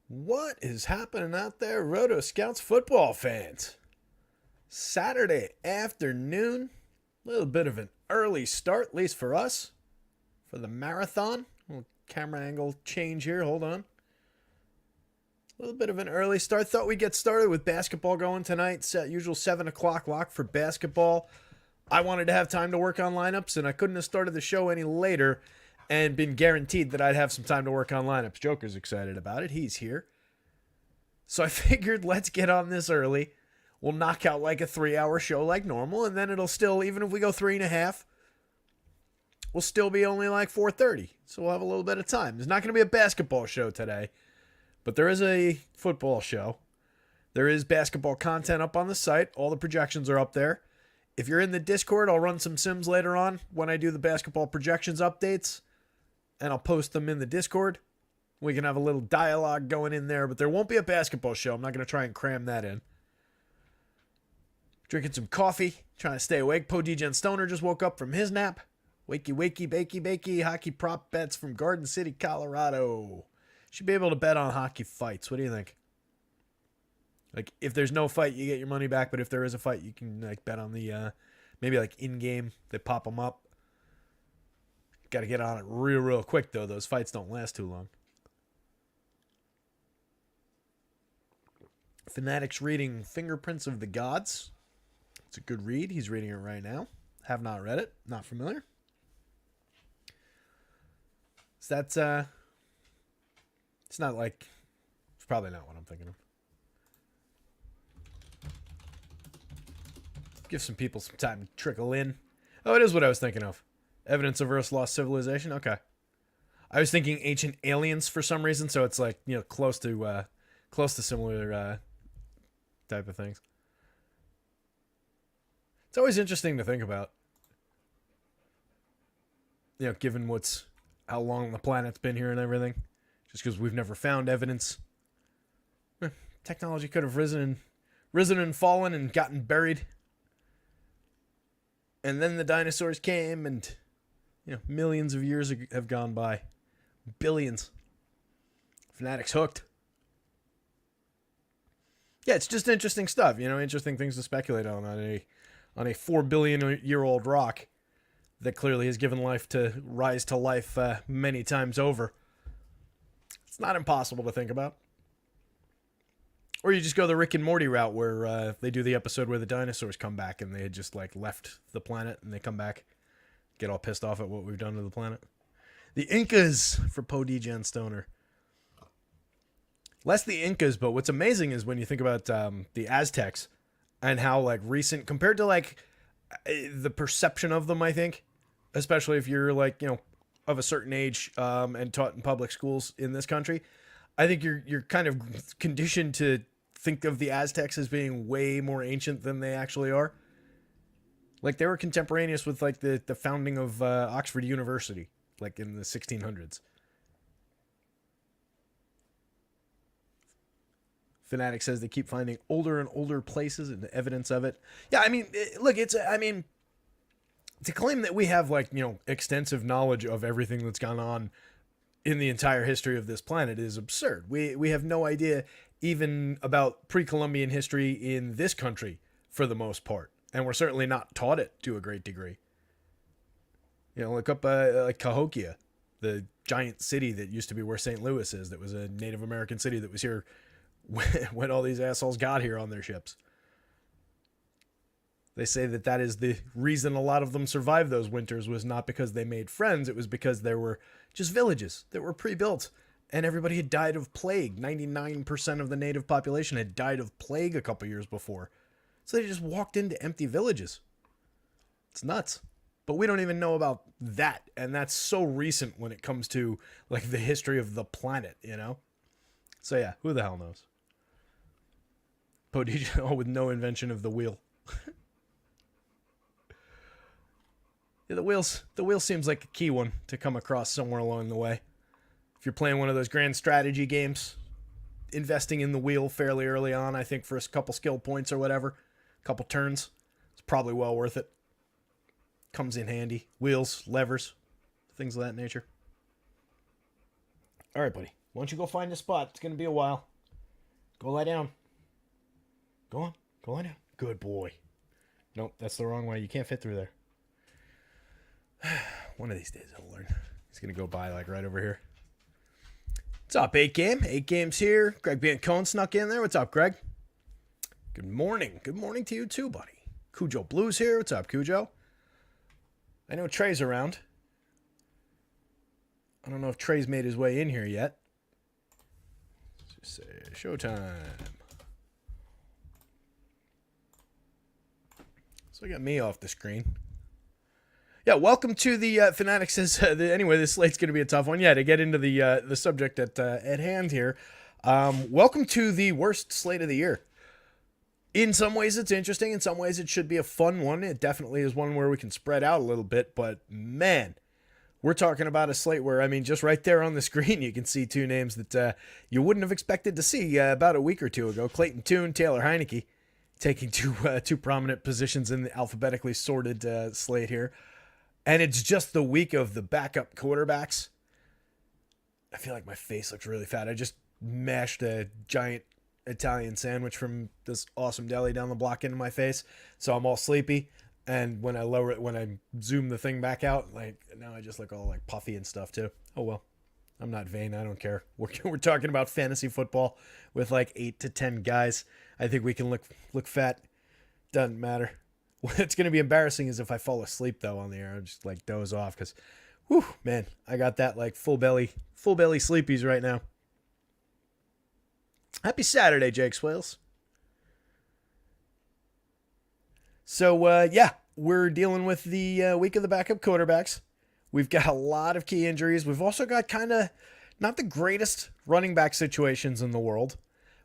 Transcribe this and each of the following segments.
What is happening out there, rotoscouts football fans? Saturday afternoon, a little bit of an early start, at least for us, for the marathon. Little camera angle change here, hold on. A little bit of an early start. Thought we'd get started with basketball going tonight. Usual 7 o'clock lock for basketball. I wanted to have time to work on lineups, and I couldn't have started the show any later and been guaranteed that I'd have some time to work on lineups. Joker's excited about it. He's here. So I figured let's get on this early. We'll knock out like a 3-hour show like normal, and then it'll still, even if we go 3.5, we'll still be only like 4:30. So we'll have a little bit of time. There's not going to be a basketball show today, but there is a football show. There is basketball content up on the site. All the projections are up there. If you're in the Discord, I'll run some sims later on when I do the basketball projections updates, and I'll post them in the Discord. We can have a little dialogue going in there, but there won't be a basketball show. I'm not going to try and cram that in. Drinking some coffee, trying to stay awake. Po DJ Stoner just woke up from his nap. Wakey, wakey, bakey, bakey. Hockey prop bets from Garden City, Colorado. Should be able to bet on hockey fights. What do you think? Like, if there's no fight, you get your money back, but if there is a fight, you can like bet on the, maybe like in-game, they pop them up. Got to get on it real quick, though. Those fights don't last too long. Fanatics reading Fingerprints of the Gods. It's a good read. He's reading it right now. Have not read it. Not familiar. So that's, it's not like, it's probably not what I'm thinking of. Give some people some time to trickle in. Oh, it is what I was thinking of. Evidence of Earth's lost civilization. Okay. I was thinking ancient aliens for some reason, so it's like, close to similar type of things. It's always interesting to think about. Given how long the planet's been here and everything. Just because we've never found evidence. Technology could have risen and fallen and gotten buried. And then the dinosaurs came and, millions of years have gone by. Billions. Fanatics hooked. Yeah, it's just interesting stuff, interesting things to speculate on a 4 billion year old rock that clearly has given rise to life many times over. It's not impossible to think about. Or you just go the Rick and Morty route where they do the episode where the dinosaurs come back and they had just left the planet and they come back, get all pissed off at what we've done to the planet. The Incas for Po DJ and Stoner. Less the Incas, but what's amazing is when you think about the Aztecs and how recent compared to the perception of them, I think, especially if you're of a certain age and taught in public schools in this country. I think you're kind of conditioned to think of the Aztecs as being way more ancient than they actually are. They were contemporaneous with the founding of Oxford University, in the 1600s. Fanatic says they keep finding older and older places and evidence of it. Yeah, to claim that we have extensive knowledge of everything that's gone on in the entire history of this planet is absurd. We have no idea even about pre-Columbian history in this country for the most part. And we're certainly not taught it to a great degree. Look up Cahokia, the giant city that used to be where St. Louis is, that was a Native American city that was here when all these assholes got here on their ships. They say that is the reason a lot of them survived those winters was not because they made friends. It was because there were just villages that were pre-built and everybody had died of plague. 99% of the native population had died of plague a couple years before. So they just walked into empty villages. It's nuts. But we don't even know about that. And that's so recent when it comes to the history of the planet, So yeah, who the hell knows? Po DJ with no invention of the wheel. Yeah, the wheel seems like a key one to come across somewhere along the way. If you're playing one of those grand strategy games, investing in the wheel fairly early on, I think for a couple skill points or whatever, a couple turns, it's probably well worth it. Comes in handy. Wheels, levers, things of that nature. All right, buddy. Why don't you go find a spot? It's going to be a while. Go lie down. Go on. Go lie down. Good boy. Nope, that's the wrong way. You can't fit through there. One of these days I'll learn. He's going to go by like right over here. What's up, 8 Game? 8 Game's here. Greg Biancone snuck in there. What's up, Greg? Good morning. Good morning to you too, buddy. Cujo Blues here. What's up, Cujo? I know Trey's around. I don't know if Trey's made his way in here yet. Let's just say showtime. So I got me off the screen. Yeah, welcome to the Fanatics says. Anyway, this slate's going to be a tough one. Yeah, to get into the subject at hand here. Welcome to the worst slate of the year. In some ways, it's interesting. In some ways, it should be a fun one. It definitely is one where we can spread out a little bit. But man, we're talking about a slate where, I mean, just right there on the screen, you can see two names that you wouldn't have expected to see about a week or two ago. Clayton Tune, Taylor Heineke, taking two prominent positions in the alphabetically sorted slate here. And it's just the week of the backup quarterbacks. I feel like my face looks really fat. I just mashed a giant Italian sandwich from this awesome deli down the block into my face. So I'm all sleepy. And when I lower it, when I zoom the thing back out, like now I just look all like puffy and stuff too. Oh well. I'm not vain. I don't care. We're talking about fantasy football with like 8 to 10 guys. I think we can look fat. Doesn't matter. What's going to be embarrassing is if I fall asleep though on the air. I'll just like doze off because, whew, man, I got that like full belly sleepies right now. Happy Saturday, Jake Swales. So yeah, we're dealing with the week of the backup quarterbacks. We've got a lot of key injuries. We've also got kind of not the greatest running back situations in the world.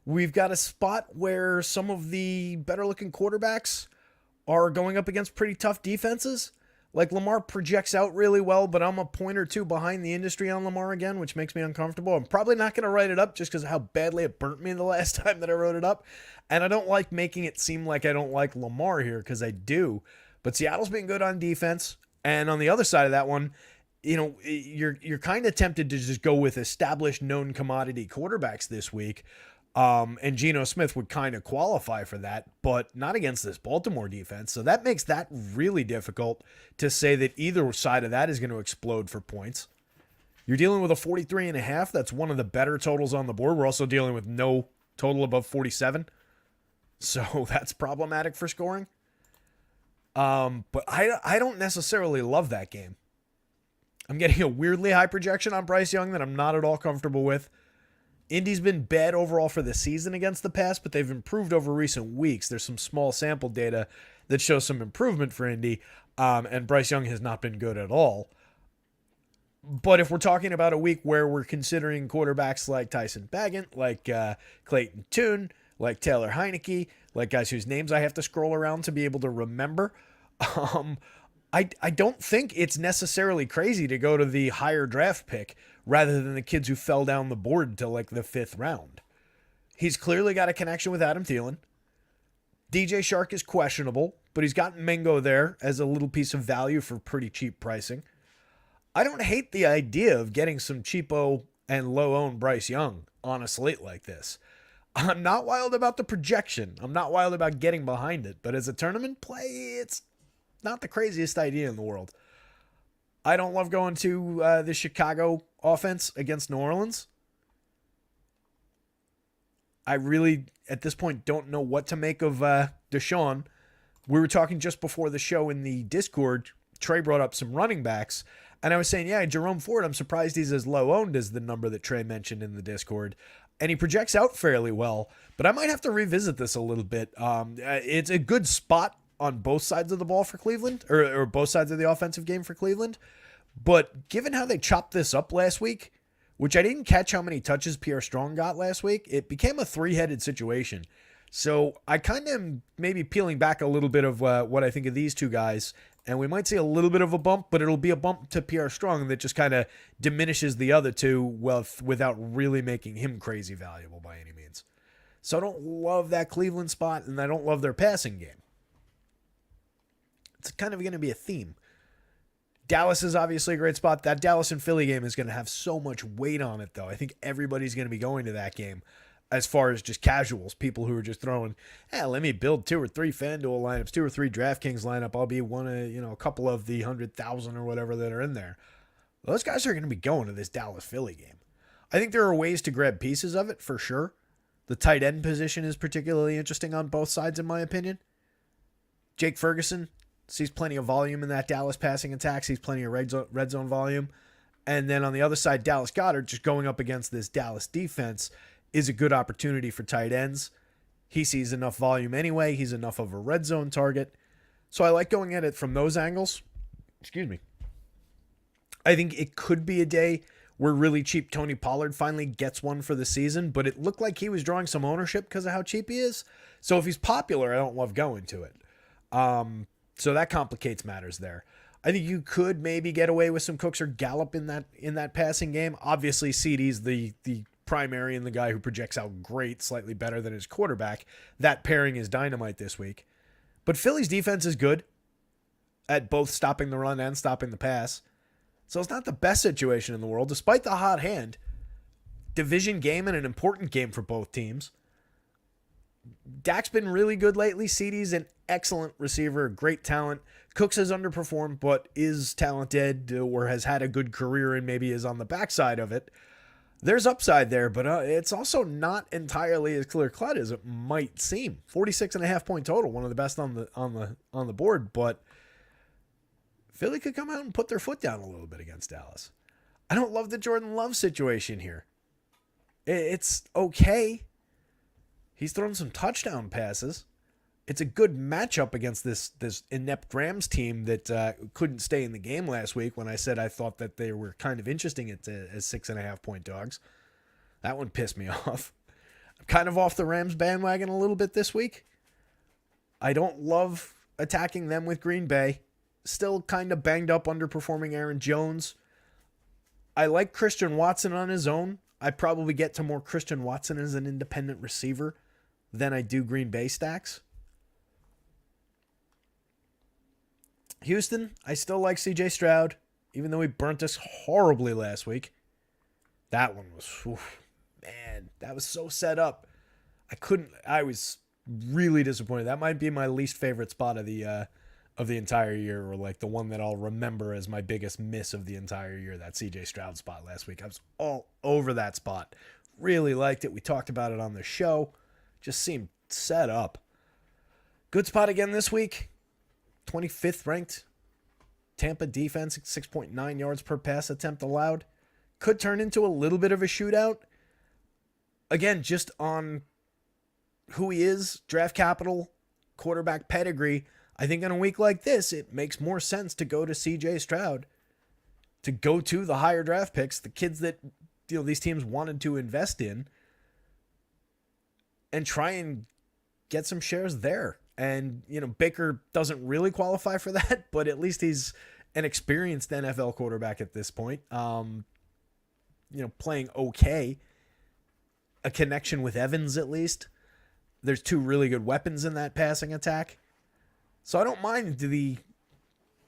We've got a spot where some of the better looking quarterbacks are going up against pretty tough defenses. Like Lamar projects out really well, but I'm a point or two behind the industry on Lamar again, which makes me uncomfortable. I'm probably not going to write it up just because of how badly it burnt me the last time that I wrote it up. And I don't like making it seem like I don't like Lamar here because I do. But Seattle's been good on defense. And on the other side of that one, you know, you're kind of tempted to just go with established known commodity quarterbacks this week. And Geno Smith would kind of qualify for that, but not against this Baltimore defense. So that makes that really difficult to say that either side of that is going to explode for points. You're dealing with a 43.5. That's one of the better totals on the board. We're also dealing with no total above 47. So that's problematic for scoring. But I don't necessarily love that game. I'm getting a weirdly high projection on Bryce Young that I'm not at all comfortable with. Indy's been bad overall for the season against the pass, but they've improved over recent weeks. There's some small sample data that shows some improvement for Indy, and Bryce Young has not been good at all. But if we're talking about a week where we're considering quarterbacks like Tyson Bagent, like Clayton Tune, like Taylor Heineke, like guys whose names I have to scroll around to be able to remember, I don't think it's necessarily crazy to go to the higher draft pick rather than the kids who fell down the board until like the 5th round. He's clearly got a connection with Adam Thielen. DJ Shark is questionable, but he's got Mingo there as a little piece of value for pretty cheap pricing. I don't hate the idea of getting some cheapo and low-owned Bryce Young on a slate like this. I'm not wild about the projection. I'm not wild about getting behind it, but as a tournament play, it's not the craziest idea in the world. I don't love going to the Chicago offense against New Orleans. I really, at this point, don't know what to make of Deshaun. We were talking just before the show in the Discord. Trey brought up some running backs, and I was saying, yeah, Jerome Ford, I'm surprised he's as low-owned as the number that Trey mentioned in the Discord. And he projects out fairly well, but I might have to revisit this a little bit. It's a good spot on both sides of the ball for Cleveland, or both sides of the offensive game for Cleveland. But given how they chopped this up last week, which I didn't catch how many touches Pierre Strong got last week, it became a three-headed situation. So I kind of am maybe peeling back a little bit of what I think of these two guys, and we might see a little bit of a bump, but it'll be a bump to Pierre Strong that just kind of diminishes the other two without really making him crazy valuable by any means. So I don't love that Cleveland spot, and I don't love their passing game. It's kind of going to be a theme. Dallas is obviously a great spot. That Dallas and Philly game is going to have so much weight on it, though. I think everybody's going to be going to that game as far as just casuals, people who are just throwing, let me build 2 or 3 FanDuel lineups, 2 or 3 DraftKings lineup. I'll be one of, a couple of the 100,000 or whatever that are in there. Those guys are going to be going to this Dallas-Philly game. I think there are ways to grab pieces of it, for sure. The tight end position is particularly interesting on both sides, in my opinion. Jake Ferguson sees plenty of volume in that Dallas passing attack, sees plenty of red zone volume. And then on the other side, Dallas Goedert, just going up against this Dallas defense, is a good opportunity for tight ends. He sees enough volume anyway. He's enough of a red zone target. So I like going at it from those angles. Excuse me. I think it could be a day where really cheap Tony Pollard finally gets one for the season, but it looked like he was drawing some ownership because of how cheap he is. So if he's popular, I don't love going to it. So that complicates matters there. I think you could maybe get away with some Cooks or Gallup in that passing game. Obviously, CeeDee's the primary and the guy who projects out great, slightly better than his quarterback. That pairing is dynamite this week. But Philly's defense is good at both stopping the run and stopping the pass. So it's not the best situation in the world, despite the hot hand. Division game and an important game for both teams. Dak's been really good lately. CeeDee's an excellent receiver, great talent. Cooks has underperformed, but is talented or has had a good career and maybe is on the backside of it. There's upside there, but it's also not entirely as clear-cut as it might seem. 46.5 point total, one of the best on the board, but Philly could come out and put their foot down a little bit against Dallas. I don't love the Jordan Love situation here. It's okay. He's thrown some touchdown passes. It's a good matchup against this inept Rams team that couldn't stay in the game last week when I said I thought that they were kind of interesting as 6.5 point dogs. That one pissed me off. I'm kind of off the Rams bandwagon a little bit this week. I don't love attacking them with Green Bay. Still kind of banged up, underperforming Aaron Jones. I like Christian Watson on his own. I probably get to more Christian Watson as an independent receiver than I do Green Bay stacks. Houston, I still like CJ Stroud, even though he burnt us horribly last week. That one was, man, that was so set up. I was really disappointed. That might be my least favorite spot of the entire year, or like the one that I'll remember as my biggest miss of the entire year, that CJ Stroud spot last week. I was all over that spot. Really liked it. We talked about it on the show. Just seemed set up. Good spot again this week. 25th ranked Tampa defense, 6.9 yards per pass attempt allowed. Could turn into a little bit of a shootout. Again, just on who he is, draft capital, quarterback pedigree. I think in a week like this, it makes more sense to go to CJ Stroud, to go to the higher draft picks, the kids that these teams wanted to invest in, and try and get some shares there. And, Baker doesn't really qualify for that, but at least he's an experienced NFL quarterback at this point. Playing okay. A connection with Evans, at least. There's 2 really good weapons in that passing attack. So I don't mind the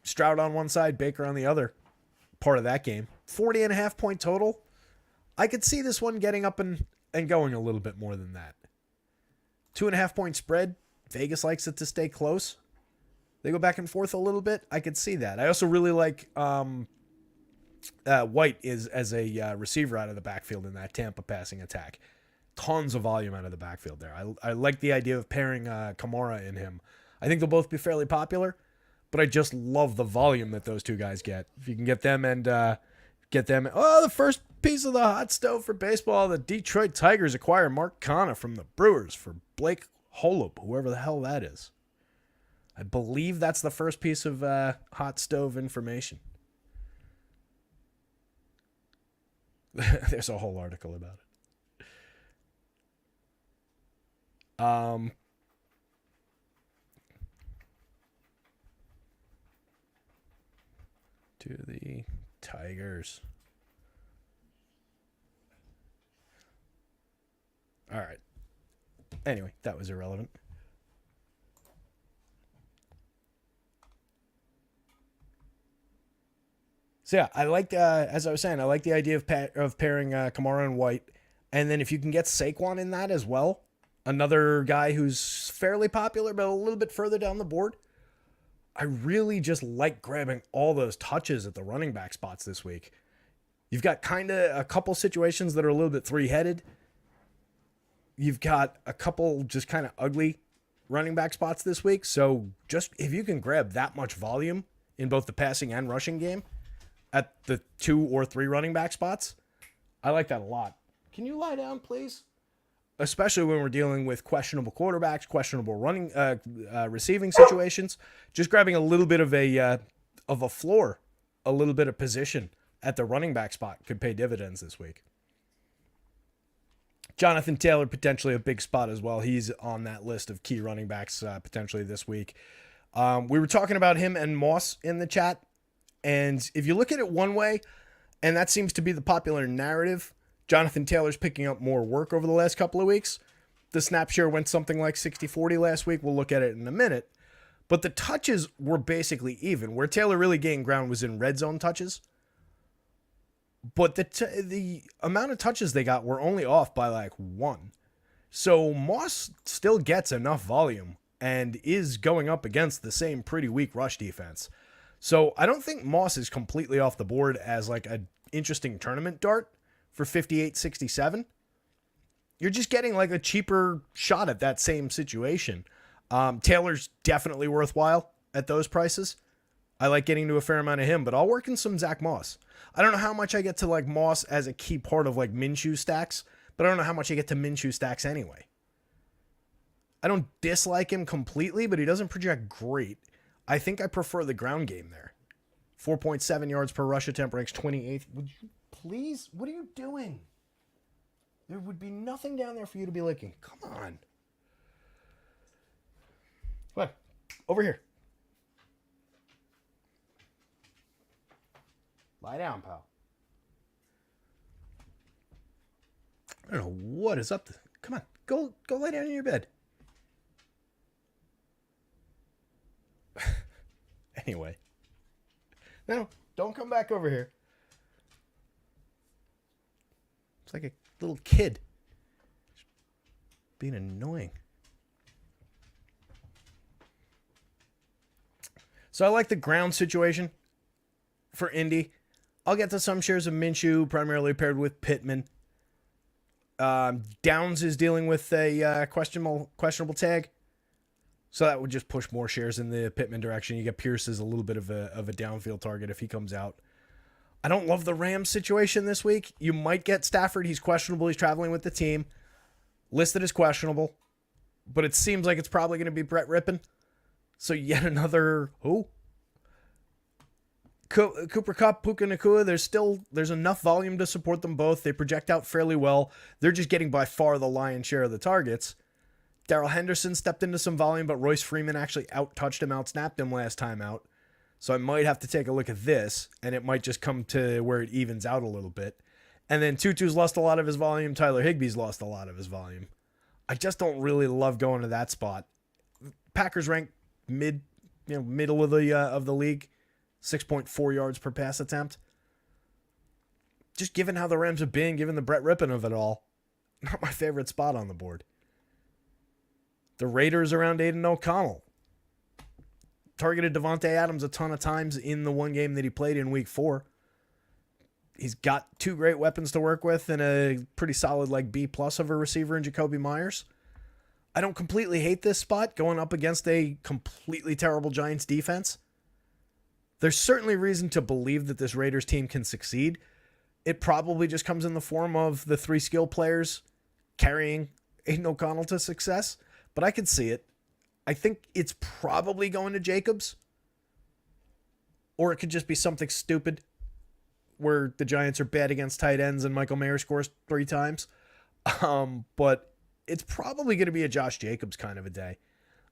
Stroud on one side, Baker on the other part of that game. 40.5 point total. I could see this one getting up and going a little bit more than that. 2.5 point spread. Vegas likes it to stay close. They go back and forth a little bit. I could see that. I also really like White as a receiver out of the backfield in that Tampa passing attack. Tons of volume out of the backfield there. I like the idea of pairing Kamara in him. I think they'll both be fairly popular, but I just love the volume that those two guys get. If you can get them the first piece of the hot stove for baseball, the Detroit Tigers acquire Mark Canha from the Brewers for Blake Holub, whoever the hell that is. I believe that's the first piece of hot stove information. There's a whole article about it. To the Tigers. All right. Anyway, that was irrelevant. So yeah, I like as I was saying, I like the idea of pairing Kamara and White, and then if you can get Saquon in that as well, another guy who's fairly popular but a little bit further down the board. I really just like grabbing all those touches at the running back spots this week. You've got kind of a couple situations that are a little bit three-headed. You've got a couple just kind of ugly running back spots this week. So just if you can grab that much volume in both the passing and rushing game at the 2 or 3 running back spots, I like that a lot. Can you lie down, please? Especially when we're dealing with questionable quarterbacks, questionable receiving situations. Just grabbing a little bit of a floor, a little bit of position at the running back spot could pay dividends this week. Jonathan Taylor, potentially a big spot as well. He's on that list of key running backs potentially this week. We were talking about him and Moss in the chat. And if you look at it one way, and that seems to be the popular narrative, Jonathan Taylor's picking up more work over the last couple of weeks. The snap share went something like 60-40 last week. We'll look at it in a minute. But the touches were basically even. Where Taylor really gained ground was in red zone touches. But the amount of touches they got were only off by like 1. So Moss still gets enough volume and is going up against the same pretty weak rush defense. So I don't think Moss is completely off the board as like an interesting tournament dart for 58-67. You're just getting like a cheaper shot at that same situation. Taylor's definitely worthwhile at those prices. I like getting to a fair amount of him, but I'll work in some Zach Moss. I don't know how much I get to like Moss as a key part of like Minshew stacks, but I don't know how much I get to Minshew stacks anyway. I don't dislike him completely, but he doesn't project great. I think I prefer the ground game there. 4.7 yards per rush attempt, ranks 28th. Would you please? What are you doing? There would be nothing down there for you to be licking. Come on. What? Over here. Lie down, pal. I don't know what is up. Come on. Go lie down in your bed. Anyway. No, don't come back over here. It's like a little kid. Being annoying. So I like the ground situation for Indy. I'll get to some shares of Minshew, primarily paired with Pittman. Downs is dealing with a questionable tag. So that would just push more shares in the Pittman direction. You get Pierce as a little bit of a downfield target if he comes out. I don't love the Rams situation this week. You might get Stafford. He's questionable. He's traveling with the team. Listed as questionable. But it seems like it's probably going to be Brett Rippon. So yet another... Who? Cooper Kupp, Puka Nacua, there's enough volume to support them both. They project out fairly well. They're just getting by far the lion's share of the targets. Darrell Henderson stepped into some volume, but Royce Freeman actually out-touched him, out-snapped him last time out. So I might have to take a look at this, and it might just come to where it evens out a little bit. And then Tutu's lost a lot of his volume. Tyler Higbee's lost a lot of his volume. I just don't really love going to that spot. Packers rank middle of the league, 6.4 yards per pass attempt. Just given how the Rams have been, given the Brett Rippon of it all, not my favorite spot on the board. The Raiders around Aiden O'Connell. Targeted Devontae Adams a ton of times in the one game that he played in week 4. He's got 2 great weapons to work with and a pretty solid like B+ of a receiver in Jacoby Myers. I don't completely hate this spot going up against a completely terrible Giants defense. There's certainly reason to believe that this Raiders team can succeed. It probably just comes in the form of the 3 skill players carrying Aiden O'Connell to success. But I could see it. I think it's probably going to Jacobs. Or it could just be something stupid where the Giants are bad against tight ends and Michael Mayer scores 3 times. But it's probably going to be a Josh Jacobs kind of a day.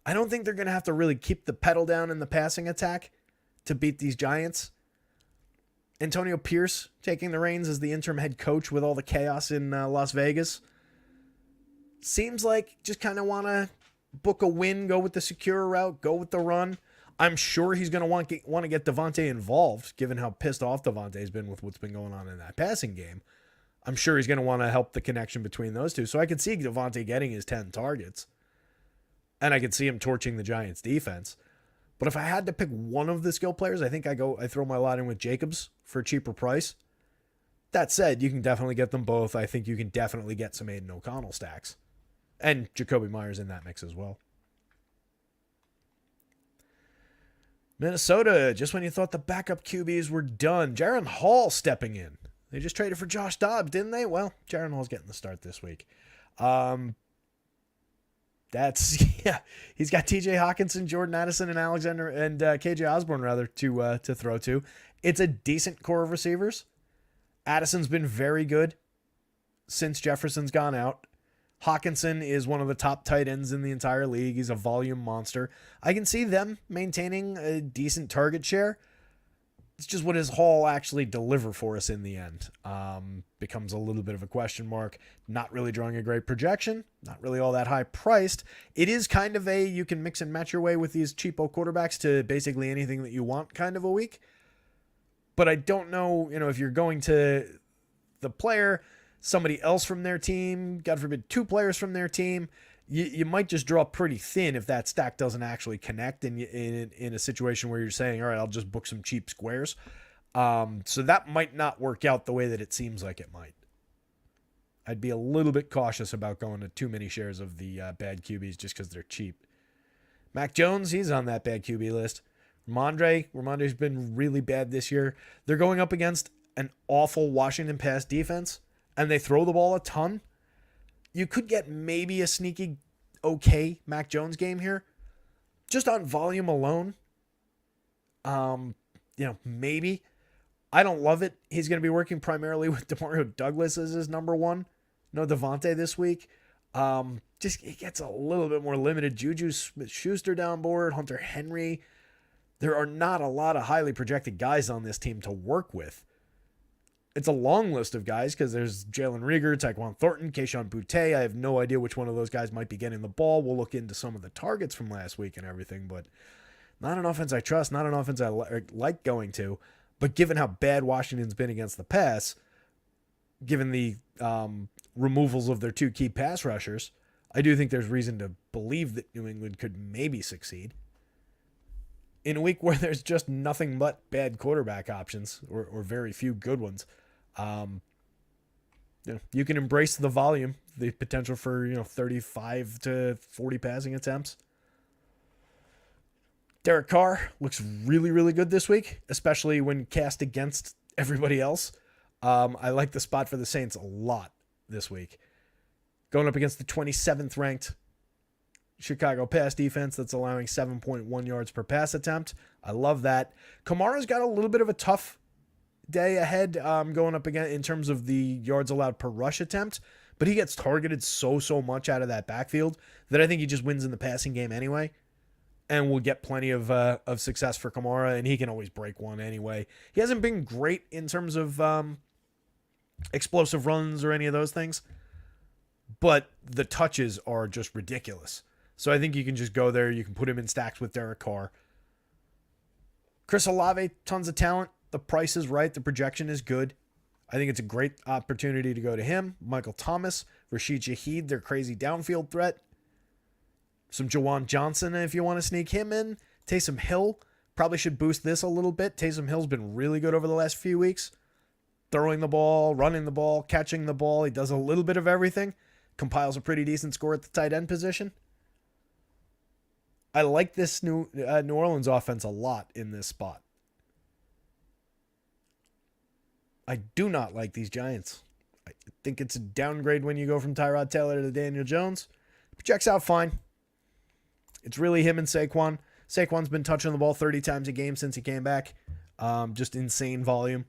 I don't think they're going to have to really keep the pedal down in the passing attack to beat these Giants. Antonio Pierce taking the reins as the interim head coach with all the chaos in Las Vegas. Seems like just kind of want to book a win, go with the secure route, go with the run. I'm sure he's going to want to get Devontae involved, given how pissed off Devontae's been with what's been going on in that passing game. I'm sure he's going to want to help the connection between those two. So I could see Devontae getting his 10 targets. And I could see him torching the Giants defense. But if I had to pick one of the skill players, I think I throw my lot in with Jacobs for a cheaper price. That said, you can definitely get them both. I think you can definitely get some Aiden O'Connell stacks. And Jacoby Myers in that mix as well. Minnesota, just when you thought the backup QBs were done, Jaron Hall stepping in. They just traded for Josh Dobbs, didn't they? Well, Jaron Hall's getting the start this week. Yeah. He's got TJ Hawkinson, Jordan Addison, and Alexander and KJ Osborne to throw to. It's a decent core of receivers. Addison's been very good since Jefferson's gone out. Hawkinson is one of the top tight ends in the entire league. He's a volume monster. I can see them maintaining a decent target share. It's just what does Hall actually deliver for us in the end? Becomes a little bit of a question mark. Not really drawing a great projection. Not really all that high priced. It is kind of you can mix and match your way with these cheapo quarterbacks to basically anything that you want kind of a week. But I don't know, if you're going to the player, somebody else from their team, God forbid, 2 players from their team, you might just draw pretty thin if that stack doesn't actually connect in a situation where you're saying, all right, I'll just book some cheap squares. So that might not work out the way that it seems like it might. I'd be a little bit cautious about going to too many shares of the bad QBs just because they're cheap. Mac Jones, he's on that bad QB list. Ramondre's been really bad this year. They're going up against an awful Washington pass defense, and they throw the ball a ton. You could get maybe a sneaky okay Mac Jones game here. Just on volume alone. Maybe. I don't love it. He's going to be working primarily with DeMario Douglas as his number one. No Devontae this week. Just it gets a little bit more limited. Juju Smith-Schuster down board. Hunter Henry. There are not a lot of highly projected guys on this team to work with. It's a long list of guys because there's Jalen Reagor, Tyquan Thornton, Kayshon Boutte. I have no idea which one of those guys might be getting the ball. We'll look into some of the targets from last week and everything, but not an offense I trust, not an offense I like going to. But given how bad Washington's been against the pass, given the removals of their 2 key pass rushers, I do think there's reason to believe that New England could maybe succeed. In a week where there's just nothing but bad quarterback options or very few good ones, you can embrace the volume, the potential for 35 to 40 passing attempts. Derek Carr looks really, really good this week, especially when cast against everybody else. I like the spot for the Saints a lot this week. Going up against the 27th ranked Chicago pass defense that's allowing 7.1 yards per pass attempt. I love that. Kamara's got a little bit of a tough day ahead going up again in terms of the yards allowed per rush attempt, but he gets targeted so much out of that backfield that I think he just wins in the passing game anyway, and will get plenty of success for Kamara, and he can always break one anyway. He hasn't been great in terms of explosive runs or any of those things, but the touches are just ridiculous. So I think you can just go there. You can put him in stacks with Derek Carr. Chris Olave, tons of talent. The price is right. The projection is good. I think it's a great opportunity to go to him. Michael Thomas, Rashid Shaheed, their crazy downfield threat. Some Jawan Johnson if you want to sneak him in. Taysom Hill probably should boost this a little bit. Taysom Hill's been really good over the last few weeks. Throwing the ball, running the ball, catching the ball. He does a little bit of everything. Compiles a pretty decent score at the tight end position. I like this New Orleans offense a lot in this spot. I do not like these Giants. I think it's a downgrade when you go from Tyrod Taylor to Daniel Jones. Checks out fine. It's really him and Saquon. Saquon's been touching the ball 30 times a game since he came back. Just insane volume.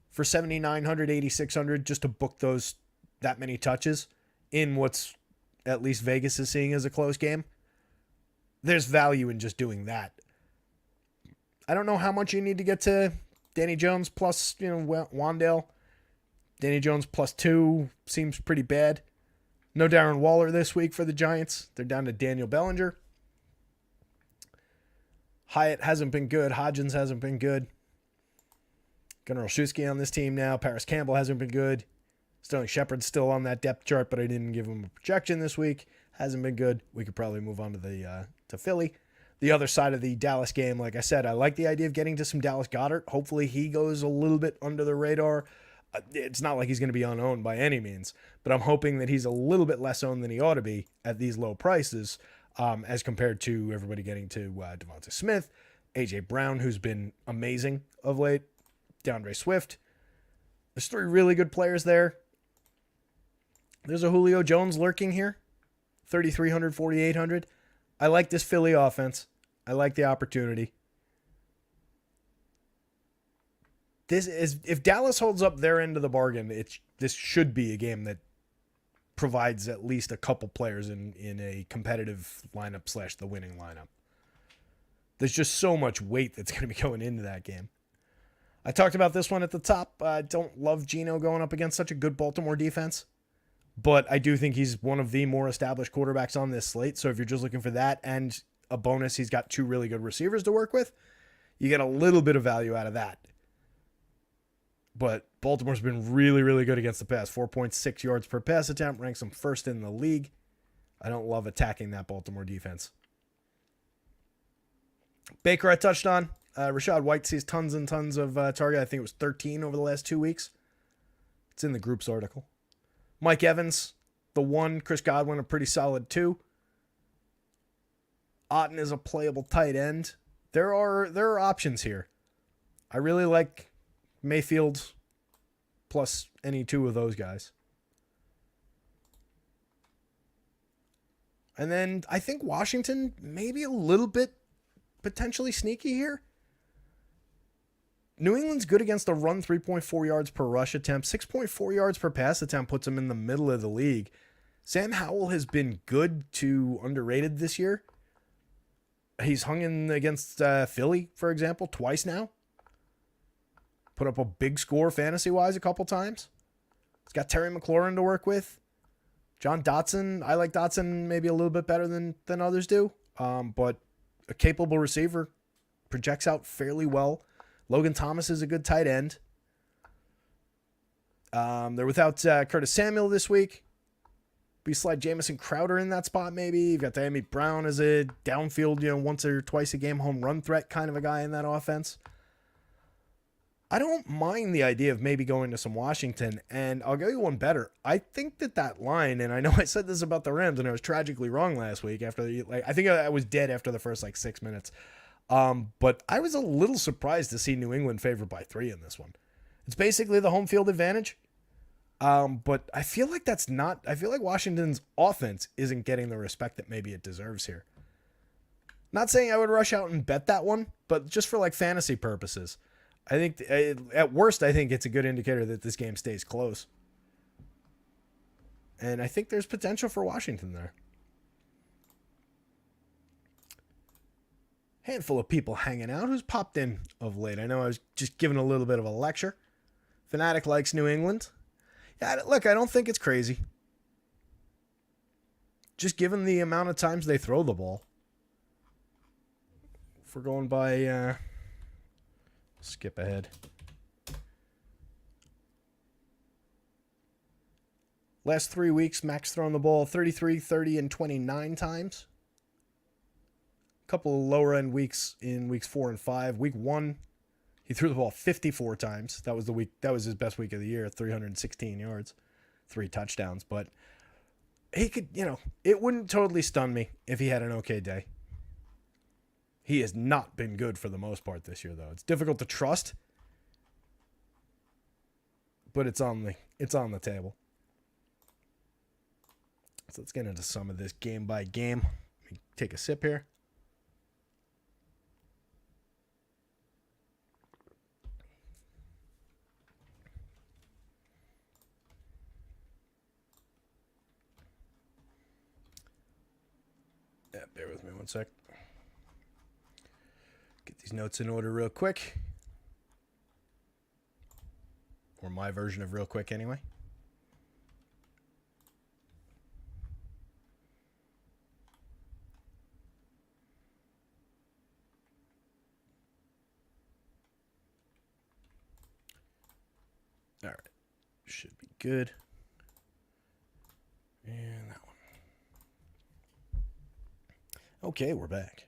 For $7,900, $8,600, just to book that many touches in what's at least Vegas is seeing as a close game. There's value in just doing that. I don't know how much you need to get to Danny Jones plus, Wandale. Danny Jones plus 2 seems pretty bad. No Darren Waller this week for the Giants. They're down to Daniel Bellinger. Hyatt hasn't been good. Hodgins hasn't been good. Gunnar Olszewski on this team now. Paris Campbell hasn't been good. Sterling Shepard's still on that depth chart, but I didn't give him a projection this week. Hasn't been good. We could probably move on to Philly. The other side of the Dallas game, like I said, I like the idea of getting to some Dallas Goedert. Hopefully he goes a little bit under the radar. It's not like he's going to be unowned by any means, but I'm hoping that he's a little bit less owned than he ought to be at these low prices, as compared to everybody getting to Devonta Smith, A.J. Brown, who's been amazing of late, DeAndre Swift. There's 3 really good players there. There's a Julio Jones lurking here, 3,300, 4,800. I like this Philly offense. I like the opportunity. This is, if Dallas holds up their end of the bargain, this should be a game that provides at least a couple players in a competitive lineup / the winning lineup. There's just so much weight that's going to be going into that game. I talked about this one at the top. I don't love Geno going up against such a good Baltimore defense, but I do think he's one of the more established quarterbacks on this slate. So if you're just looking for that and a bonus, he's got 2 really good receivers to work with, you get a little bit of value out of that. But Baltimore's been really, really good against the pass. 4.6 yards per pass attempt, ranks them first in the league. I don't love attacking that Baltimore defense. Baker I touched on. Rachaad White sees tons and tons of target. I think it was 13 over the last 2 weeks. It's in the group's article. Mike Evans, the 1. Chris Godwin, a pretty solid 2. Otten is a playable tight end. There are options here. I really like Mayfield plus any 2 of those guys. And then I think Washington maybe a little bit potentially sneaky here. New England's good against the run, 3.4 yards per rush attempt. 6.4 yards per pass attempt puts them in the middle of the league. Sam Howell has been good to underrated this year. He's hung in against Philly, for example, twice now. Put up a big score fantasy-wise a couple times. He's got Terry McLaurin to work with. John Dotson, I like Dotson maybe a little bit better than others do. But a capable receiver. Projects out fairly well. Logan Thomas is a good tight end. They're without Curtis Samuel this week. We slide Jamison Crowder in that spot maybe. You've got Diami Brown as a downfield, once or twice a game home run threat kind of a guy in that offense. I don't mind the idea of maybe going to some Washington, and I'll go you one better. I think that line, and I know I said this about the Rams, and I was tragically wrong last week after I think I was dead after the first 6 minutes. But I was a little surprised to see New England favored by 3 in this one. It's basically the home field advantage. But I feel like I feel like Washington's offense isn't getting the respect that maybe it deserves here. Not saying I would rush out and bet that one, but just for fantasy purposes. I think at worst, I think it's a good indicator that this game stays close. And I think there's potential for Washington there. Handful of people hanging out. Who's popped in of late? I know I was just giving a little bit of a lecture. Fanatic likes New England. Yeah, look, I don't think it's crazy. Just given the amount of times they throw the ball. If we're going by... skip ahead. Last 3 weeks, Max throwing the ball 33, 30, and 29 times. A couple of lower end weeks in weeks 4 and 5. Week 1, he threw the ball 54 times. That was his best week of the year, 316 yards, 3 touchdowns. But he could, it wouldn't totally stun me if he had an okay day. He has not been good for the most part this year, though. It's difficult to trust, but it's on the table. So let's get into some of this game by game. Let me take a sip here. Yeah, bear with me one sec. Get these notes in order real quick. Or my version of real quick anyway. All right. Should be good. And that one. Okay, we're back.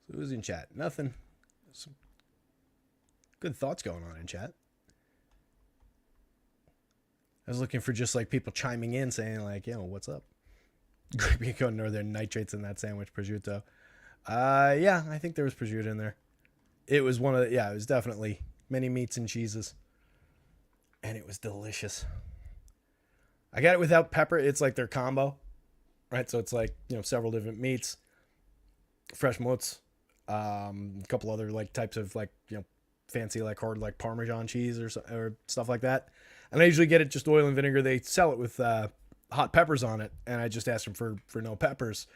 So who's in chat? Nothing. Some good thoughts going on in chat. I was looking for just like people chiming in saying like, what's up? Great going Northern nitrates in that sandwich, prosciutto. Yeah, I think there was prosciutto in there. It was it was definitely many meats and cheeses. And it was delicious. I got it without pepper. It's like their combo, right? So it's like, several different meats, fresh mozz, a couple other like types of like, fancy like hard like Parmesan cheese or stuff like that. And I usually get it just oil and vinegar. They sell it with hot peppers on it, and I just asked him for no peppers.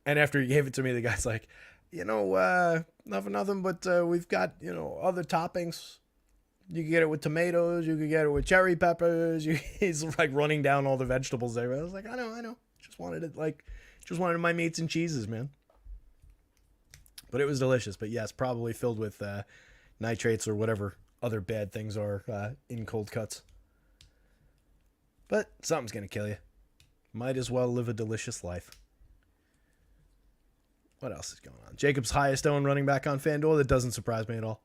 And after he gave it to me, the guy's like, nothing, but we've got other toppings. You can get it with tomatoes. You can get it with cherry peppers. He's like running down all the vegetables there. I was like, I know. Just wanted my meats and cheeses, man. But it was delicious. But yes, probably filled with nitrates or whatever other bad things are in cold cuts. But something's going to kill you. Might as well live a delicious life. What else is going on? Jacob's highest owned running back on FanDuel. That doesn't surprise me at all.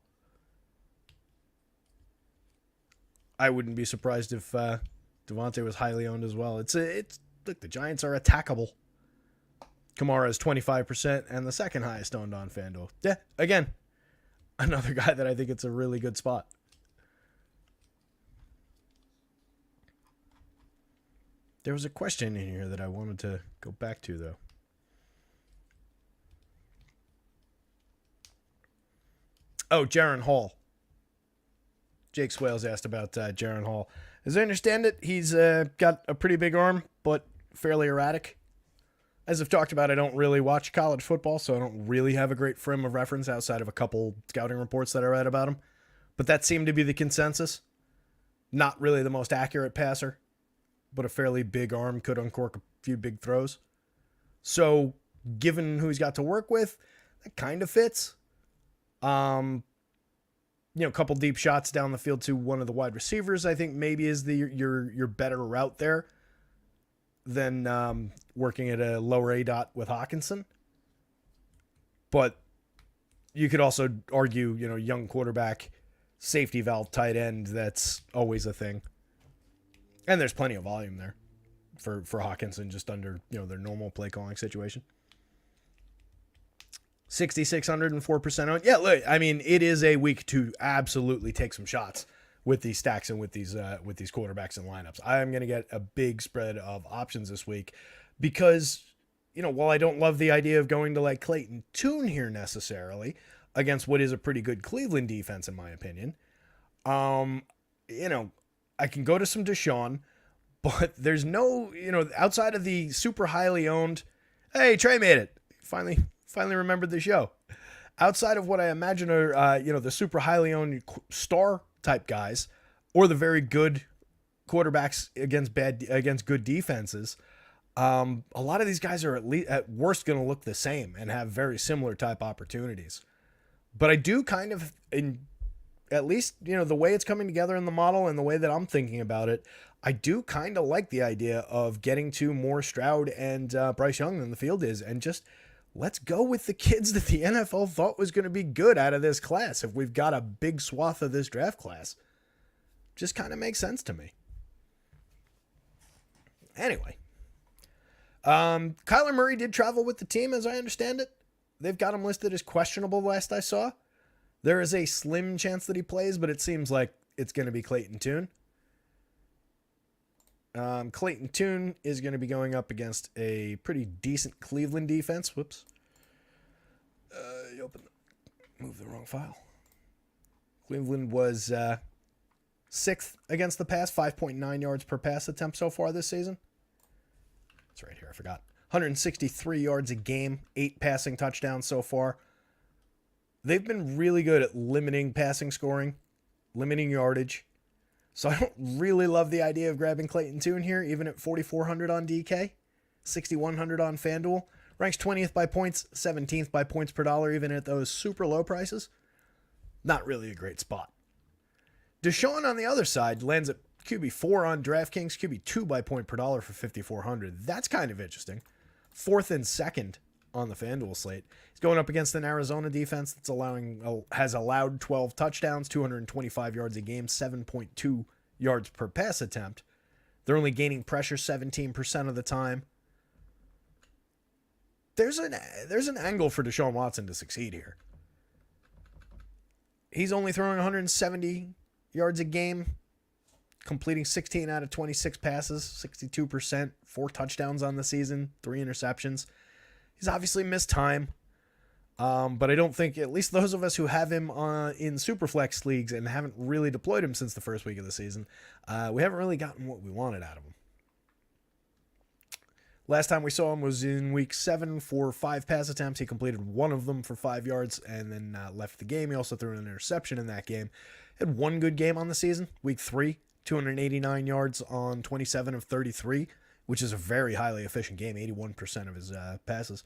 I wouldn't be surprised if Devontae was highly owned as well. Look, the Giants are attackable. Kamara is 25% and the second highest owned on FanDuel. Yeah, again, another guy that I think it's a really good spot. There was a question in here that I wanted to go back to, though. Oh, Jaron Hall. Jake Swales asked about Jaron Hall. As I understand it, he's got a pretty big arm, but fairly erratic. As I've talked about, I don't really watch college football, so I don't really have a great frame of reference outside of a couple scouting reports that I read about him. But that seemed to be the consensus. Not really the most accurate passer, but a fairly big arm, could uncork a few big throws. So, given who he's got to work with, that kind of fits. A couple deep shots down the field to one of the wide receivers, I think maybe is your better route there than working at a lower A dot with Hawkinson. But you could also argue, young quarterback, safety valve, tight end, that's always a thing. And there's plenty of volume there for Hawkinson just under, their normal play calling situation. 6,604% owned. Yeah, look, I mean, it is a week to absolutely take some shots with these stacks and with these quarterbacks and lineups. I am going to get a big spread of options this week because, while I don't love the idea of going to like Clayton Tune here necessarily against what is a pretty good Cleveland defense, in my opinion, I can go to some Deshaun, but there's no, outside of the super highly owned, hey, Trey made it. Finally remembered the show. Outside of what I imagine are, the super highly owned star type guys or the very good quarterbacks against good defenses, a lot of these guys are at worst going to look the same and have very similar type opportunities. But I do kind of, at least, the way it's coming together in the model and the way that I'm thinking about it, I do kind of like the idea of getting to more Stroud and Bryce Young than the field is, and just let's go with the kids that the NFL thought was going to be good out of this class. If we've got a big swath of this draft class, just kind of makes sense to me. Anyway, Kyler Murray did travel with the team, as I understand it. They've got him listed as questionable last I saw. There is a slim chance that he plays, but it seems like it's going to be Clayton Tune. Clayton Tune is going to be going up against a pretty decent Cleveland defense. Whoops. Move the wrong file. Cleveland was 6th against the pass, 5.9 yards per pass attempt so far this season. It's right here, I forgot. 163 yards a game, 8 passing touchdowns so far. They've been really good at limiting passing scoring, limiting yardage. So I don't really love the idea of grabbing Clayton Tune here, even at 4,400 on DK, 6,100 on FanDuel. Ranks 20th by points, 17th by points per dollar, even at those super low prices. Not really a great spot. Deshaun on the other side lands at QB4 on DraftKings, QB2 by point per dollar for 5,400. That's kind of interesting. Fourth and second on the FanDuel slate. He's going up against an Arizona defense that's has allowed 12 touchdowns, 225 yards a game, 7.2 yards per pass attempt. They're only gaining pressure 17% of the time. There's an angle for Deshaun Watson to succeed here. He's only throwing 170 yards a game, completing 16 out of 26 passes, 62%, 4 touchdowns on the season, 3 interceptions. He's obviously missed time, but I don't think, at least those of us who have him in Superflex leagues and haven't really deployed him since the first week of the season, we haven't really gotten what we wanted out of him. Last time we saw him was in week 7 for 5 pass attempts. He completed 1 of them for 5 yards and then left the game. He also threw an interception in that game. Had 1 good game on the season, week 3, 289 yards on 27 of 33, which is a very highly efficient game, 81% of his passes.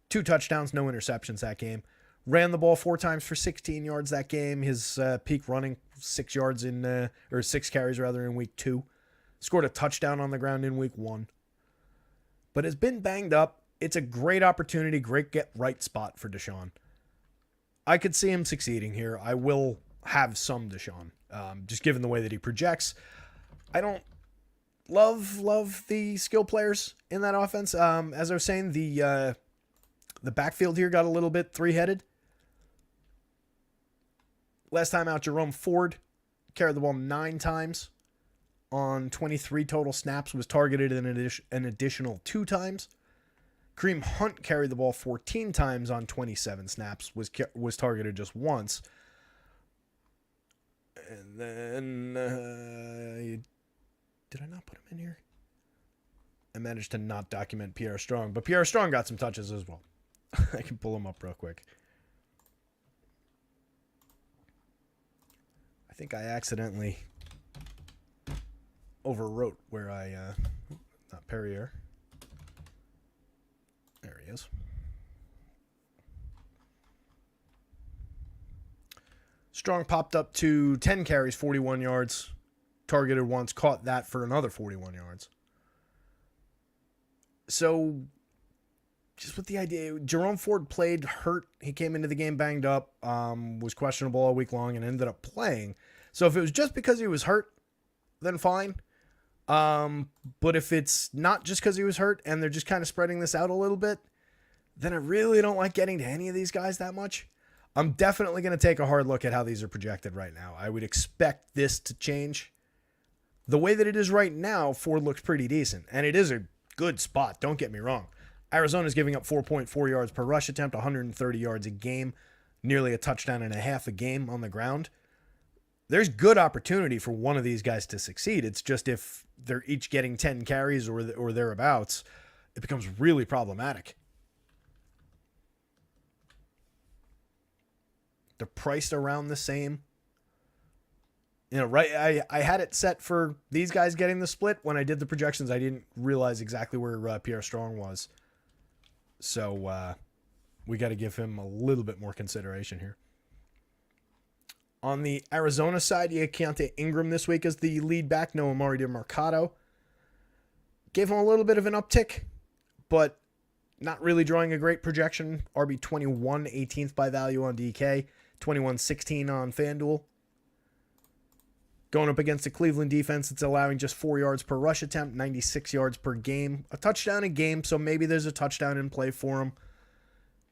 2 touchdowns, no interceptions that game. Ran the ball 4 times for 16 yards that game. His peak running 6 carries in week 2. Scored a touchdown on the ground in week 1. But has been banged up. It's a great opportunity, great get right spot for Deshaun. I could see him succeeding here. I will have some Deshaun, just given the way that he projects. I don't love the skill players in that offense. As I was saying, the backfield here got a little bit 3-headed. Last time out, Jerome Ford carried the ball 9 times on 23 total snaps, was targeted an additional 2 times. Kareem Hunt carried the ball 14 times on 27 snaps, was targeted just once. And then, did I not put him in here? I managed to not document Pierre Strong, but Pierre Strong got some touches as well. I can pull him up real quick. I think I accidentally overwrote where I, not Perrier. There he is. Strong popped up to 10 carries, 41 yards. Targeted once, caught that for another 41 yards. So, just with the idea, Jerome Ford played hurt. He came into the game banged up, was questionable all week long, and ended up playing. So if it was just because he was hurt, then fine. But if it's not just because he was hurt and they're just kind of spreading this out a little bit, then I really don't like getting to any of these guys that much. I'm definitely going to take a hard look at how these are projected right now. I would expect this to change. The way that it is right now, Ford looks pretty decent, and it is a good spot. Don't get me wrong. Arizona's giving up 4.4 yards per rush attempt, 130 yards a game, nearly a touchdown and a half a game on the ground. There's good opportunity for one of these guys to succeed. It's just if they're each getting 10 carries or thereabouts, it becomes really problematic. They're priced around the same. You know, right? I had it set for these guys getting the split. When I did the projections, I didn't realize exactly where Pierre Strong was. So we got to give him a little bit more consideration here. On the Arizona side, you Keontae Ingram this week as the lead back. No Amari DeMarcado. Gave him a little bit of an uptick, but not really drawing a great projection. RB21, 18th by value on DK. 21-16 on FanDuel. Going up against the Cleveland defense, it's allowing just 4 yards per rush attempt, 96 yards per game. A touchdown a game, so maybe there's a touchdown in play for him.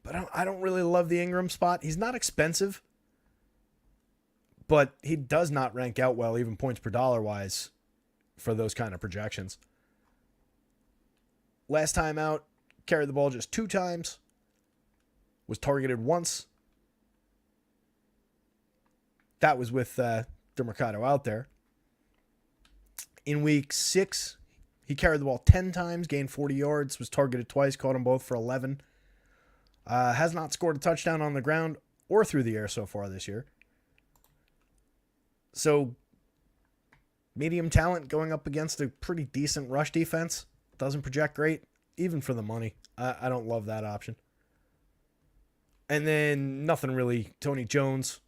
But I don't really love the Ingram spot. He's not expensive, but he does not rank out well, even points per dollar wise, for those kind of projections. Last time out, carried the ball just 2 times. Was targeted once. That was with DeMarcado out there. In week 6, he carried the ball 10 times, gained 40 yards, was targeted twice, caught them both for 11. Has not scored a touchdown on the ground or through the air so far this year. So, medium talent going up against a pretty decent rush defense. Doesn't project great, even for the money. I don't love that option. And then nothing really. Tony Jones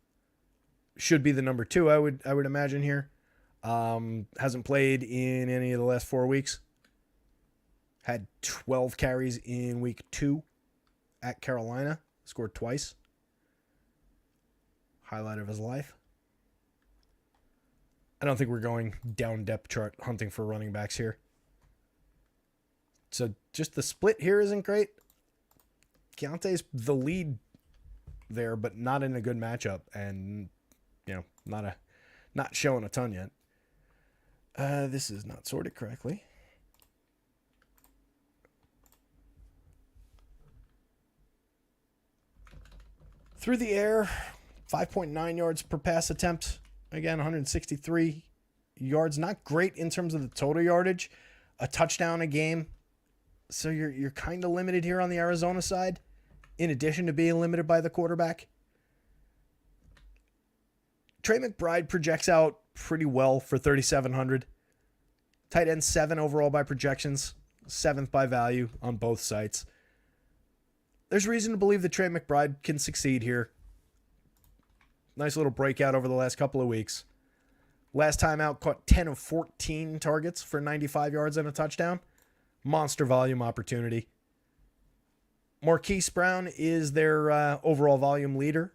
should be the number 2, I would imagine here. Hasn't played in any of the last 4 weeks. Had 12 carries in week 2 at Carolina. Scored twice. Highlight of his life. I don't think we're going down depth chart hunting for running backs here. So just the split here isn't great. Keontae's the lead there, but not in a good matchup, and not showing a ton yet. This is not sorted correctly. Through the air, 5.9 yards per pass attempt. Again, 163 yards. Not great in terms of the total yardage. A touchdown a game. So you're kind of limited here on the Arizona side, in addition to being limited by the quarterback. Trey McBride projects out pretty well for 3,700. Tight end 7 overall by projections, 7th by value on both sites. There's reason to believe that Trey McBride can succeed here. Nice little breakout over the last couple of weeks. Last time out, caught 10 of 14 targets for 95 yards and a touchdown. Monster volume opportunity. Marquise Brown is their overall volume leader.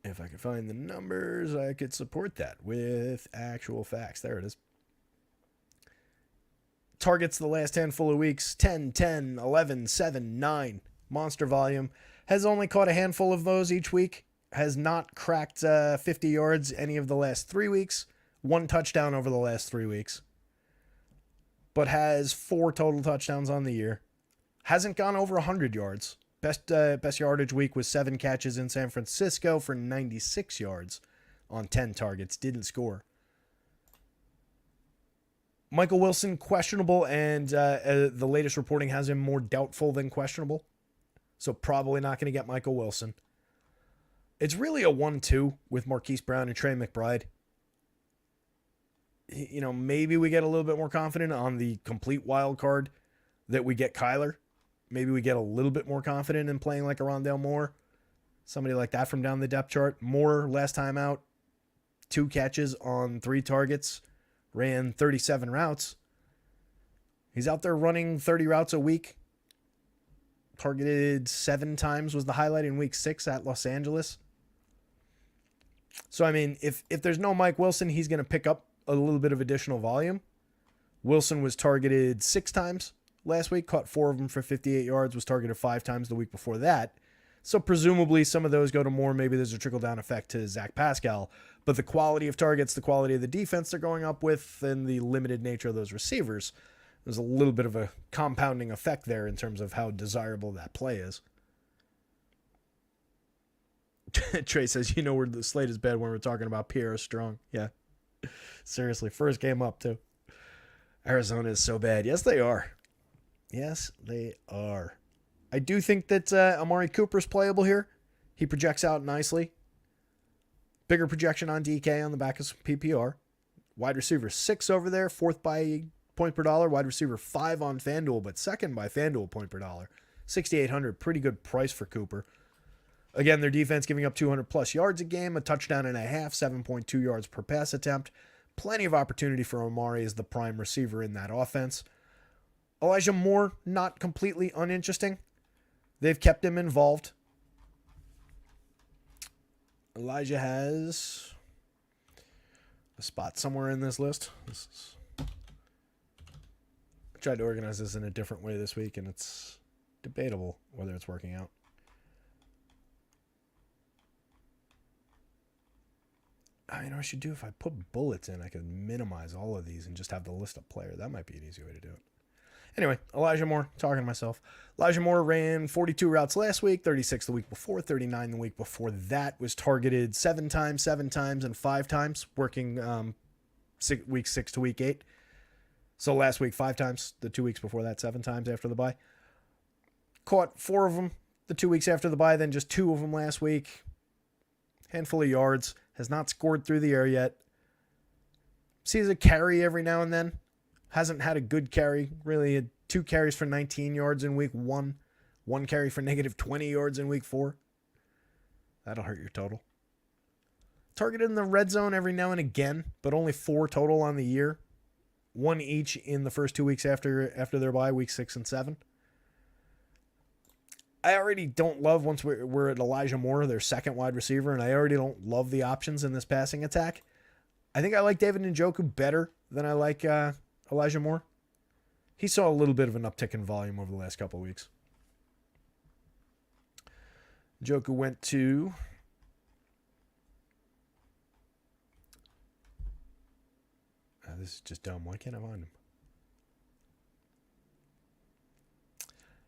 If I could find the numbers, I could support that with actual facts. There it is. Targets the last handful of weeks, 10, 10, 11, 7, 9. Monster volume. Has only caught a handful of those each week. Has not cracked 50 yards any of the last 3 weeks. 1 touchdown over the last 3 weeks. But has 4 total touchdowns on the year. Hasn't gone over 100 yards. Best yardage week was 7 catches in San Francisco for 96 yards on 10 targets. Didn't score. Michael Wilson, questionable, and the latest reporting has him more doubtful than questionable. So probably not going to get Michael Wilson. It's really a 1-2 with Marquise Brown and Trey McBride. Maybe we get a little bit more confident on the complete wild card that we get Kyler. Maybe we get a little bit more confident in playing like a Rondale Moore. Somebody like that from down the depth chart. Moore, last time out, 2 catches on 3 targets. Ran 37 routes. He's out there running 30 routes a week. Targeted 7 times was the highlight in week 6 at Los Angeles. So, if there's no Mike Wilson, he's going to pick up a little bit of additional volume. Wilson was targeted 6 times last week, caught 4 of them for 58 yards, was targeted 5 times the week before that. So presumably some of those go to Moore. Maybe there's a trickle-down effect to Zach Pascal. But the quality of targets, the quality of the defense they're going up with, and the limited nature of those receivers, there's a little bit of a compounding effect there in terms of how desirable that play is. Trey says, where the slate is bad when we're talking about Pierre Strong. Yeah. Seriously, first game up, too. Arizona is so bad. Yes, they are. Yes, they are. I do think that Amari Cooper's playable here. He projects out nicely. Bigger projection on DK on the back of PPR. Wide receiver 6 over there, 4th by point per dollar. Wide receiver 5 on FanDuel, but 2nd by FanDuel point per dollar. 6,800, pretty good price for Cooper. Again, their defense giving up 200 plus yards a game, a touchdown and a half, 7.2 yards per pass attempt. Plenty of opportunity for Amari as the prime receiver in that offense. Elijah Moore, not completely uninteresting. They've kept him involved. Elijah has a spot somewhere in this list. I tried to organize this in a different way this week, and it's debatable whether it's working out. I should do if I put bullets in, I could minimize all of these and just have the list of players. That might be an easy way to do it. Anyway, Elijah Moore, talking to myself. Elijah Moore ran 42 routes last week, 36 the week before, 39 the week before that. Was targeted 7 times, and 5 times, working week 6 to week 8. So last week, 5 times. The 2 weeks before that, 7 times after the bye. Caught 4 of them the 2 weeks after the bye, then just 2 of them last week. Handful of yards. Has not scored through the air yet. Sees a carry every now and then. Hasn't had a good carry. Really had 2 carries for 19 yards in week 1. 1 carry for negative 20 yards in week 4. That'll hurt your total. Targeted in the red zone every now and again, but only 4 total on the year. 1 each in the first 2 weeks after their bye, week 6 and 7. I already don't love, once we're at Elijah Moore, their second wide receiver, and I already don't love the options in this passing attack. I think I like David Njoku better than I like Elijah Moore. He saw a little bit of an uptick in volume over the last couple of weeks. Njoku went to... this is just dumb. Why can't I find him?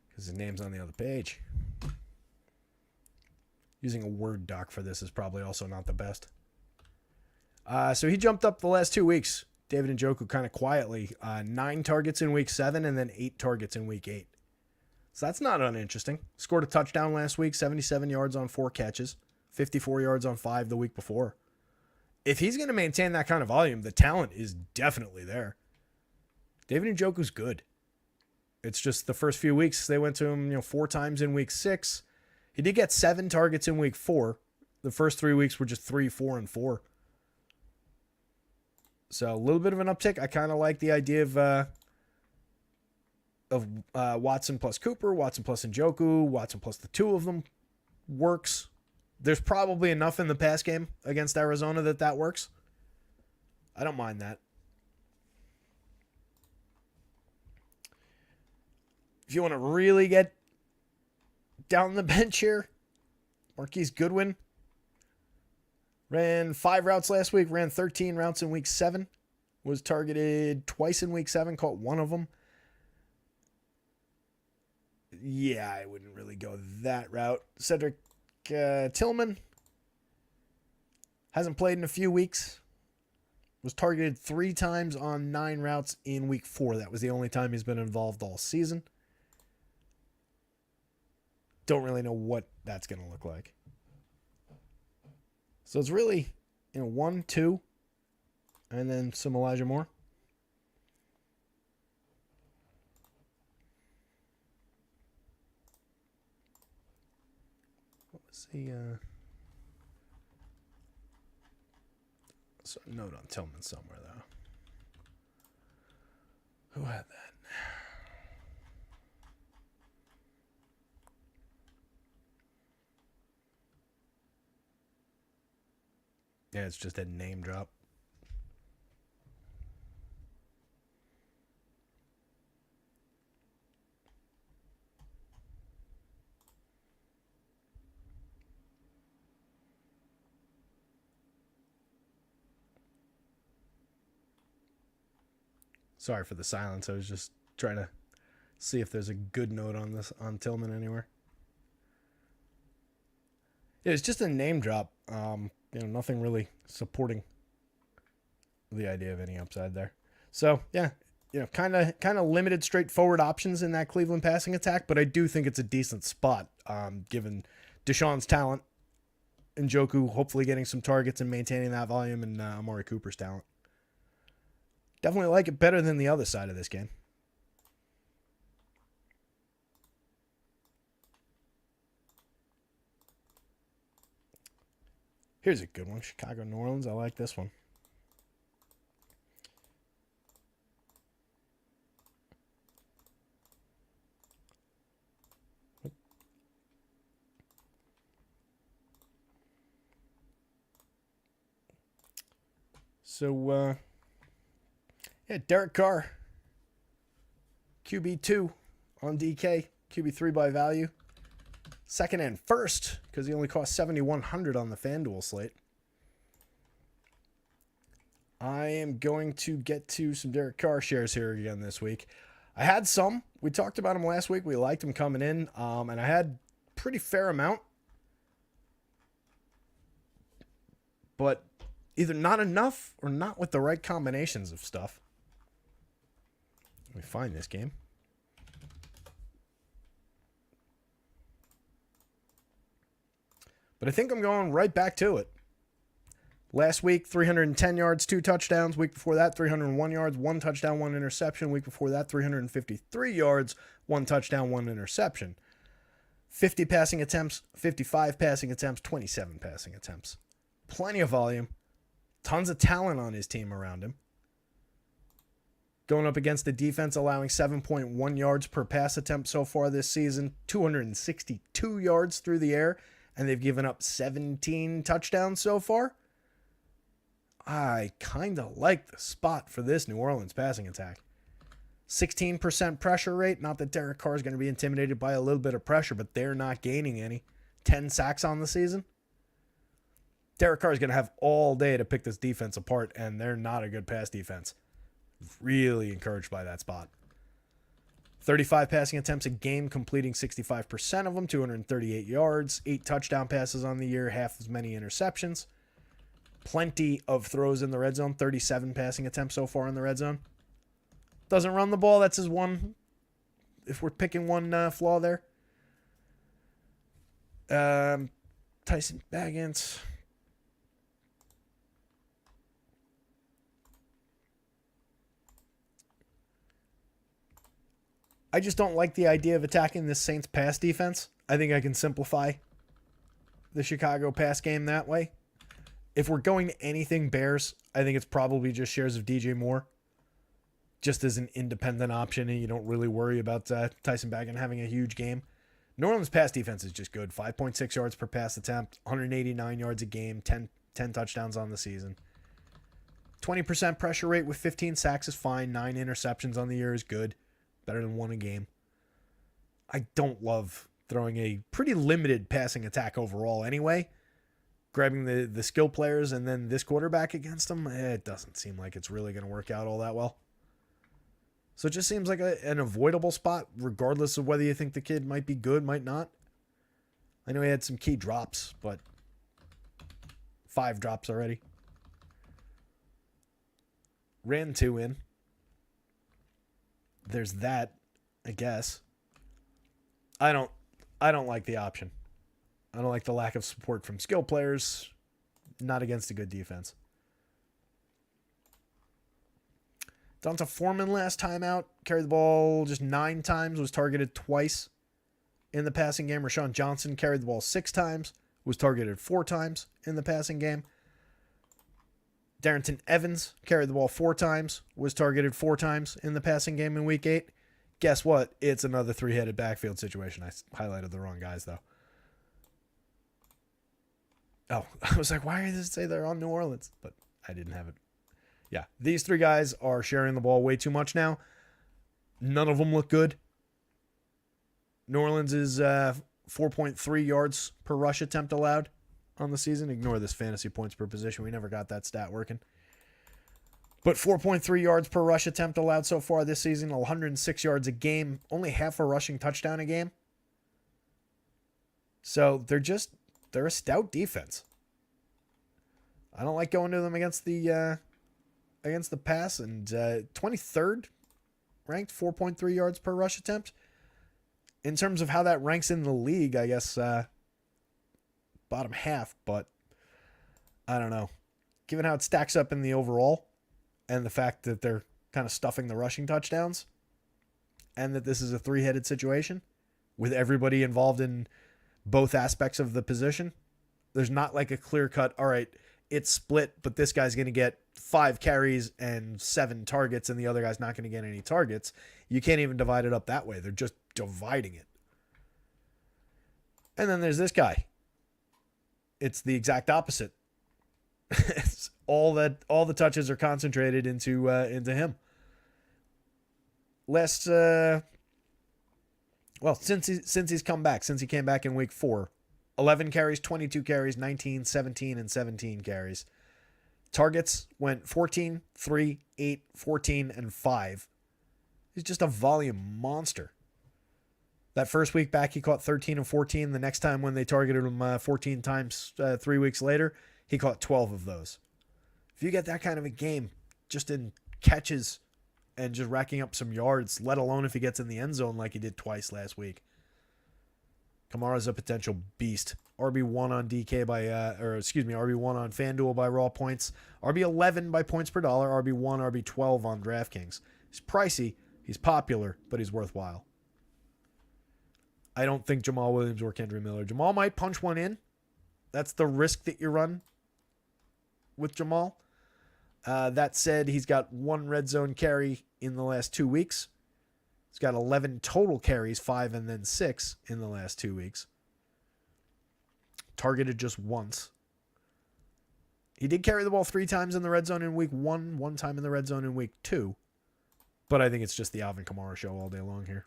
Because his name's on the other page. Using a Word doc for this is probably also not the best. So he jumped up the last 2 weeks. David Njoku kind of quietly. 9 targets in week 7 and then 8 targets in week 8. So that's not uninteresting. Scored a touchdown last week, 77 yards on 4 catches, 54 yards on 5 the week before. If he's going to maintain that kind of volume, the talent is definitely there. David Njoku's good. It's just the first few weeks they went to him, 4 times in week 6. He did get 7 targets in week 4. The first 3 weeks were just 3, 4, and 4. So a little bit of an uptick. I kind of like the idea of Watson plus Cooper, Watson plus Njoku, Watson plus the 2 of them works. There's probably enough in the pass game against Arizona that works. I don't mind that. If you want to really get down the bench here, Marquise Goodwin ran 5 routes last week, ran 13 routes in week 7, was targeted twice in week 7, caught 1 of them. Yeah, I wouldn't really go that route. Cedric Tillman hasn't played in a few weeks. Was targeted 3 times on 9 routes in week 4. That was the only time he's been involved all season. Don't really know what that's going to look like. So it's really, 1, 2, and then some Elijah Moore. What was the so a note on Tillman somewhere, though. Who had that? Yeah, it's just a name drop. Sorry for the silence. I was just trying to see if there's a good note on Tillman anywhere. Yeah, it's just a name drop. Nothing really supporting the idea of any upside there. So, yeah, kind of limited, straightforward options in that Cleveland passing attack, but I do think it's a decent spot, given Deshaun's talent, Njoku hopefully getting some targets and maintaining that volume, and Amari Cooper's talent. Definitely like it better than the other side of this game. Here's a good one. Chicago, New Orleans. I like this one. So, Derek Carr. QB2 on DK. QB3 by value. Second and first, because he only cost $7,100 on the FanDuel slate. I am going to get to some Derek Carr shares here again this week. I had some. We talked about him last week. We liked him coming in, and I had pretty fair amount. But either not enough or not with the right combinations of stuff. Let me find this game. But I think I'm going right back to it. Last week, 310 yards, 2 touchdowns. Week before that, 301 yards, 1 touchdown, 1 interception. Week before that, 353 yards, 1 touchdown, 1 interception. 50 passing attempts, 55 passing attempts, 27 passing attempts. Plenty of volume. Tons of talent on his team around him. Going up against the defense, allowing 7.1 yards per pass attempt so far this season, 262 yards through the air, and they've given up 17 touchdowns so far. I kind of like the spot for this New Orleans passing attack. 16% pressure rate. Not that Derek Carr is going to be intimidated by a little bit of pressure, but they're not gaining any. 10 sacks on the season. Derek Carr is going to have all day to pick this defense apart, and they're not a good pass defense. Really encouraged by that spot. 35 passing attempts a game, completing 65% of them, 238 yards, 8 touchdown passes on the year, half as many interceptions. Plenty of throws in the red zone, 37 passing attempts so far in the red zone. Doesn't run the ball, that's his one, if we're picking one flaw there. Tyson Bagans. I just don't like the idea of attacking this Saints pass defense. I think I can simplify the Chicago pass game that way. If we're going to anything Bears, I think it's probably just shares of DJ Moore. Just as an independent option, and you don't really worry about Tyson Bagans having a huge game. New Orleans pass defense is just good. 5.6 yards per pass attempt, 189 yards a game, 10 touchdowns on the season. 20% pressure rate with 15 sacks is fine. 9 interceptions on the year is good. Better than 1 a game. I don't love throwing a pretty limited passing attack overall anyway. Grabbing the skill players and then this quarterback against them, it doesn't seem like it's really going to work out all that well. So it just seems like an avoidable spot, regardless of whether you think the kid might be good, might not. I know he had some key drops, but 5 drops already. Ran 2 in. There's that, I guess. I don't like the option. I don't like the lack of support from skill players. Not against a good defense. Donta Foreman last time out. Carried the ball just 9 times. Was targeted twice in the passing game. Rashawn Johnson carried the ball 6 times. Was targeted 4 times in the passing game. Darrington Evans carried the ball 4 times. Was targeted 4 times in the passing game in Week 8. Guess what? It's another 3-headed backfield situation. I highlighted the wrong guys, though. Oh, I was like, why did it say they're on New Orleans? But I didn't have it. Yeah, these 3 guys are sharing the ball way too much now. None of them look good. New Orleans is 4.3 yards per rush attempt allowed on the season. Ignore this fantasy points per position. We never got that stat working. But 4.3 yards per rush attempt allowed so far this season. 106 yards a game. Only half a rushing touchdown a game. So they're a stout defense. I don't like going to them against the pass. And 23rd ranked, 4.3 yards per rush attempt. In terms of how that ranks in the league, I guess bottom half, but I don't know. Given how it stacks up in the overall and the fact that they're kind of stuffing the rushing touchdowns and that this is a 3-headed situation with everybody involved in both aspects of the position, there's not like a clear cut, all right, it's split, but this guy's going to get 5 carries and 7 targets and the other guy's not going to get any targets. You can't even divide it up that way. They're just dividing it. And then there's this guy. It's the exact opposite. It's all the touches are concentrated into him. Since he's come back, since he came back in week 4, 11 carries, 22 carries, 19, 17, and 17 carries. Targets went 14, 3, 8, 14, and 5. He's just a volume monster. That first week back, he caught 13 and 14. The next time when they targeted him 14 times 3 weeks later, he caught 12 of those. If you get that kind of a game, just in catches and just racking up some yards, let alone if he gets in the end zone like he did twice last week. Kamara's a potential beast. RB1 on DK RB1 on FanDuel by raw points. RB11 by points per dollar. RB1, RB12 on DraftKings. He's pricey, he's popular, but he's worthwhile. I don't think Jamal Williams or Kendra Miller. Jamal might punch one in. That's the risk that you run with Jamal. That said, he's got 1 red zone carry in the last 2 weeks. He's got 11 total carries, 5 and then 6 in the last 2 weeks. Targeted just once. He did carry the ball 3 times in the red zone in week 1, 1 time in the red zone in week 2. But I think it's just the Alvin Kamara show all day long here.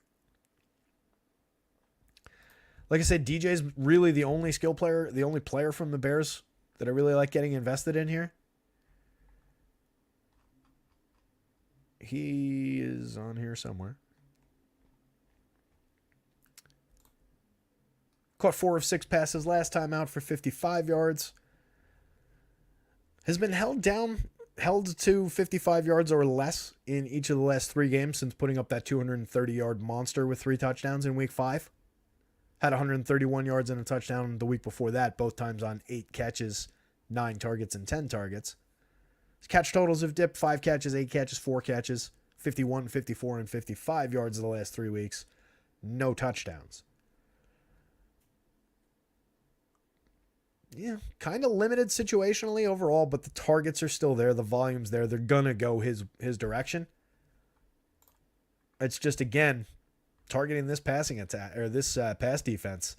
Like I said, DJ's really the only skill player, the only player from the Bears that I really like getting invested in here. He is on here somewhere. Caught 4 of 6 passes last time out for 55 yards. Has been held to 55 yards or less in each of the last 3 games since putting up that 230-yard monster with 3 touchdowns in week 5. Had 131 yards and a touchdown the week before that, both times on 8 catches, 9 targets, and 10 targets. His catch totals have dipped: 5 catches, 8 catches, 4 catches, 51, 54, and 55 yards the last 3 weeks. No touchdowns. Yeah, kind of limited situationally overall, but the targets are still there. The volume's there. They're going to go his direction. It's just, again, targeting this passing attack or this pass defense.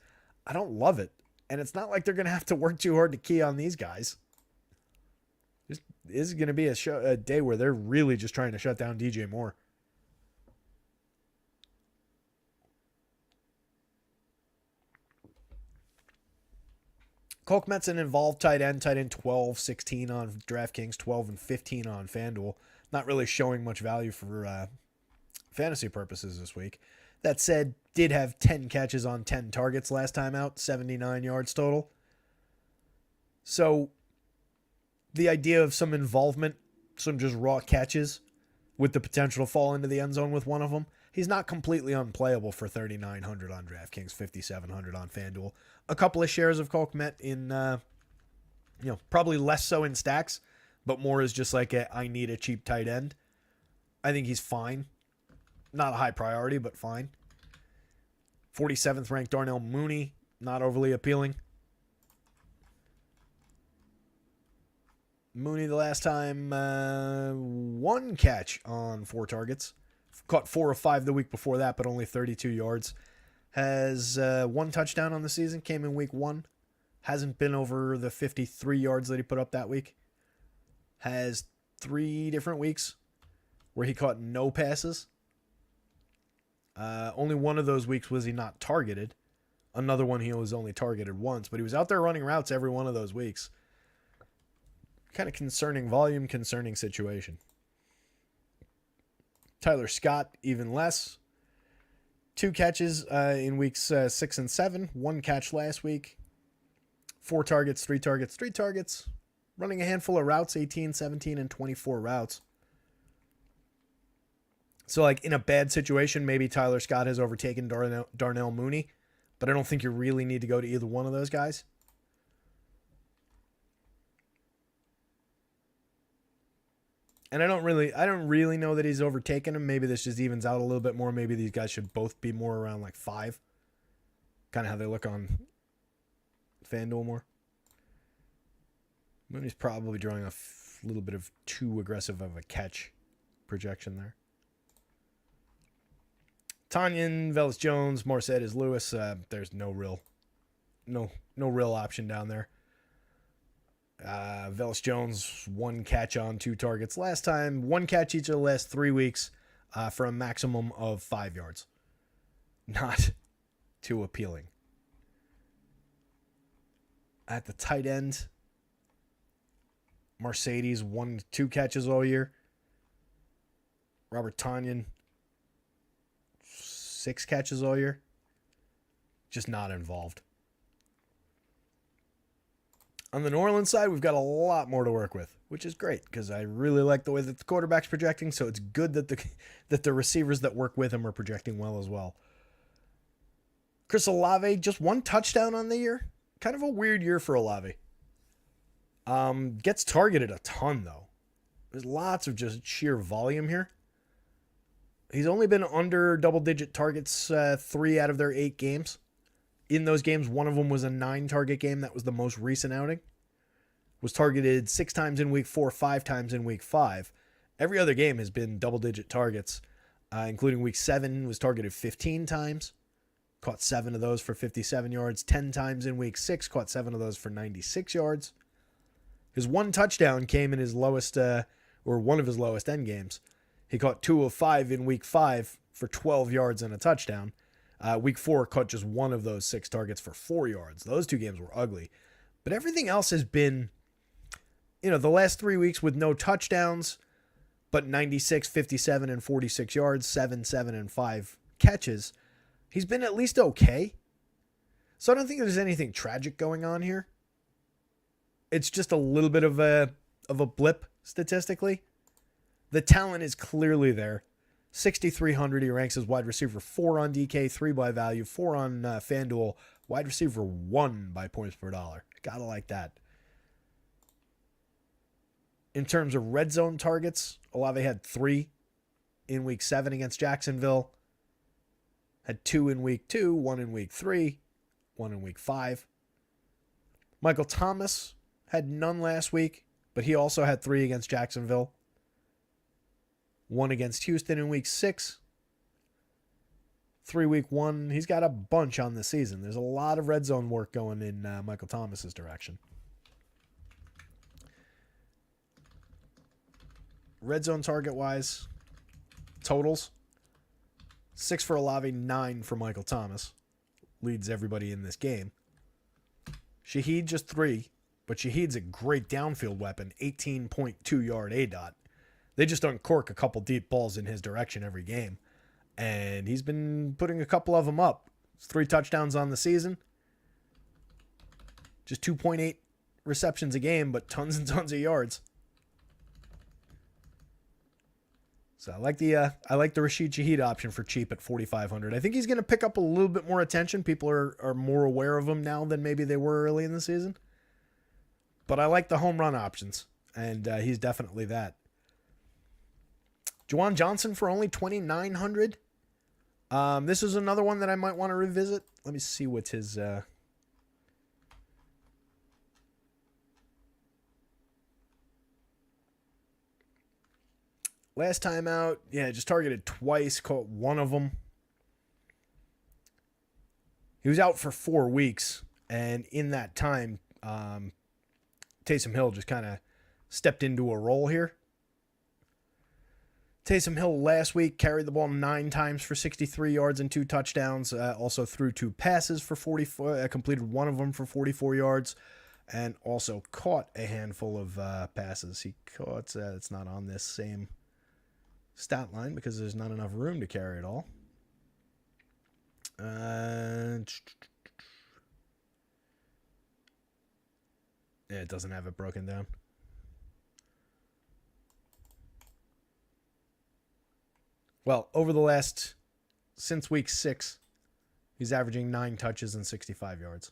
I don't love it. And it's not like they're going to have to work too hard to key on these guys. This is going to be a day where they're really just trying to shut down DJ Moore. Cole Kmet's an involved tight end 12, 16 on DraftKings, 12 and 15 on FanDuel. Not really showing much value for fantasy purposes this week. That said, did have 10 catches on 10 targets last time out, 79 yards total. So the idea of some involvement, some just raw catches with the potential to fall into the end zone with one of them, he's not completely unplayable for 3,900 on DraftKings, 5,700 on FanDuel. A couple of shares of Cole Kmet in, probably less so in stacks, but more as just like I need a cheap tight end. I think he's fine. Not a high priority, but fine. 47th ranked Darnell Mooney, not overly appealing. Mooney the last time, 1 catch on 4 targets. Caught 4 of 5 the week before that, but only 32 yards. Has 1 touchdown on the season, came in week 1. Hasn't been over the 53 yards that he put up that week. Has 3 different weeks where he caught no passes. Only one of those weeks was he not targeted. Another one he was only targeted once, but he was out there running routes every one of those weeks. Kind of concerning volume, concerning situation. Tyler Scott, even less. 2 catches in weeks 6 and 7. 1 catch last week. 4 targets, 3 targets, 3 targets. Running a handful of routes, 18, 17, and 24 routes. So, like, in a bad situation, maybe Tyler Scott has overtaken Darnell Mooney, but I don't think you really need to go to either one of those guys. And I don't really know that he's overtaken him. Maybe this just evens out a little bit more. Maybe these guys should both be more around like 5. Kind of how they look on FanDuel more. Mooney's probably drawing a little bit of too aggressive of a catch projection there. Tanyan, Velus Jones, Marcellus Lewis. There's no real option down there. Velus Jones, 1 catch on 2 targets last time. 1 catch each of the last 3 weeks for a maximum of 5 yards. Not too appealing. At the tight end, Mercedes, 2 catches all year. Robert Tanyan, 6 catches all year. Just not involved. On the New Orleans side, we've got a lot more to work with, which is great because I really like the way that the quarterback's projecting, so it's good that the receivers that work with him are projecting well as well. Chris Olave, just 1 touchdown on the year. Kind of a weird year for Olave. Gets targeted a ton, though. There's lots of just sheer volume here. He's only been under double-digit targets 3 out of their 8 games. In those games, one of them was a 9-target game. That was the most recent outing. Was targeted 6 times in week 4, 5 times in week 5. Every other game has been double-digit targets, including week 7 was targeted 15 times. Caught 7 of those for 57 yards. 10 times in week 6, caught 7 of those for 96 yards. His one touchdown came in his lowest, or one of his lowest end games. He caught 2 of 5 in week 5 for 12 yards and a touchdown. Week 4 caught just one of those 6 targets for 4 yards. Those 2 games were ugly. But everything else has been, the last 3 weeks with no touchdowns, but 96, 57, and 46 yards, 7, 7, and 5 catches. He's been at least okay. So I don't think there's anything tragic going on here. It's just a little bit of a blip statistically. The talent is clearly there. 6,300, he ranks as wide receiver 4 on DK, 3 by value, 4 on FanDuel, wide receiver 1 by points per dollar. Gotta like that. In terms of red zone targets, Olave had 3 in week 7 against Jacksonville. Had 2 in week 2, 1 in week 3, 1 in week 5. Michael Thomas had none last week, but he also had 3 against Jacksonville. 1 against Houston in week 6. 3 week 1. He's got a bunch on the season. There's a lot of red zone work going in Michael Thomas's direction. Red zone target wise, totals 6 for Olave, 9 for Michael Thomas. Leads everybody in this game. Shaheed just 3, but Shaheed's a great downfield weapon, 18.2 yard ADOT. They just uncork a couple deep balls in his direction every game. And he's been putting a couple of them up. 3 touchdowns on the season. Just 2.8 receptions a game, but tons and tons of yards. So I like the Rashid Shaheed option for cheap at 4,500. I think he's going to pick up a little bit more attention. People are more aware of him now than maybe they were early in the season. But I like the home run options, and he's definitely that. Juwan Johnson for only 2,900. This is another one that I might want to revisit. Let me see what his... Last time out, just targeted twice, caught 1 of them. He was out for 4 weeks, and in that time, Taysom Hill just kind of stepped into a role here. Taysom Hill last week carried the ball 9 times for 63 yards and 2 touchdowns. Also threw 2 passes for 44, completed 1 of them for 44 yards, and also caught a handful of passes. He caught, it's not on this same stat line because there's not enough room to carry it all. It doesn't have it broken down. Well, since week 6, he's averaging 9 touches and 65 yards.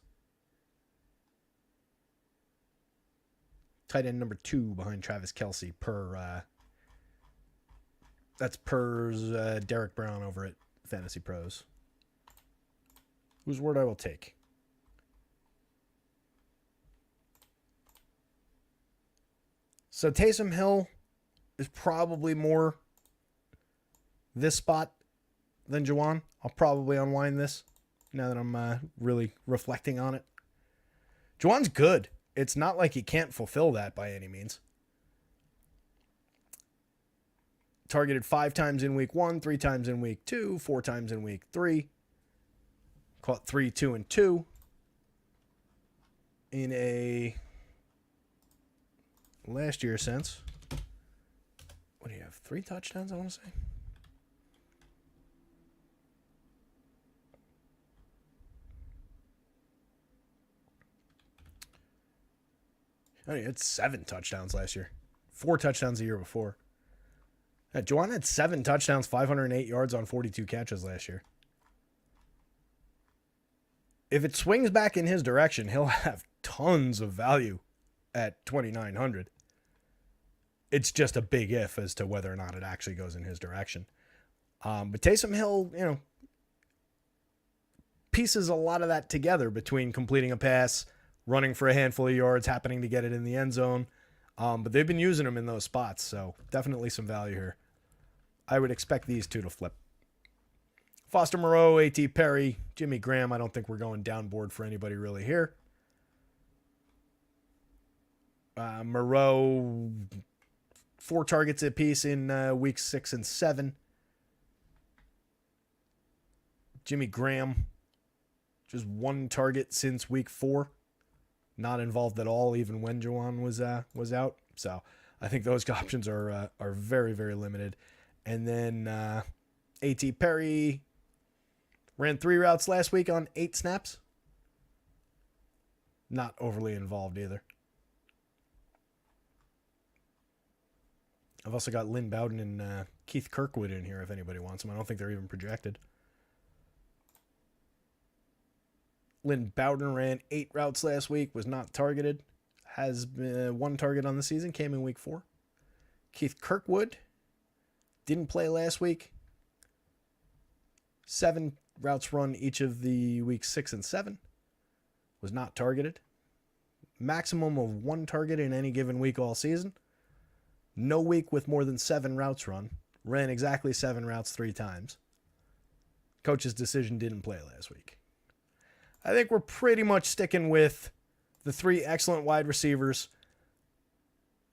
Tight end number 2 behind Travis Kelce that's per Derek Brown over at Fantasy Pros. Whose word I will take. So Taysom Hill is probably more this spot than Juwan. I'll probably unwind this now that I'm really reflecting on it. Juwan's good. It's not like he can't fulfill that by any means. Targeted 5 times in week 1, 3 times in week 2, 4 times in week 3. Caught 3, 2, and 2. In a last year sense. What do you have? 3 touchdowns, I want to say? Oh, he had 7 touchdowns last year. 4 touchdowns the year before. Juwan had 7 touchdowns, 508 yards on 42 catches last year. If it swings back in his direction, he'll have tons of value at 2,900. It's just a big if as to whether or not it actually goes in his direction. But Taysom Hill, pieces a lot of that together between completing a pass, running for a handful of yards, happening to get it in the end zone. But they've been using him in those spots, so definitely some value here. I would expect these two to flip. Foster Moreau, A.T. Perry, Jimmy Graham. I don't think we're going downboard for anybody really here. Moreau, 4 targets apiece in weeks 6 and 7. Jimmy Graham, just 1 target since week 4. Not involved at all, even when Juwan was out. So I think those options are very, very limited. And then A.T. Perry ran 3 routes last week on 8 snaps. Not overly involved either. I've also got Lynn Bowden and Keith Kirkwood in here if anybody wants them. I don't think they're even projected. Lynn Bowden ran 8 routes last week, was not targeted. Has been 1 target on the season, came in week 4. Keith Kirkwood didn't play last week. 7 routes run each of the weeks 6 and 7. Was not targeted. Maximum of 1 target in any given week all season. No week with more than 7 routes run. Ran exactly 7 routes 3 times. Coach's decision, didn't play last week. I think we're pretty much sticking with the 3 excellent wide receivers.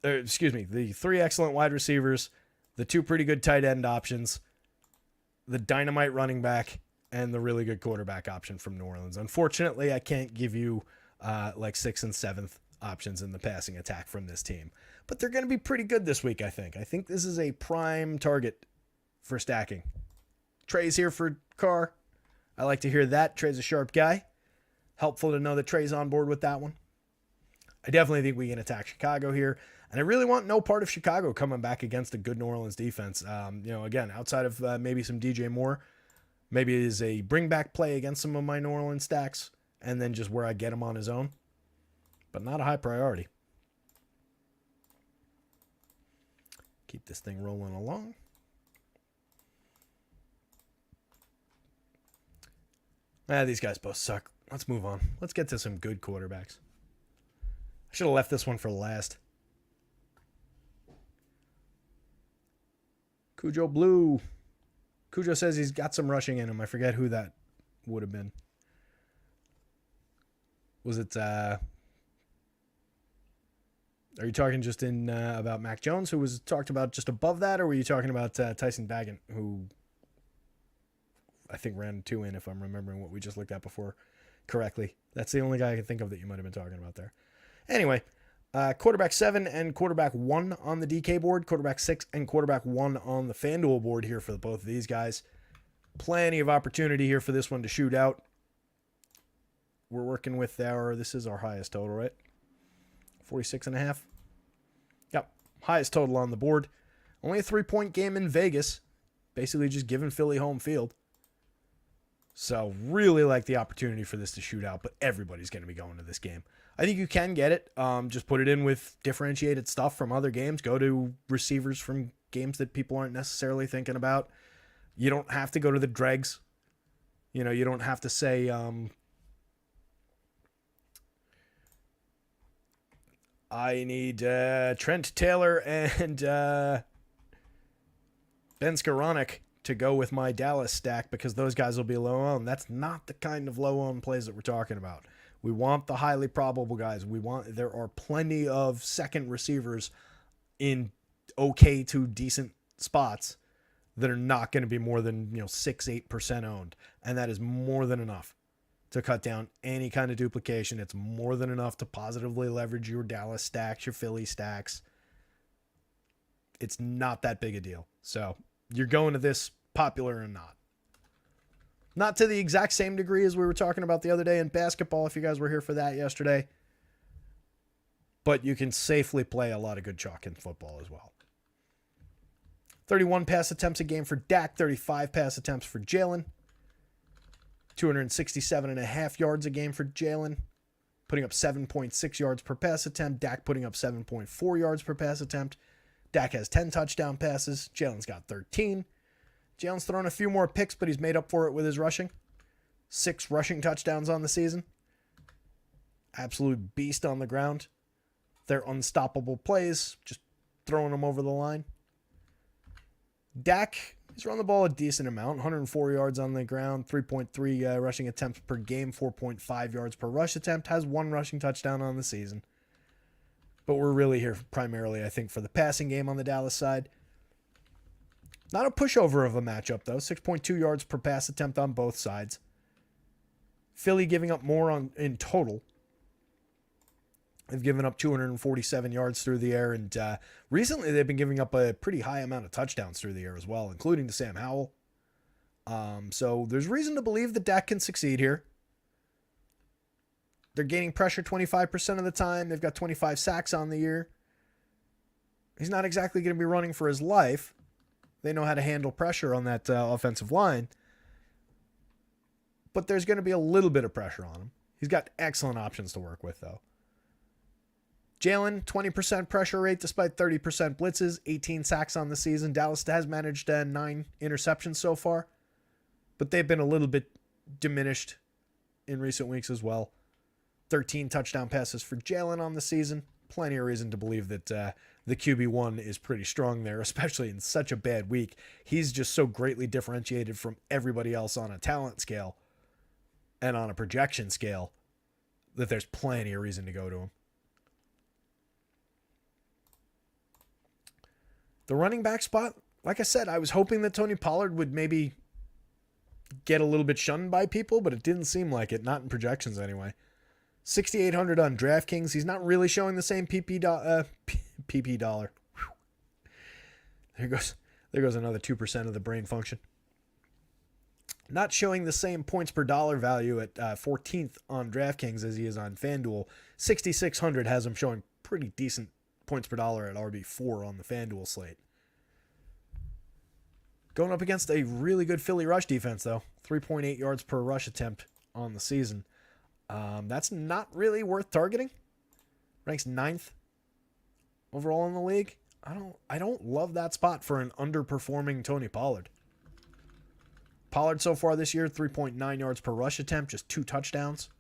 The 3 excellent wide receivers, the 2 pretty good tight end options, the dynamite running back, and the really good quarterback option from New Orleans. Unfortunately, I can't give you like 6th and 7th options in the passing attack from this team. But they're going to be pretty good this week, I think. I think this is a prime target for stacking. Trey's here for Carr. I like to hear that. Trey's a sharp guy. Helpful to know that Trey's on board with that one. I definitely think we can attack Chicago here. And I really want no part of Chicago coming back against a good New Orleans defense. Again, outside of maybe some DJ Moore, maybe it is a bring back play against some of my New Orleans stacks, and then just where I get him on his own. But not a high priority. Keep this thing rolling along. These guys both suck. Let's move on. Let's get to some good quarterbacks. I should have left this one for last. Cujo Blue. Cujo says he's got some rushing in him. I forget who that would have been. Was it... Are you talking just in about Mac Jones, who was talked about just above that, or were you talking about Tyson Bagent, who I think ran 2 in, if I'm remembering what we just looked at before correctly? That's the only guy I can think of that you might have been talking about there. Anyway, quarterback 7 and quarterback 1 on the DK board, quarterback 6 and quarterback 1 on the FanDuel board here for both of these guys. Plenty of opportunity here for this one to shoot out. We're working with this is our highest total, right? 46.5. Yep, highest total on the board. Only a 3-point game in Vegas. Basically just giving Philly home field. So really like the opportunity for this to shoot out, but everybody's going to be going to this game. I think you can get it. Just put it in with differentiated stuff from other games. Go to receivers from games that people aren't necessarily thinking about. You don't have to go to the dregs. You don't have to say... I need Trent Taylor and Ben Skoranek to go with my Dallas stack because those guys will be low owned. That's not the kind of low owned plays that we're talking about. We want the highly probable guys. There are plenty of second receivers in okay to decent spots that are not going to be more than 6-8% owned, and that is more than enough to cut down any kind of duplication. It's more than enough to positively leverage your Dallas stacks, your Philly stacks. It's not that big a deal. So you're going to this popular or not. Not to the exact same degree as we were talking about the other day in basketball, if you guys were here for that yesterday. But you can safely play a lot of good chalk in football as well. 31 pass attempts a game for Dak, 35 pass attempts for Jalen. 267.5 yards a game for Jalen, putting up 7.6 yards per pass attempt. Dak putting up 7.4 yards per pass attempt. Dak has 10 touchdown passes. Jalen's got 13. Jalen's thrown a few more picks, but he's made up for it with his rushing. 6 rushing touchdowns on the season. Absolute beast on the ground. They're unstoppable plays, just throwing them over the line. Dak, he's run the ball a decent amount, 104 yards on the ground, 3.3 rushing attempts per game, 4.5 yards per rush attempt, has 1 rushing touchdown on the season. But we're really here primarily, I think, for the passing game on the Dallas side. Not a pushover of a matchup, though. 6.2 yards per pass attempt on both sides. Philly giving up more in total. They've given up 247 yards through the air, and recently they've been giving up a pretty high amount of touchdowns through the air as well, including to Sam Howell. So there's reason to believe that Dak can succeed here. They're gaining pressure 25% of the time. They've got 25 sacks on the year. He's not exactly going to be running for his life. They know how to handle pressure on that offensive line. But there's going to be a little bit of pressure on him. He's got excellent options to work with, though. Jalen, 20% pressure rate despite 30% blitzes, 18 sacks on the season. Dallas has managed 9 interceptions so far, but they've been a little bit diminished in recent weeks as well. 13 touchdown passes for Jalen on the season. Plenty of reason to believe that the QB1 is pretty strong there, especially in such a bad week. He's just so greatly differentiated from everybody else on a talent scale and on a projection scale that there's plenty of reason to go to him. The running back spot, like I said, I was hoping that Tony Pollard would maybe get a little bit shunned by people, but it didn't seem like it, not in projections anyway. 6,800 on DraftKings. He's not really showing the same PP dollar. There goes another 2% of the brain function. Not showing the same points per dollar value at 14th on DraftKings as he is on FanDuel. 6,600 has him showing pretty decent points per dollar at RB4 on the FanDuel slate. Going up against a really good Philly rush defense, though. 3.8 yards per rush attempt on the season. That's not really worth targeting. Ranks 9th overall in the league. I don't love that spot for an underperforming Tony Pollard. Pollard so far this year, 3.9 yards per rush attempt, just 2 touchdowns.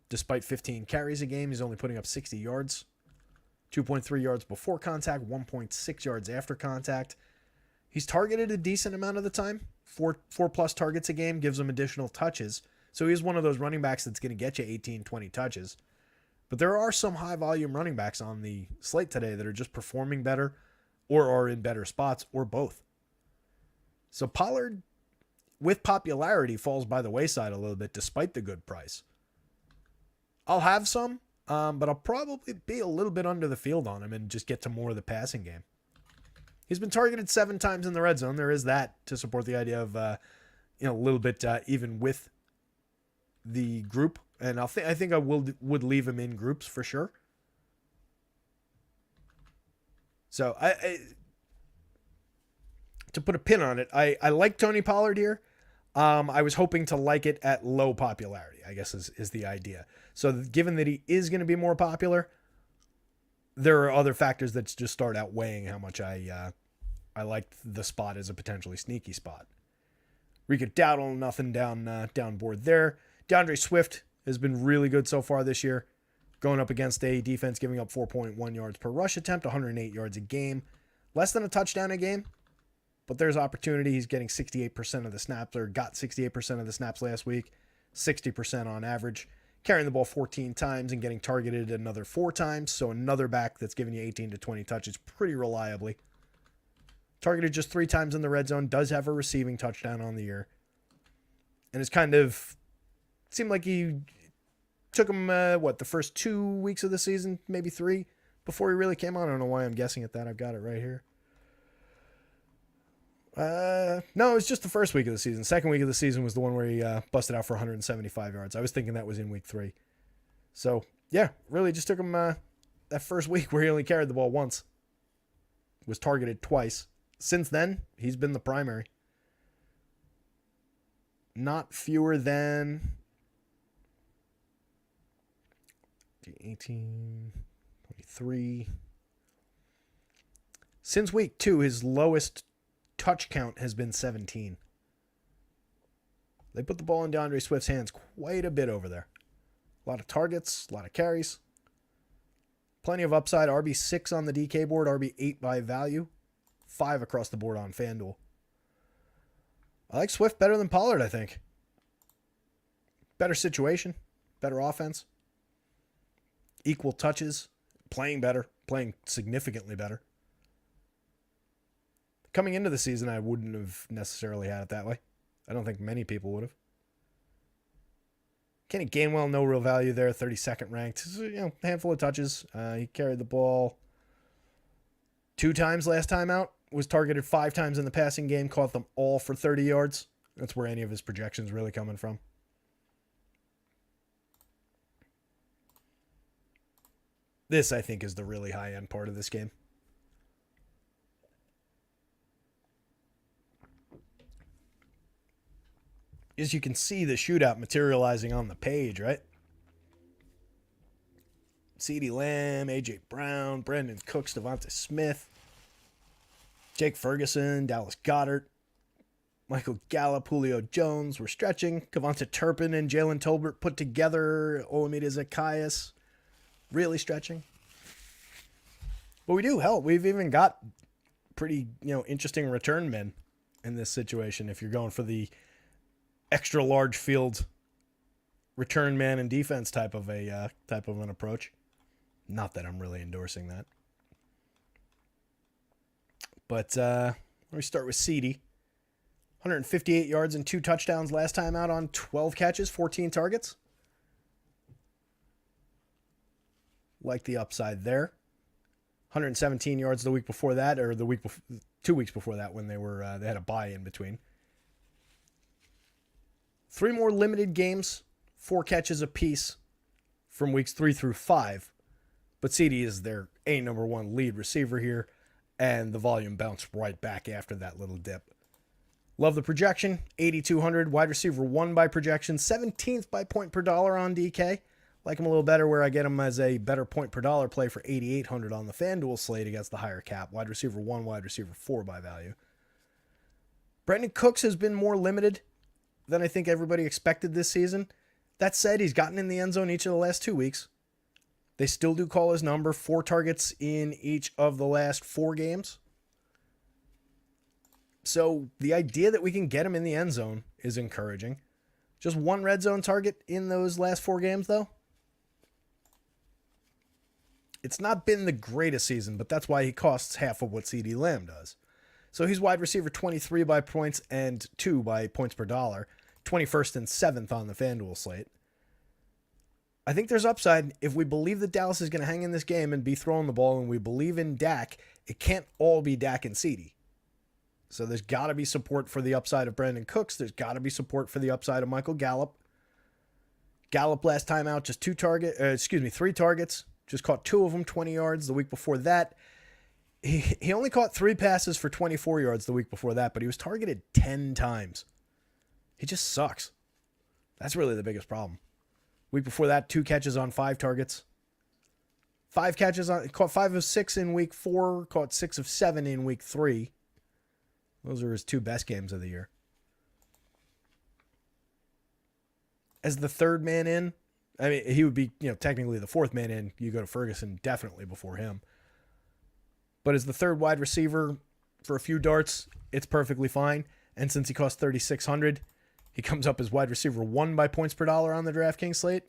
Despite 15 carries a game, he's only putting up 60 yards. 2.3 yards before contact, 1.6 yards after contact. He's targeted a decent amount of the time. 4 plus targets a game gives him additional touches. So he's one of those running backs that's going to get you 18, 20 touches. But there are some high volume running backs on the slate today that are just performing better or are in better spots or both. So Pollard, with popularity, falls by the wayside a little bit despite the good price. I'll have some, but I'll probably be a little bit under the field on him and just get to more of the passing game. He's been targeted 7 times in the red zone. There is that to support the idea of a little bit even with the group, and I think I would leave him in groups for sure. So I to put a pin on it, I like Tony Pollard here. I was hoping to like it at low popularity, I guess is the idea. So given that he is going to be more popular, there are other factors that just start outweighing how much I like the spot as a potentially sneaky spot. Rika Dowdle, nothing down board there. DeAndre Swift has been really good so far this year, going up against a defense giving up 4.1 yards per rush attempt, 108 yards a game. Less than a touchdown a game, but there's opportunity. He's getting 68% of the snaps, or got 68% of the snaps last week, 60% on average. Carrying the ball 14 times and getting targeted another 4 times, so another back that's giving you 18 to 20 touches pretty reliably. Targeted just 3 times in the red zone, does have a receiving touchdown on the year. And it's kind of seemed like he took him, the first 2 weeks of the season, maybe 3, before he really came on. I don't know why I'm guessing at that. I've got it right here. No, it was just the first week of the season. Second week of the season was the one where he busted out for 175 yards. I was thinking that was in week 3. So, yeah, really just took him that first week where he only carried the ball once. Was targeted twice. Since then, he's been the primary. Not fewer than 18, 23. Since week 2, his lowest touch count has been 17. They put the ball in DeAndre Swift's hands quite a bit over there. A lot of targets, a lot of carries. Plenty of upside. RB6 on the DK board, RB8 by value. 5 across the board on FanDuel. I like Swift better than Pollard, I think. Better situation, better offense. Equal touches, playing better, playing significantly better. Coming into the season, I wouldn't have necessarily had it that way. I don't think many people would have. Kenny Gainwell, no real value there, 32nd ranked. Handful of touches. He carried the ball 2 times last time out. Was targeted 5 times in the passing game. Caught them all for 30 yards. That's where any of his projections really coming from. This, I think, is the really high-end part of this game. As you can see the shootout materializing on the page, right? CeeDee Lamb, A.J. Brown, Brandon Cooks, Devonta Smith, Jake Ferguson, Dallas Goedert, Michael Gallup, Julio Jones. We're stretching. Kevonta Turpin and Jalen Tolbert put together. Olamide Zacchaeus. Really stretching. But we do help. We've even got pretty, interesting return men in this situation. If you're going for the extra large field return man and defense type of an approach. Not that I'm really endorsing that. But let me start with CeeDee. 158 yards and 2 touchdowns last time out on 12 catches, 14 targets. Like the upside there. 117 yards the week before that, or 2 weeks before that when they had a bye in between. 3 more limited games, 4 catches apiece from weeks 3 through 5. But CeeDee is their number 1 lead receiver here, and the volume bounced right back after that little dip. Love the projection, 8,200, wide receiver 1 by projection, 17th by point per dollar on DK. Like him a little better where I get him as a better point per dollar play for 8,800 on the FanDuel slate against the higher cap. Wide receiver 1, wide receiver 4 by value. Brandon Cooks has been more limited than I think everybody expected this season. That said, he's gotten in the end zone each of the last 2 weeks. They still do call his number. 4 targets in each of the last 4 games. So the idea that we can get him in the end zone is encouraging. Just 1 red zone target in those last 4 games, though. It's not been the greatest season, but that's why he costs half of what CeeDee Lamb does. So he's wide receiver 23 by points and 2 by points per dollar. 21st and 7th on the FanDuel slate. I think there's upside. If we believe that Dallas is going to hang in this game and be throwing the ball, and we believe in Dak, it can't all be Dak and CeeDee. So there's got to be support for the upside of Brandon Cooks. There's got to be support for the upside of Michael Gallup. Gallup last time out, just 3 targets. Just caught 2 of them, 20 yards. The week before that, he only caught 3 passes for 24 yards the week before that, but he was targeted 10 times. He just sucks. That's really the biggest problem. Week before that, 2 catches on 5 targets. 5 catches on, caught 5 of 6 in week 4, caught 6 of 7 in week 3. Those are his 2 best games of the year. As the 3rd man in, I mean, he would be, technically the 4th man in. You go to Ferguson definitely before him. But as the 3rd wide receiver for a few darts, it's perfectly fine. And since he costs 3,600, he comes up as wide receiver 1 by points per dollar on the DraftKings slate.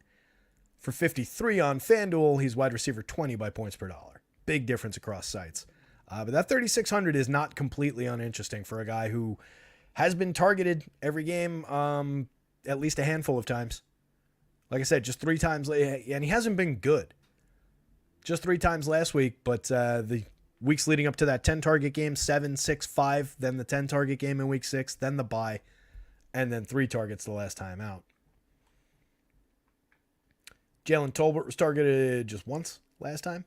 For 53 on FanDuel, he's wide receiver 20 by points per dollar. Big difference across sites. But that 3,600 is not completely uninteresting for a guy who has been targeted every game at least a handful of times. Like I said, just 3 times, and he hasn't been good. Just 3 times last week, but the weeks leading up to that 10-target game, 7, 6, 5, then the 10-target game in week 6, then the bye, and then 3 targets the last time out. Jalen Tolbert was targeted just once last time.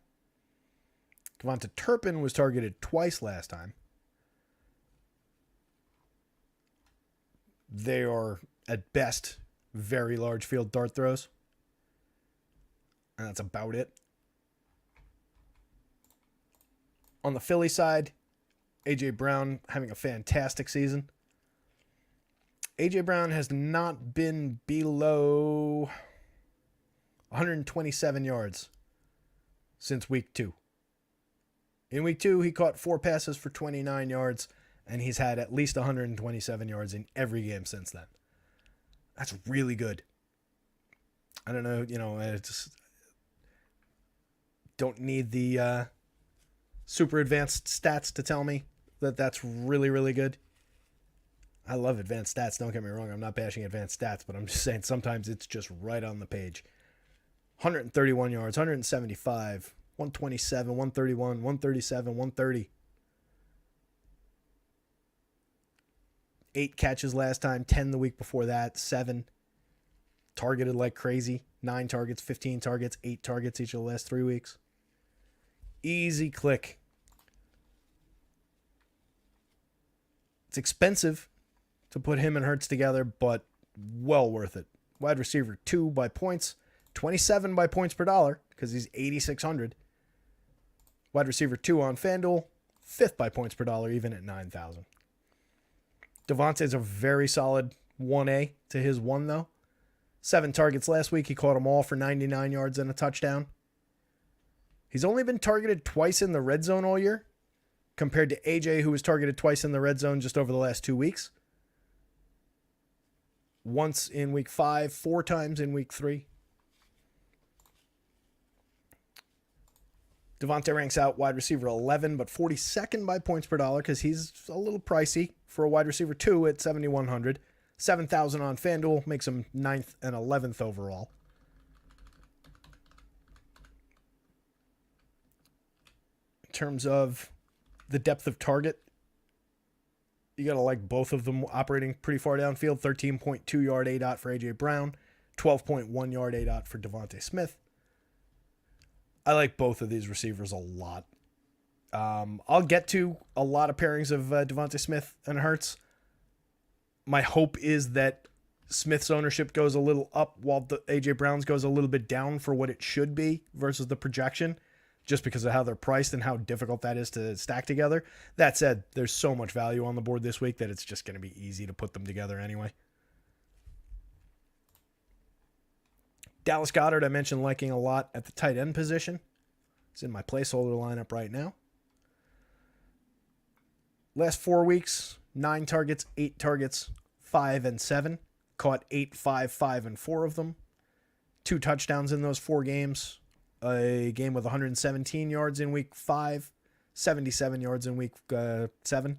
Kevonta Turpin was targeted twice last time. They are, at best, very large field dart throws. And that's about it. On the Philly side, A.J. Brown having a fantastic season. A.J. Brown has not been below 127 yards since week 2. In week 2, he caught 4 passes for 29 yards, and he's had at least 127 yards in every game since then. That's really good. I don't know, I just don't need the super advanced stats to tell me that that's really, really good. I love advanced stats, don't get me wrong. I'm not bashing advanced stats, but I'm just saying sometimes it's just right on the page. 131 yards, 175, 127, 131, 137, 130. 8 catches last time, 10 the week before that, 7. Targeted like crazy, 9 targets, 15 targets, 8 targets each of the last 3 weeks. Easy click. It's expensive to put him and Hurts together, but well worth it. Wide receiver 2 by points, 27 by points per dollar because he's 8,600. Wide receiver 2 on FanDuel, 5th by points per dollar, even at 9,000. Devontae's a very solid 1A to his 1, though. 7 targets last week. He caught them all for 99 yards and a touchdown. He's only been targeted twice in the red zone all year, compared to AJ, who was targeted twice in the red zone just over the last 2 weeks. Once in week 5, 4 times in week 3. Devontae ranks out wide receiver 11, but 42nd by points per dollar because he's a little pricey for a wide receiver 2 at 7,100. 7,000 on FanDuel makes him 9th and 11th overall. In terms of the depth of target, you got to like both of them operating pretty far downfield. 13.2 yard ADOT for A.J. Brown, 12.1 yard ADOT for Devontae Smith. I like both of these receivers a lot. I'll get to a lot of pairings of Devontae Smith and Hurts. My hope is that Smith's ownership goes a little up while the A.J. Brown's goes a little bit down for what it should be versus the projection, just because of how they're priced and how difficult that is to stack together. That said, there's so much value on the board this week that it's just going to be easy to put them together anyway. Dallas Goedert, I mentioned liking a lot at the tight end position. It's in my placeholder lineup right now. Last 4 weeks, 9 targets, 8 targets, 5 and 7. Caught 8, 5, 5, and 4 of them. 2 touchdowns in those 4 games. A game with 117 yards in week 5, 77 yards in week 7.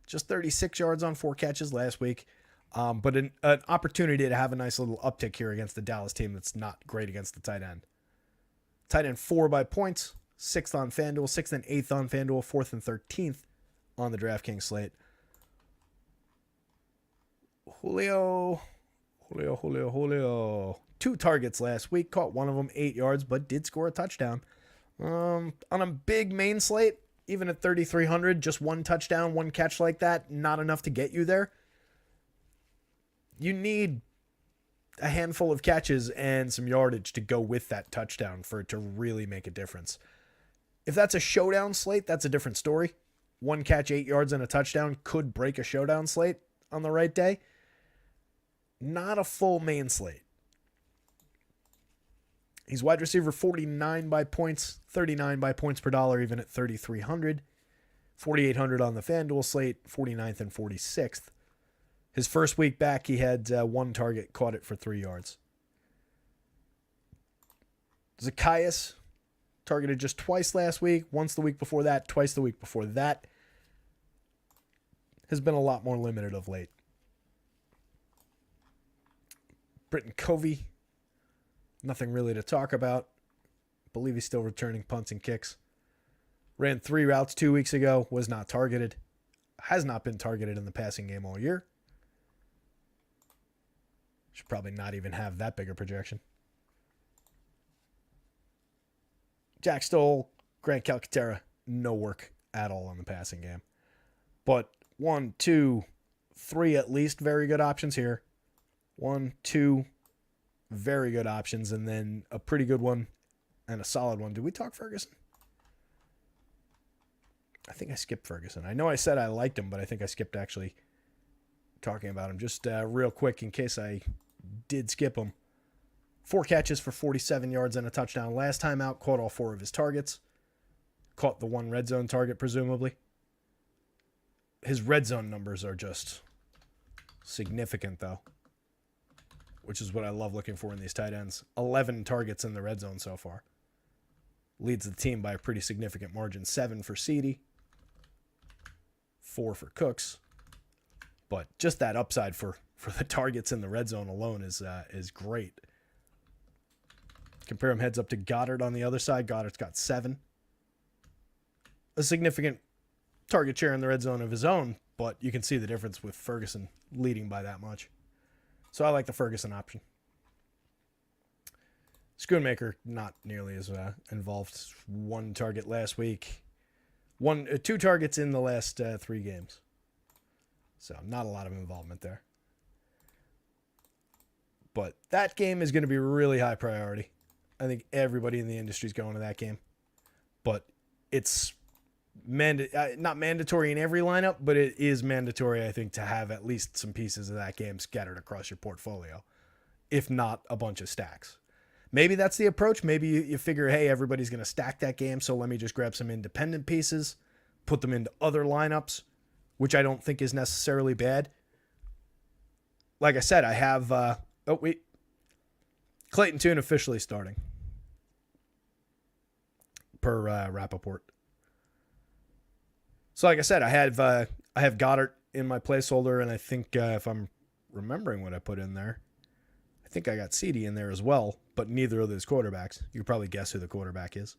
Just 36 yards on 4 catches last week. But an opportunity to have a nice little uptick here against the Dallas team that's not great against the tight end. Tight end 4 by points, 6th on FanDuel, 6th and 8th on FanDuel, 4th and 13th on the DraftKings slate. Julio. 2 targets last week, caught one of them 8 yards, but did score a touchdown. On a big main slate, even at 3,300, just 1 touchdown, 1 catch like that, not enough to get you there. You need a handful of catches and some yardage to go with that touchdown for it to really make a difference. If that's a showdown slate, that's a different story. 1 catch, 8 yards, and a touchdown could break a showdown slate on the right day. Not a full main slate. He's wide receiver 49 by points, 39 by points per dollar, even at 3,300. 4,800 on the FanDuel slate, 49th and 46th. His first week back, he had 1 target, caught it for 3 yards. Zacchaeus targeted just twice last week, once the week before that, twice the week before that. Has been a lot more limited of late. Britton Covey, nothing really to talk about. Believe he's still returning punts and kicks. Ran 3 routes 2 weeks ago, was not targeted. Has not been targeted in the passing game all year. Should probably not even have that big a projection. Jack Stoll, Grant Calcaterra, no work at all in the passing game. But 1, 2, 3 at least very good options here. 1, 2 very good options, and then a pretty good one and a solid one. Did we talk Ferguson? I think I skipped Ferguson. I know I said I liked him, but I think I skipped actually talking about him. Just real quick, in case I did skip him. 4 catches for 47 yards and a touchdown. Last time out, caught all 4 of his targets. Caught the 1 red zone target, presumably. His red zone numbers are just significant, though, which is what I love looking for in these tight ends. 11 targets in the red zone so far. Leads the team by a pretty significant margin. 7 for Ceedee, 4 for Cooks. But just that upside for the targets in the red zone alone is great. Compare him heads up to Goddard on the other side. Goddard's got 7. A significant target share in the red zone of his own, but you can see the difference with Ferguson leading by that much. So I like the Ferguson option. Schoonmaker, not nearly as involved. 1 target last week. 2 targets in the last 3 games. So not a lot of involvement there. But that game is going to be really high priority. I think everybody in the industry is going to that game. But it's not mandatory in every lineup, but it is mandatory, I think, to have at least some pieces of that game scattered across your portfolio, if not a bunch of stacks. Maybe that's the approach. Maybe you figure, hey, everybody's going to stack that game, so let me just grab some independent pieces, put them into other lineups, which I don't think is necessarily bad. Like I said, I have... Clayton Tune officially starting, per Rappaport. So like I said, I have Goddard in my placeholder, and I think if I'm remembering what I put in there, I think I got Ceedee in there as well, but neither of those quarterbacks. You can probably guess who the quarterback is.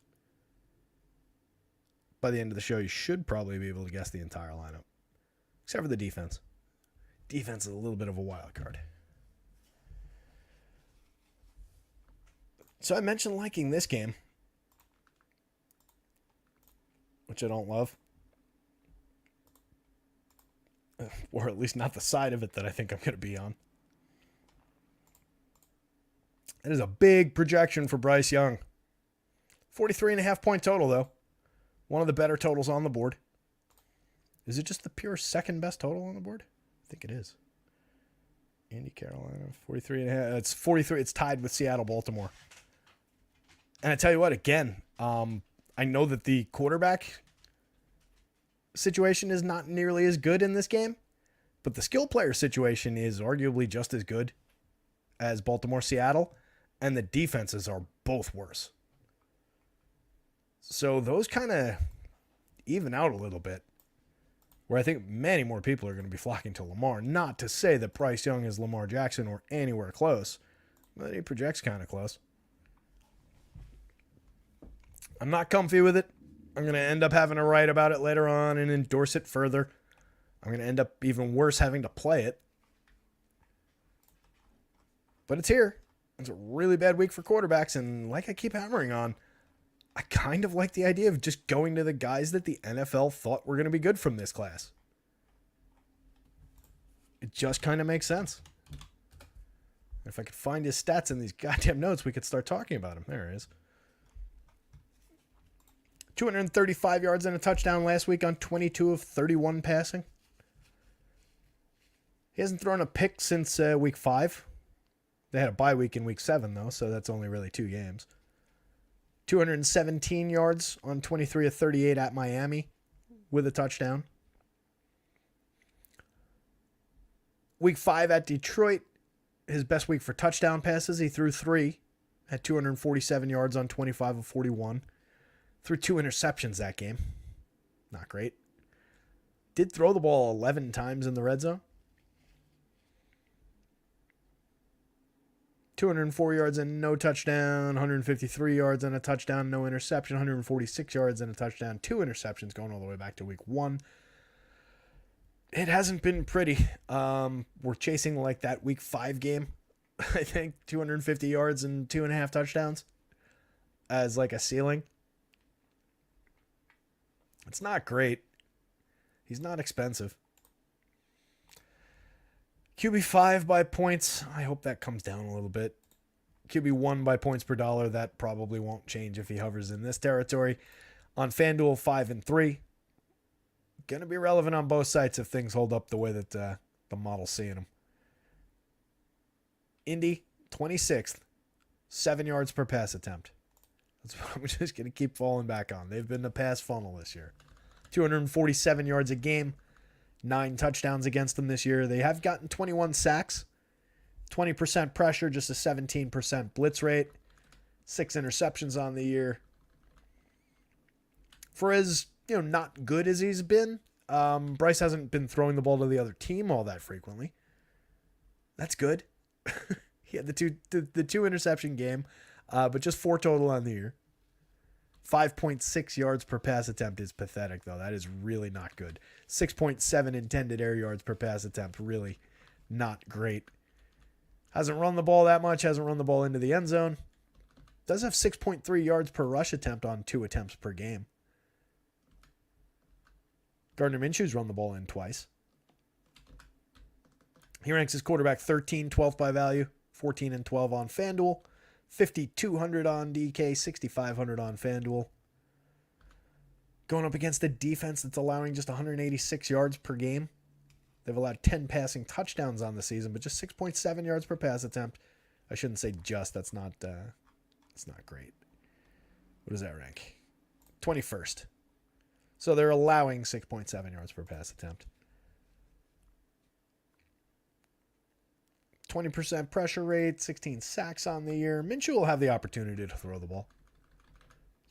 By the end of the show, you should probably be able to guess the entire lineup, except for the defense. Defense is a little bit of a wild card. So I mentioned liking this game, which I don't love. Or at least not the side of it that I think I'm going to be on. It is a big projection for Bryce Young. 43.5 point total, though. One of the better totals on the board. Is it just the pure second best total on the board? I think it is. Indy, Carolina, 43.5. It's 43. It's tied with Seattle, Baltimore. And I tell you what, again, I know that the quarterback situation is not nearly as good in this game, but the skill player situation is arguably just as good as Baltimore-Seattle, and the defenses are both worse. So those kind of even out a little bit, where I think many more people are going to be flocking to Lamar. Not to say that Bryce Young is Lamar Jackson or anywhere close, but he projects kind of close. I'm not comfy with it. I'm going to end up having to write about it later on and endorse it further. I'm going to end up even worse having to play it. But it's here. It's a really bad week for quarterbacks, and like I keep hammering on, I kind of like the idea of just going to the guys that the NFL thought were going to be good from this class. It just kind of makes sense. If I could find his stats in these goddamn notes, we could start talking about him. There it is. 235 yards and a touchdown last week on 22 of 31 passing. He hasn't thrown a pick since week 5. They had a bye week in week 7, though, so that's only really 2 games. 217 yards on 23 of 38 at Miami with a touchdown. Week 5 at Detroit, his best week for touchdown passes. He threw 3, had 247 yards on 25 of 41. Threw 2 interceptions that game. Not great. Did throw the ball 11 times in the red zone. 204 yards and no touchdown. 153 yards and a touchdown. No interception. 146 yards and a touchdown. 2 interceptions going all the way back to week 1. It hasn't been pretty. We're chasing like that week 5 game. I think 250 yards and 2.5 touchdowns as like a ceiling. It's not great. He's not expensive. QB5 by points. I hope that comes down a little bit. QB1 by points per dollar. That probably won't change if he hovers in this territory. On FanDuel, 5 and 3. going to be relevant on both sites if things hold up the way that the model's seeing them. Indy, 26th, 7 yards per pass attempt. That's what I'm just going to keep falling back on. They've been the pass funnel this year. 247 yards a game, 9 touchdowns against them this year. They have gotten 21 sacks, 20% pressure, just a 17% blitz rate, 6 interceptions on the year. For as not good as he's been, Bryce hasn't been throwing the ball to the other team all that frequently. That's good. He had the two interception game, but just 4 total on the year. 5.6 yards per pass attempt is pathetic, though. That is really not good. 6.7 intended air yards per pass attempt, really not great. Hasn't run the ball that much, hasn't run the ball into the end zone. Does have 6.3 yards per rush attempt on 2 attempts per game. Gardner Minshew's run the ball in twice. He ranks his quarterback 13, 12th by value, 14 and 12 on FanDuel, 5,200 on DK, 6,500 on FanDuel. Going up against a defense that's allowing just 186 yards per game. They've allowed 10 passing touchdowns on the season, but just 6.7 yards per pass attempt. I shouldn't say just. That's not great. What does that rank? 21st. So they're allowing 6.7 yards per pass attempt. 20% pressure rate, 16 sacks on the year. Minshew will have the opportunity to throw the ball.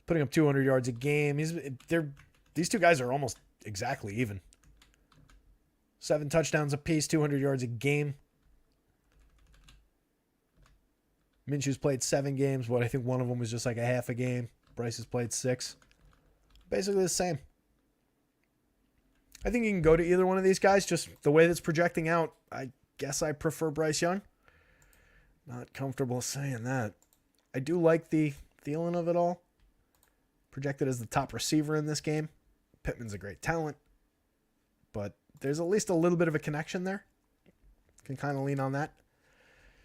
Putting up 200 yards a game. These two guys are almost exactly even. 7 touchdowns apiece, 200 yards a game. Minshew's played 7 games, but I think one of them was just like a half a game. Bryce has played 6. Basically the same. I think you can go to either one of these guys. Just the way that's projecting out, I guess I prefer Bryce Young. Not comfortable saying that. I do like the feeling of it all. Projected as the top receiver in this game. Pittman's a great talent, but there's at least a little bit of a connection there. Can kind of lean on that.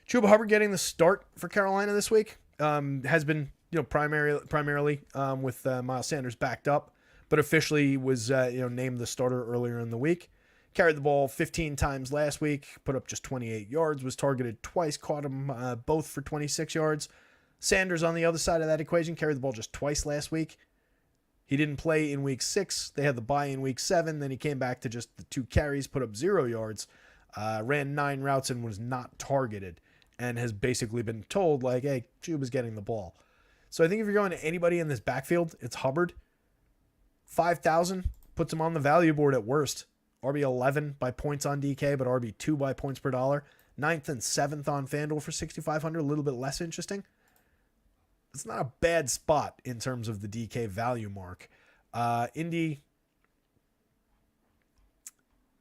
Chuba Hubbard getting the start for Carolina this week. Has been primarily with Miles Sanders backed up, but officially was named the starter earlier in the week. Carried the ball 15 times last week, put up just 28 yards, was targeted twice, caught him both for 26 yards. Sanders on the other side of that equation carried the ball just twice last week. He didn't play in week 6. They had the bye in week 7. Then he came back to just the 2 carries, put up 0 yards, ran 9 routes and was not targeted, and has basically been told, like, hey, Chuba's getting the ball. So I think if you're going to anybody in this backfield, it's Hubbard. 5,000 puts him on the value board at worst. RB11 by points on DK, but RB2 by points per dollar. 9th and 7th on FanDuel for 6,500, a little bit less interesting. It's not a bad spot in terms of the DK value mark. Indy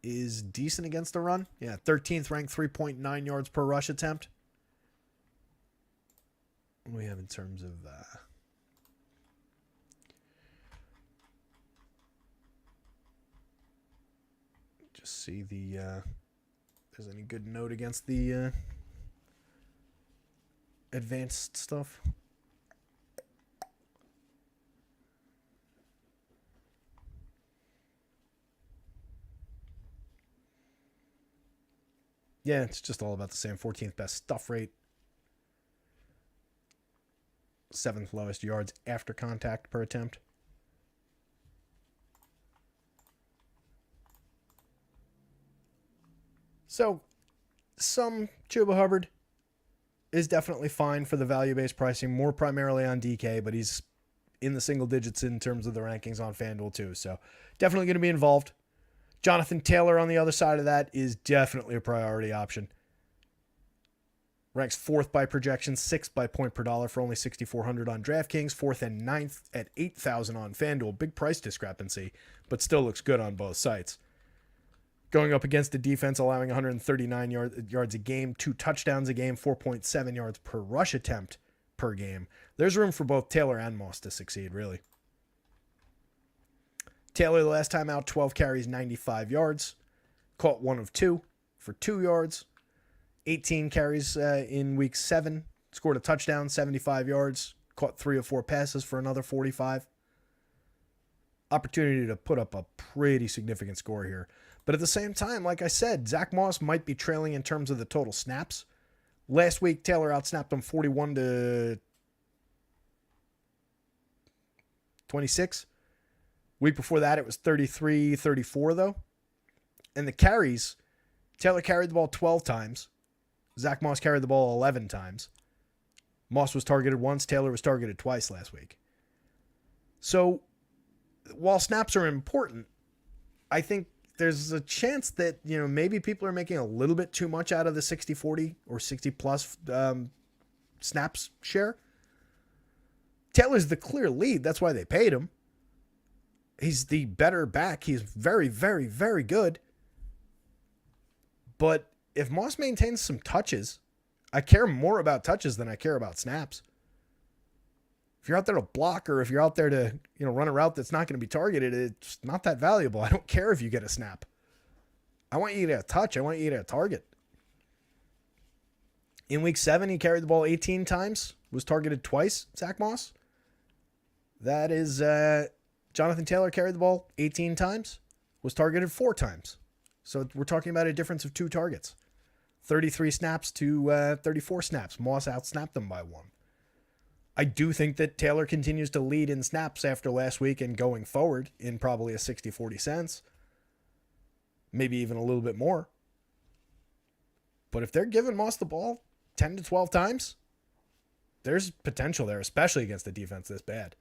is decent against the run. Yeah, 13th ranked, 3.9 yards per rush attempt. What do we have in terms of... just see the... if there's any good note against the advanced stuff. Yeah, it's just all about the same. 14th best stuff rate. 7th lowest yards after contact per attempt. So, some Chuba Hubbard is definitely fine for the value-based pricing, more primarily on DK, but he's in the single digits in terms of the rankings on FanDuel too. So, definitely going to be involved. Jonathan Taylor on the other side of that is definitely a priority option. Ranks 4th by projection, 6th by point per dollar for only 6,400 on DraftKings, 4th and 9th at 8,000 on FanDuel. Big price discrepancy, but still looks good on both sites. Going up against the defense, allowing 139 yards a game, 2 touchdowns a game, 4.7 yards per rush attempt per game. There's room for both Taylor and Moss to succeed, really. Taylor, the last time out, 12 carries, 95 yards. Caught 1 of 2 for 2 yards. 18 carries in week 7. Scored a touchdown, 75 yards. Caught 3 of 4 passes for another 45. opportunity to put up a pretty significant score here. But at the same time, like I said, Zach Moss might be trailing in terms of the total snaps. Last week, Taylor outsnapped him 41-26. Week before that, it was 33-34, though. And the carries, Taylor carried the ball 12 times. Zach Moss carried the ball 11 times. Moss was targeted once. Taylor was targeted twice last week. So, while snaps are important, I think there's a chance that, maybe people are making a little bit too much out of the 60-40 or 60-plus snaps share. Taylor's the clear lead. That's why they paid him. He's the better back. He's very, very, very good. But if Moss maintains some touches, I care more about touches than I care about snaps. If you're out there to block or if you're out there to, run a route that's not going to be targeted, it's not that valuable. I don't care if you get a snap. I want you to get a touch. I want you to get a target. In week 7, he carried the ball 18 times, was targeted twice, Zach Moss. That is, Jonathan Taylor carried the ball 18 times, was targeted 4 times. So we're talking about a difference of 2 targets. 33 snaps to 34 snaps. Moss outsnapped them by 1. I do think that Taylor continues to lead in snaps after last week and going forward in probably a 60-40 sense. Maybe even a little bit more. But if they're giving Moss the ball 10 to 12 times, there's potential there, especially against a defense this bad.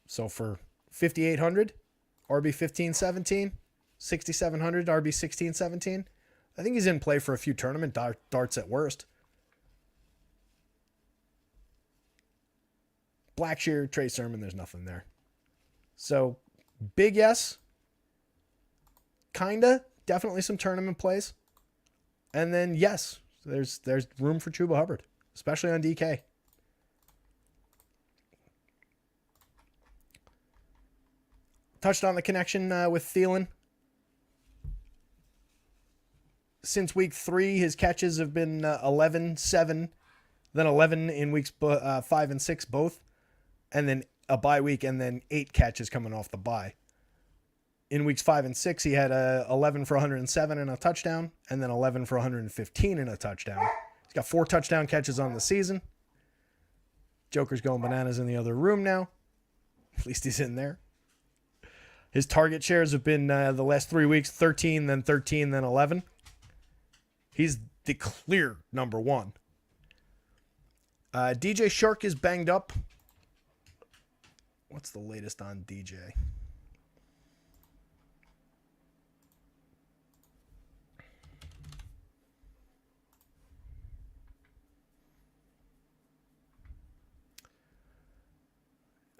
So for 5,800, RB 15-17, 6,700, RB 16-17, I think he's in play for a few tournament darts at worst. Blackshear, Trey Sermon, there's nothing there. So, big yes. Kinda. Definitely some tournament plays. And then, yes, there's room for Chuba Hubbard, especially on DK. Touched on the connection with Thielen. Since week 3, his catches have been 11, 7, then 11 in weeks 5 and 6 both. And then a bye week, and then 8 catches coming off the bye. In weeks 5 and 6, he had 11 for 107 and a touchdown, and then 11 for 115 and a touchdown. He's got 4 touchdown catches on the season. Joker's going bananas in the other room now. At least he's in there. His target shares have been the last 3 weeks, 13, then 13, then 11. He's the clear number 1. DJ Shark is banged up. What's the latest on DJ?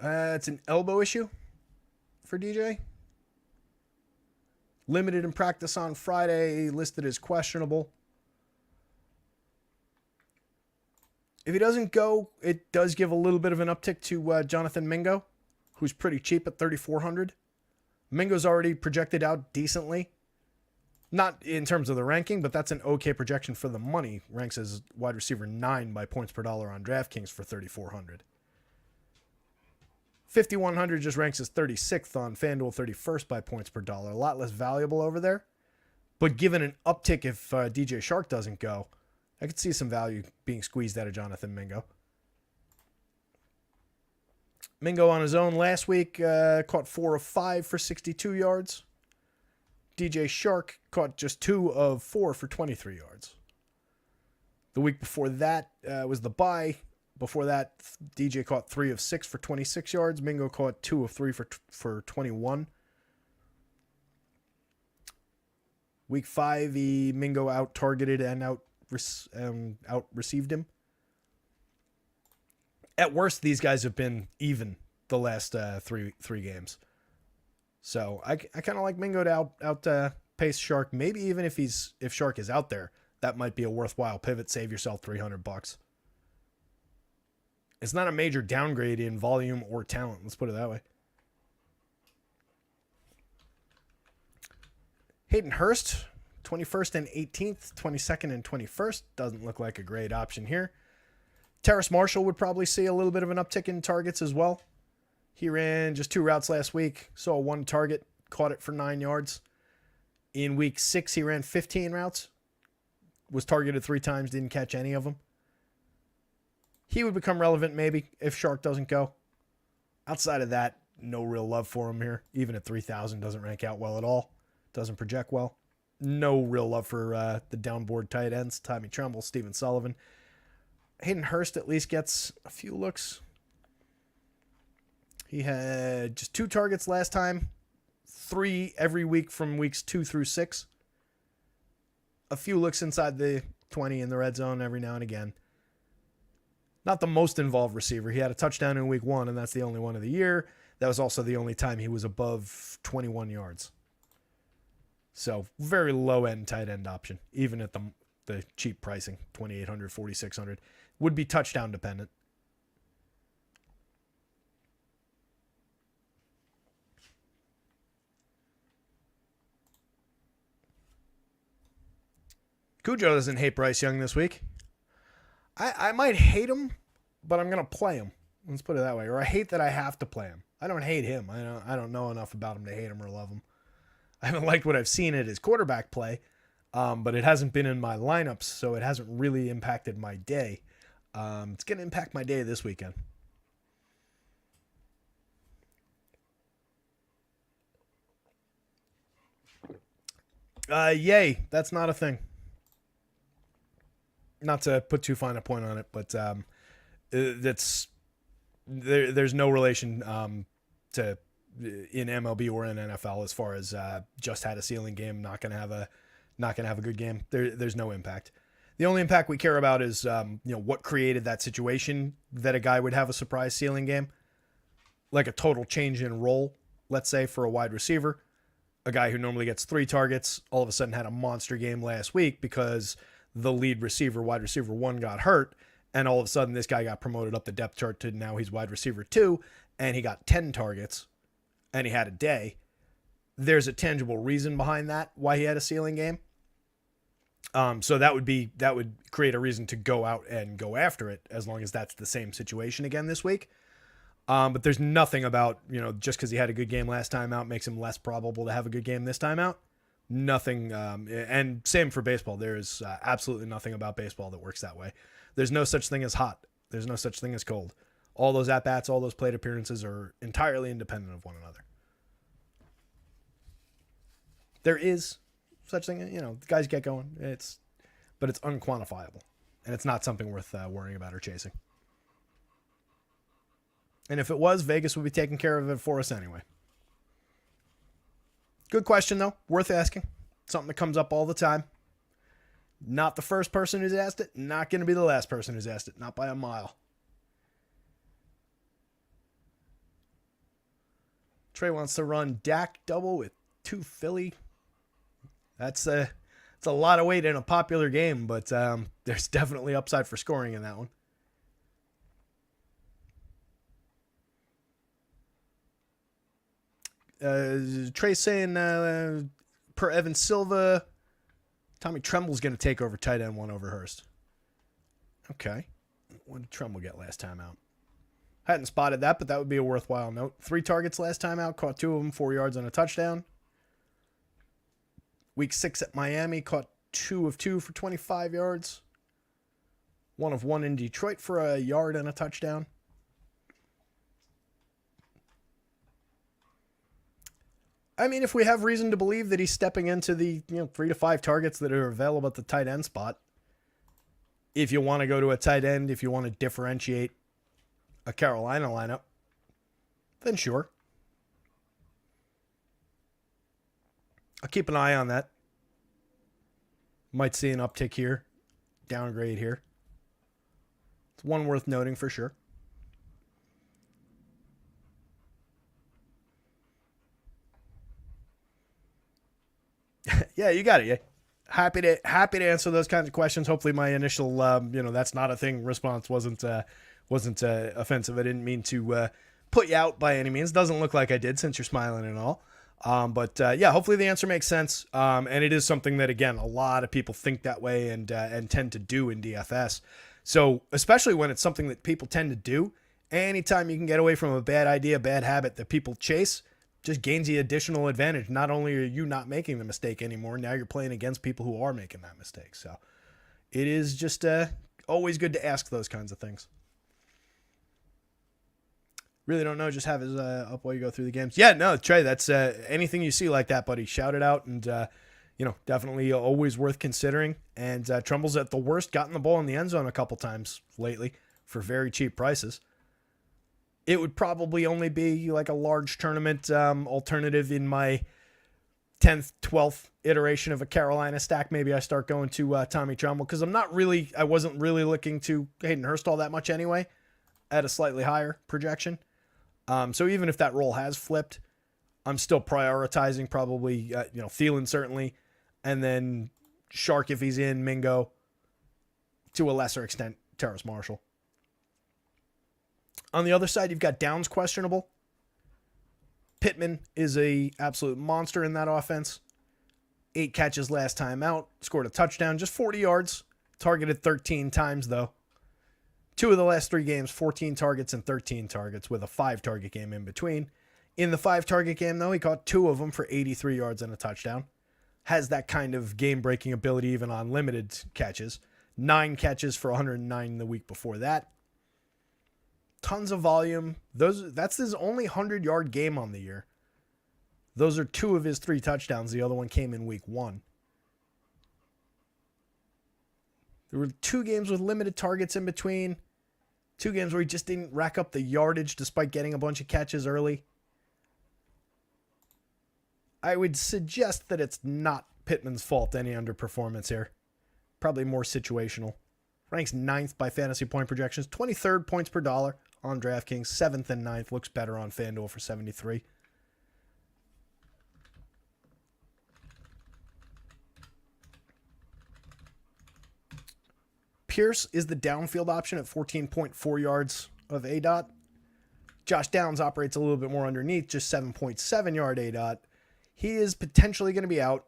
It's an elbow issue for DJ. Limited in practice on Friday, listed as questionable. If he doesn't go, it does give a little bit of an uptick to Jonathan Mingo, who's pretty cheap at 3,400. Mingo's already projected out decently. Not in terms of the ranking, but that's an okay projection for the money. Ranks as wide receiver 9 by points per dollar on DraftKings for 3,400. 5,100 just ranks as 36th on FanDuel, 31st by points per dollar. A lot less valuable over there. But given an uptick if DJ Shark doesn't go, I could see some value being squeezed out of Jonathan Mingo. Mingo on his own last week caught 4 of 5 for 62 yards. DJ Shark caught just 2 of 4 for 23 yards. The week before that was the bye. Before that, DJ caught 3 of 6 for 26 yards. Mingo caught 2 of 3 for 21. Week 5, Mingo out-targeted and out-received him. At worst, these guys have been even the last three games. So I kind of like Mingo to outpace Shark. Maybe even if Shark is out there, that might be a worthwhile pivot. Save yourself $300. It's not a major downgrade in volume or talent. Let's put it that way. Hayden Hurst, 21st and 18th, 22nd and 21st. Doesn't look like a great option here. Terrace Marshall would probably see a little bit of an uptick in targets as well. He ran just 2 routes last week, saw 1 target, caught it for 9 yards. In week 6, he ran 15 routes, was targeted 3 times, didn't catch any of them. He would become relevant maybe if Shark doesn't go. Outside of that, no real love for him here. Even at 3,000, doesn't rank out well at all. Doesn't project well. No real love for the downboard tight ends. Tommy Tremble, Steven Sullivan. Hayden Hurst at least gets a few looks. He had just 2 targets last time. 3 every week from weeks 2 through 6. A few looks inside the 20 in the red zone every now and again. Not the most involved receiver. He had a touchdown in week 1, and that's the only one of the year. That was also the only time he was above 21 yards. So very low-end tight end option, even at the cheap pricing, 2,800, 4,600. Would be touchdown dependent. Cujo doesn't hate Bryce Young this week. I might hate him, but I'm going to play him. Let's put it that way. Or I hate that I have to play him. I don't hate him. I don't know enough about him to hate him or love him. I haven't liked what I've seen at his quarterback play, but it hasn't been in my lineups, so it hasn't really impacted my day. It's going to impact my day this weekend. Yay. That's not a thing. Not to put too fine a point on it, but there's no relation to in MLB or in NFL as far as just had a ceiling game, not gonna have a good game. There's no impact. The only impact we care about is what created that situation that a guy would have a surprise ceiling game, like a total change in role. Let's say for a wide receiver, a guy who normally gets 3 targets all of a sudden had a monster game last week because the lead receiver, wide receiver 1, got hurt, and all of a sudden this guy got promoted up the depth chart to now he's wide receiver 2, and he got 10 targets, and he had a day. There's a tangible reason behind that, why he had a ceiling game. So that would create a reason to go out and go after it, as long as that's the same situation again this week. But there's nothing about, just because he had a good game last time out makes him less probable to have a good game this time out. Nothing, and same for baseball. There's absolutely nothing about baseball that works that way. There's no such thing as hot. There's no such thing as cold. All those at-bats, all those plate appearances are entirely independent of one another. There is such thing, guys get going. But it's unquantifiable, and it's not something worth worrying about or chasing. And if it was, Vegas would be taking care of it for us anyway. Good question, though. Worth asking. Something that comes up all the time. Not the first person who's asked it. Not going to be the last person who's asked it. Not by a mile. Trey wants to run Dak double with 2 Philly. That's a lot of weight in a popular game, but there's definitely upside for scoring in that one. Trey's saying per Evan Silva, Tommy Tremble's going to take over tight end 1 over Hurst. Okay. What did Tremble get last time out? Hadn't spotted that, but that would be a worthwhile note. 3 targets last time out, caught 2 of them, 4 yards and a touchdown. Week 6 at Miami, caught 2 of 2 for 25 yards. 1 of 1 in Detroit for a yard and a touchdown. I mean, if we have reason to believe that he's stepping into the 3 to 5 targets that are available at the tight end spot, if you want to go to a tight end, if you want to differentiate a Carolina lineup, then sure. I'll keep an eye on that. Might see an uptick here, downgrade here. It's one worth noting for sure. Yeah, you got it. Yeah. Happy to answer those kinds of questions. Hopefully my initial, that's not a thing response wasn't offensive. I didn't mean to put you out by any means. Doesn't look like I did since you're smiling and all. But hopefully the answer makes sense. And it is something that, again, a lot of people think that way and tend to do in DFS. So especially when it's something that people tend to do, Anytime you can get away from a bad idea, bad habit that people chase, just gains you additional advantage. Not only are you not making the mistake anymore, now you're playing against people who are making that mistake. So it is just always good to ask those kinds of things. Really don't know. Just have his up while you go through the games. Yeah, no, Trey, that's anything you see like that, buddy, shout it out. And, definitely always worth considering. And Trumbull's at the worst gotten the ball in the end zone a couple times lately for very cheap prices. It would probably only be like a large tournament alternative in my 10th, 12th iteration of a Carolina stack. Maybe I start going to Tommy Trumbull because I wasn't really looking to Hayden Hurst all that much anyway at a slightly higher projection. So even if that role has flipped, I'm still prioritizing probably, Thielen certainly, and then Shark if he's in, Mingo, to a lesser extent, Terrace Marshall. On the other side, you've got Downs questionable. Pittman is a absolute monster in that offense. 8 catches last time out, scored a touchdown, just 40 yards, targeted 13 times though. 2 of the last 3 games, 14 targets and 13 targets with a 5-target game in between. In the 5-target game, though, he caught 2 of them for 83 yards and a touchdown. Has that kind of game-breaking ability even on limited catches. 9 catches for 109 the week before that. Tons of volume. That's his only 100-yard game on the year. Those are 2 of his 3 touchdowns. The other one came in week 1. There were 2 games with limited targets in between. 2 games where he just didn't rack up the yardage despite getting a bunch of catches early. I would suggest that it's not Pittman's fault, any underperformance here. Probably more situational. Ranks 9th by fantasy point projections. 23rd points per dollar on DraftKings. 7th and 9th. Looks better on FanDuel for 73. Pierce is the downfield option at 14.4 yards of ADOT. Josh Downs operates a little bit more underneath, just 7.7 yard ADOT. He is potentially going to be out.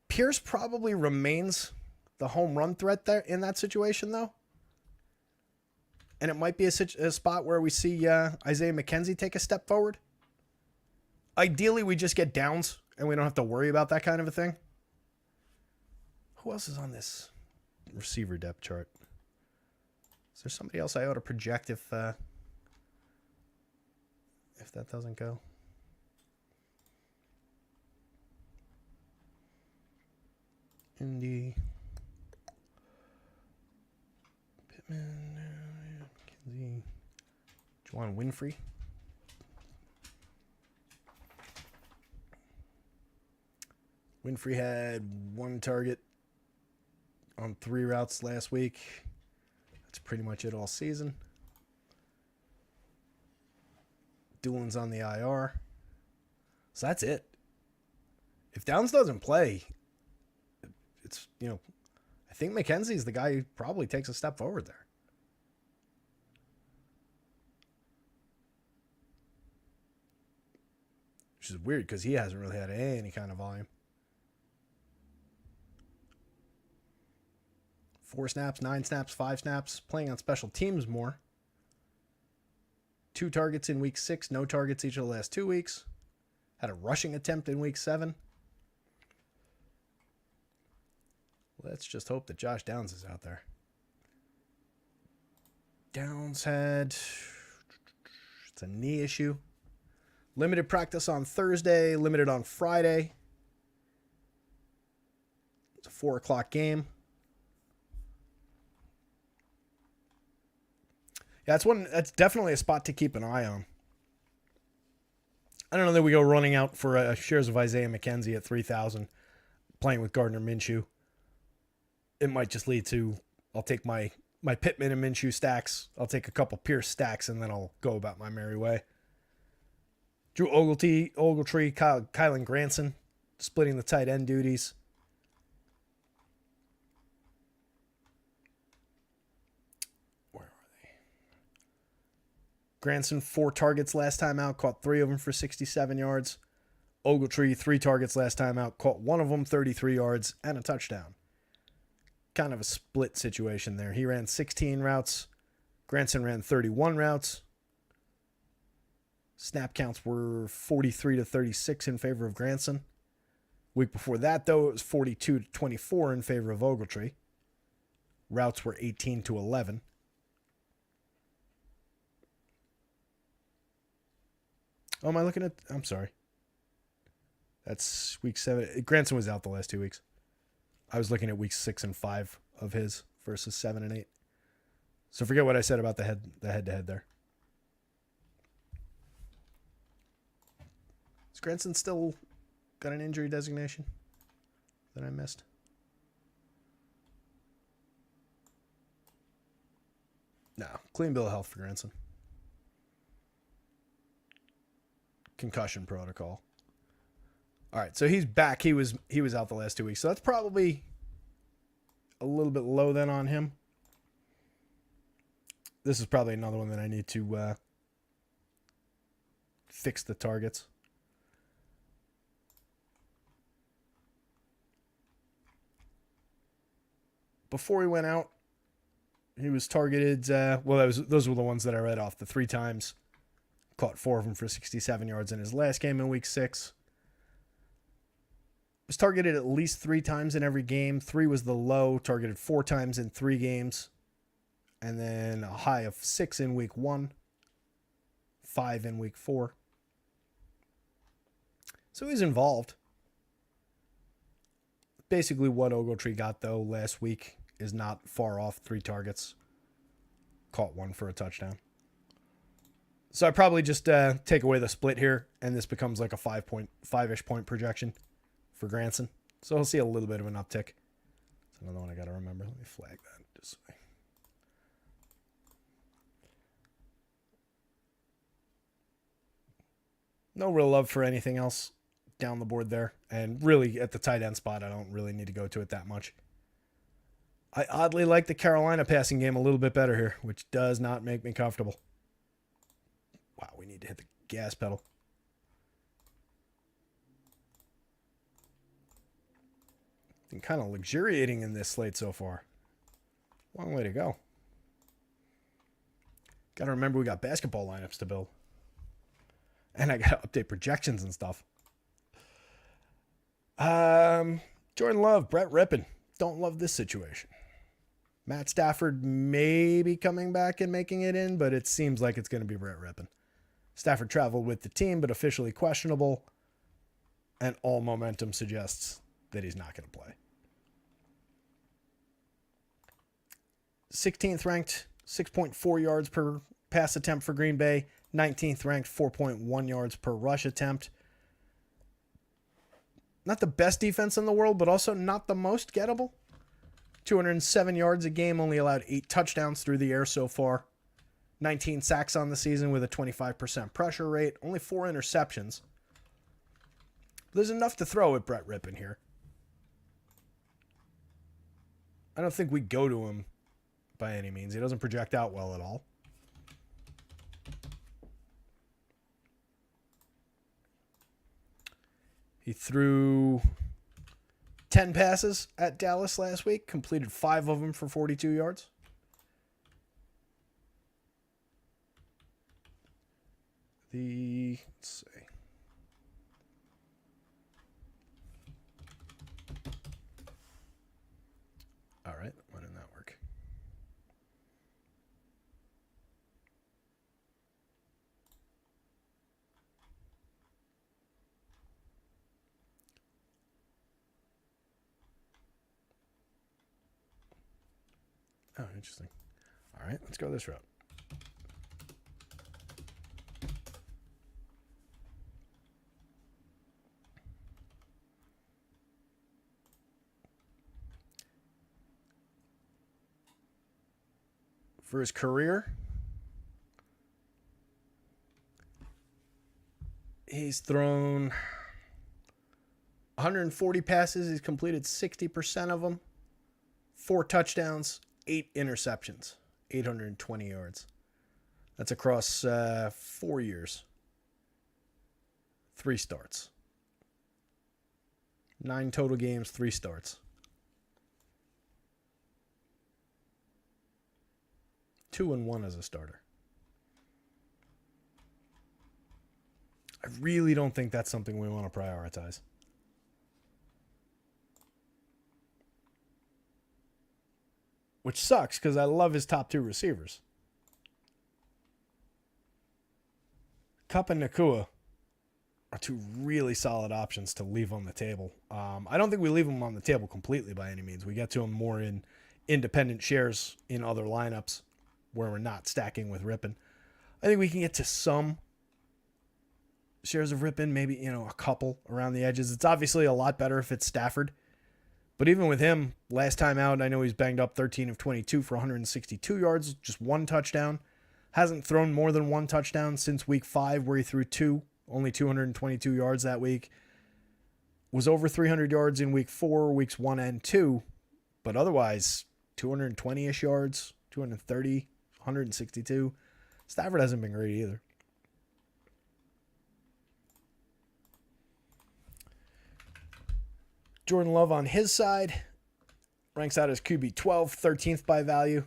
Pierce probably remains the home run threat there in that situation, though. And it might be a spot where we see Isaiah McKenzie take a step forward. Ideally, we just get Downs, and we don't have to worry about that kind of a thing. Who else is on this receiver depth chart? Is there somebody else I ought to project if that doesn't go? Indy. Pittman. McKenzie. Juwan Winfrey. Winfrey had 1 target on 3 routes last week. That's pretty much it all season. Doolin's on the IR. So that's it. If Downs doesn't play, it's, I think McKenzie's the guy who probably takes a step forward there. Which is weird because he hasn't really had any kind of volume. 4 snaps, 9 snaps, 5 snaps, playing on special teams more. 2 targets in week 6, no targets each of the last 2 weeks. Had a rushing attempt in week 7. Let's just hope that Josh Downs is out there. Downs had, it's a knee issue. Limited practice on Thursday, limited on Friday. It's a 4 o'clock game. Yeah, that's definitely a spot to keep an eye on. I don't know that we go running out for shares of Isaiah McKenzie at 3,000, playing with Gardner Minshew. It might just lead to, I'll take my Pittman and Minshew stacks. I'll take a couple Pierce stacks, and then I'll go about my merry way. Drew Ogletree, Kylan Granson, splitting the tight end duties. Granson, 4 targets last time out, caught 3 of them for 67 yards. Ogletree, 3 targets last time out, caught 1 of them, 33 yards, and a touchdown. kind of a split situation there. He ran 16 routes. Granson ran 31 routes. Snap counts were 43 to 36 in favor of Granson. Week before that, though, it was 42 to 24 in favor of Ogletree. Routes were 18 to 11. Oh, am I looking at... I'm sorry. That's week 7. Granson was out the last 2 weeks. I was looking at weeks 6 and 5 of his versus 7 and 8. So forget what I said about the head-to-head there. Is Granson still got an injury designation that I missed? No. Clean bill of health for Granson. Concussion protocol. All right, so he's back. He was out the last 2 weeks. So that's probably a little bit low then on him. This is probably another one that I need to fix the targets. Before he went out, he was targeted. Those were the ones that I read off. The 3 times. Caught 4 of them for 67 yards in his last game in week 6. Was targeted at least 3 times in every game. 3 was the low. Targeted 4 times in 3 games. And then a high of 6 in week 1. 5 in week 4. So he's involved. Basically what Ogletree got, though, last week is not far off 3 targets. Caught 1 for a touchdown. So I probably just take away the split here, and this becomes like a 5-ish point projection for Granson. So he'll see a little bit of an uptick. That's another one I got to remember. Let me flag that this way. No real love for anything else down the board there. And really, at the tight end spot, I don't really need to go to it that much. I oddly like the Carolina passing game a little bit better here, which does not make me comfortable. Wow, we need to hit the gas pedal. Been kind of luxuriating in this slate so far. Long way to go. Got to remember we got basketball lineups to build. And I got to update projections and stuff. Jordan Love, Brett Rippon. Don't love this situation. Matt Stafford may be coming back and making it in, but it seems like it's going to be Brett Rippon. Stafford traveled with the team, but officially questionable. And all momentum suggests that he's not going to play. 16th ranked, 6.4 yards per pass attempt for Green Bay. 19th ranked, 4.1 yards per rush attempt. Not the best defense in the world, but also not the most gettable. 207 yards a game, only allowed 8 touchdowns through the air so far. 19 sacks on the season with a 25% pressure rate. Only 4 interceptions. There's enough to throw at Brett Rippon here. I don't think we go to him by any means. He doesn't project out well at all. He threw 10 passes at Dallas last week, completed 5 of them for 42 yards. Let's see. All right, why didn't that work? Oh, interesting. All right, let's go this route. For his career, he's thrown 140 passes. He's completed 60% of them. 4 touchdowns, 8 interceptions, 820 yards. That's across 4 years. 3 starts. 9 total games, 3 starts. 2-1 as a starter. I really don't think that's something we want to prioritize. Which sucks because I love his top two receivers. Kupp and Nakua are two really solid options to leave on the table. I don't think we leave them on the table completely by any means. We get to them more in independent shares in other lineups where we're not stacking with Rippin. I think we can get to some shares of Rippin, maybe, a couple around the edges. It's obviously a lot better if it's Stafford. But even with him, last time out, I know he's banged up 13 of 22 for 162 yards, just one touchdown. Hasn't thrown more than one touchdown since week 5 where he threw 2, only 222 yards that week. Was over 300 yards in week 4, weeks 1 and 2. But otherwise, 220-ish yards, 230, 162. Stafford hasn't been great either. Jordan Love on his side ranks out as QB 12, 13th by value.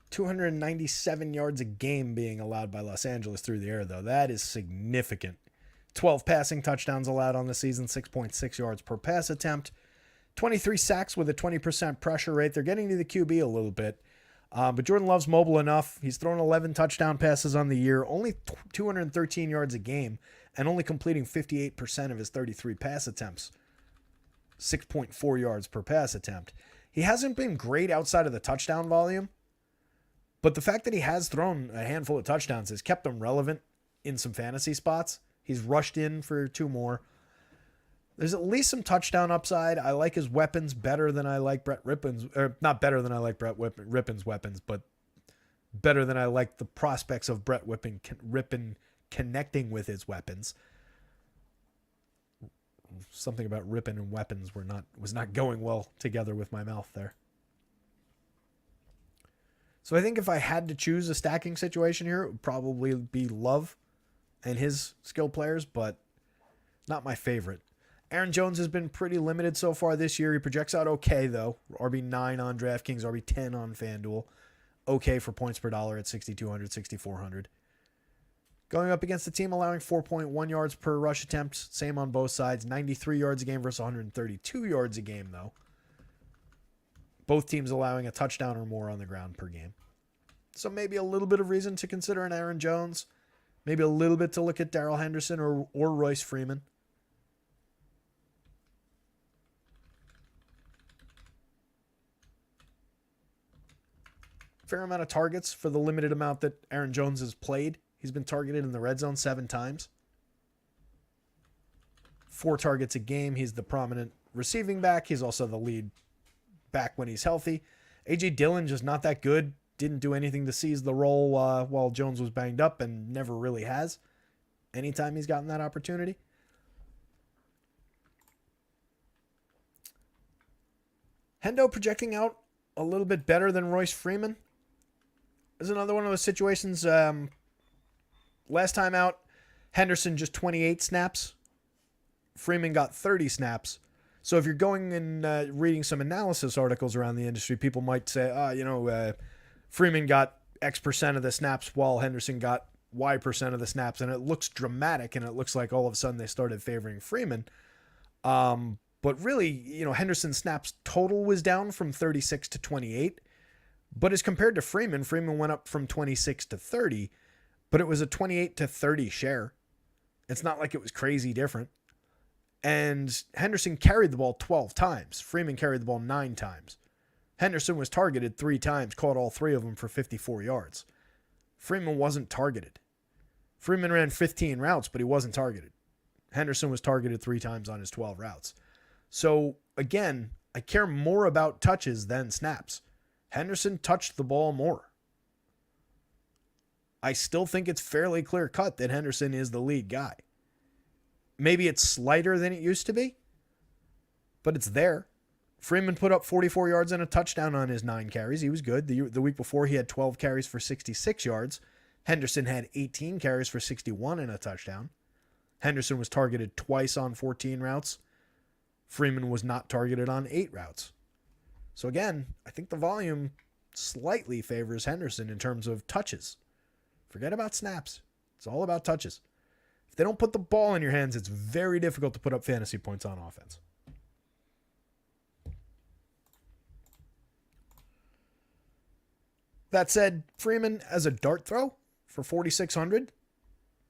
297 yards a game being allowed by Los Angeles through the air, though. That is significant. 12 passing touchdowns allowed on the season, 6.6 yards per pass attempt. 23 sacks with a 20% pressure rate. They're getting to the QB a little bit. But Jordan Love's mobile enough. He's thrown 11 touchdown passes on the year, only 213 yards a game, and only completing 58% of his 33 pass attempts. 6.4 yards per pass attempt. He hasn't been great outside of the touchdown volume, but the fact that he has thrown a handful of touchdowns has kept him relevant in some fantasy spots. He's rushed in for 2 more. There's at least some touchdown upside. I like his weapons better than I like Brett Rippon's, or not better than I like Brett Rippon's weapons, but better than I like the prospects of Brett Rippon connecting with his weapons. Something about Rippon and weapons was not going well together with my mouth there. So I think if I had to choose a stacking situation here, it would probably be Love and his skill players, but not my favorite. Aaron Jones has been pretty limited so far this year. He projects out okay, though. RB9 on DraftKings, RB10 on FanDuel. Okay for points per dollar at 6,200, 6,400. Going up against the team allowing 4.1 yards per rush attempt. Same on both sides. 93 yards a game versus 132 yards a game, though. Both teams allowing a touchdown or more on the ground per game. So maybe a little bit of reason to consider an Aaron Jones. Maybe a little bit to look at Darrell Henderson or Royce Freeman. Fair amount of targets for the limited amount that Aaron Jones has played. He's been targeted in the red zone 7 times. 4 targets a game. He's the prominent receiving back. He's also the lead back when he's healthy. A.J. Dillon just not that good. Didn't do anything to seize the role while Jones was banged up and never really has anytime he's gotten that opportunity. Hendo projecting out a little bit better than Royce Freeman. There's another one of those situations. Last time out, Henderson just 28 snaps. Freeman got 30 snaps. So if you're going and reading some analysis articles around the industry, people might say, Freeman got X percent of the snaps while Henderson got Y percent of the snaps. And it looks dramatic, and it looks like all of a sudden they started favoring Freeman. But really, Henderson's snaps total was down from 36 to 28. But as compared to Freeman, Freeman went up from 26 to 30. But it was a 28 to 30 share. It's not like it was crazy different. And Henderson carried the ball 12 times. Freeman carried the ball 9 times. Henderson was targeted 3 times, caught all 3 of them for 54 yards. Freeman wasn't targeted. Freeman ran 15 routes, but he wasn't targeted. Henderson was targeted 3 times on his 12 routes. So, again, I care more about touches than snaps. Henderson touched the ball more. I still think it's fairly clear cut that Henderson is the lead guy. Maybe it's slighter than it used to be, but it's there. Freeman put up 44 yards and a touchdown on his 9 carries. He was good. The week before, he had 12 carries for 66 yards. Henderson had 18 carries for 61 and a touchdown. Henderson was targeted twice on 14 routes. Freeman was not targeted on 8 routes. So again, I think the volume slightly favors Henderson in terms of touches. Forget about snaps. It's all about touches. If they don't put the ball in your hands, it's very difficult to put up fantasy points on offense. That said, Freeman as a dart throw for 4,600,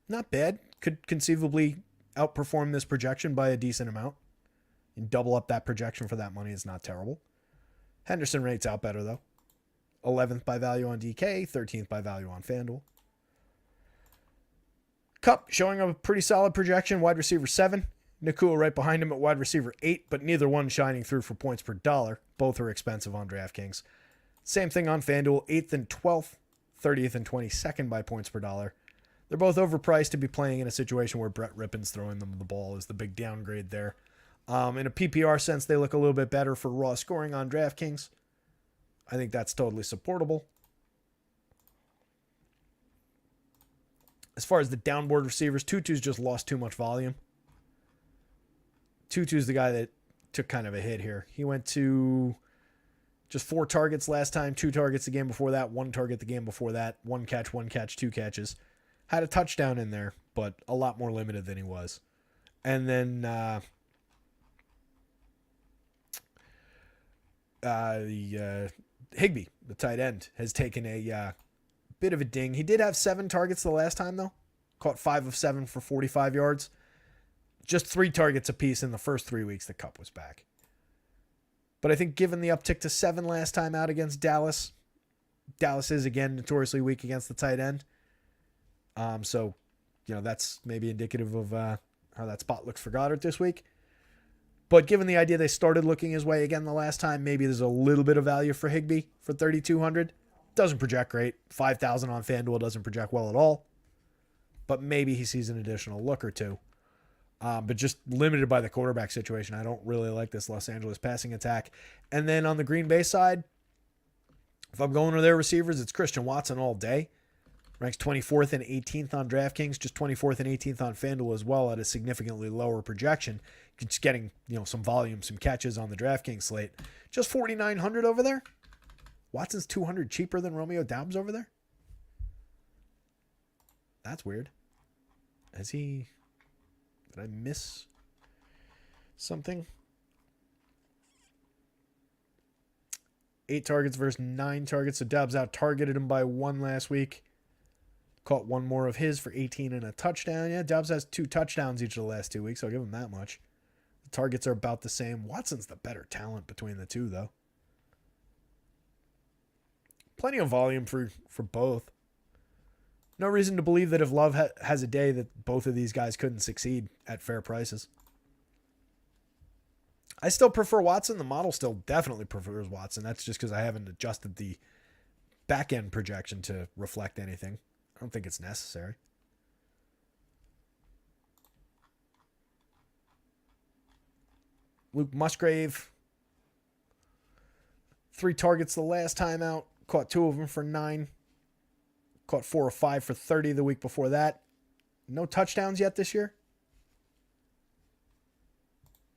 not bad. Could conceivably outperform this projection by a decent amount. And double up that projection for that money is not terrible. Henderson rates out better, though. 11th by value on DK, 13th by value on FanDuel. Kupp showing a pretty solid projection, wide receiver 7. Nakua right behind him at wide receiver 8, but neither one shining through for points per dollar. Both are expensive on DraftKings. Same thing on FanDuel, 8th and 12th, 30th and 22nd by points per dollar. They're both overpriced to be playing in a situation where Brett Rippon's throwing them the ball is the big downgrade there. In a PPR sense, they look a little bit better for raw scoring on DraftKings. I think that's totally supportable. As far as the downboard receivers, Tutu's just lost too much volume. Tutu's the guy that took kind of a hit here. He went to just 4 targets last time, 2 targets the game before that, 1 target the game before that, 1 catch, 2 catches. Had a touchdown in there, but a lot more limited than he was. And then Higbee, the tight end, has taken a bit of a ding. He did have 7 targets the last time, though. Caught 5 of 7 for 45 yards. Just 3 targets apiece in the first 3 weeks the Kupp was back. But I think given the uptick to 7 last time out against Dallas, Dallas is, again, notoriously weak against the tight end. So, that's maybe indicative of how that spot looks for Goddard this week. But given the idea they started looking his way again the last time, maybe there's a little bit of value for Higbee for 3,200. Doesn't project great. 5,000 on FanDuel doesn't project well at all. But maybe he sees an additional look or two. But just limited by the quarterback situation. I don't really like this Los Angeles passing attack. And then on the Green Bay side, if I'm going to their receivers, it's Christian Watson all day. Ranks 24th and 18th on DraftKings, just 24th and 18th on FanDuel as well at a significantly lower projection. Just getting, some volume, some catches on the DraftKings slate. Just 4,900 over there. Watson's 200 cheaper than Romeo Doubs over there. That's weird. Did I miss something? 8 targets versus 9 targets. So Doubs out targeted him by 1 last week. Caught 1 more of his for 18 and a touchdown. Yeah, Doubs has 2 touchdowns each of the last 2 weeks. So I'll give him that much. The targets are about the same. Watson's the better talent between the two, though. Plenty of volume for both. No reason to believe that if Love has a day that both of these guys couldn't succeed at fair prices. I still prefer Watson. The model still definitely prefers Watson. That's just because I haven't adjusted the back-end projection to reflect anything. I don't think it's necessary. Luke Musgrave, 3 targets the last time out. Caught 2 of them for 9. Caught 4 or 5 for 30 the week before that. No touchdowns yet this year.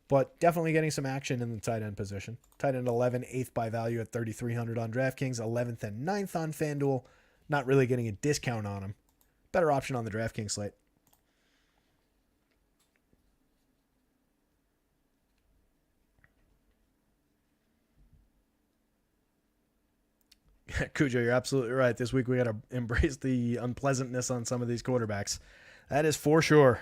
But definitely getting some action in the tight end position. Tight end 11, 8th by value at 3,300 on DraftKings. 11th and 9th on FanDuel. Not really getting a discount on him. Better option on the DraftKings slate. Cujo, you're absolutely right. This week we got to embrace the unpleasantness on some of these quarterbacks. That is for sure.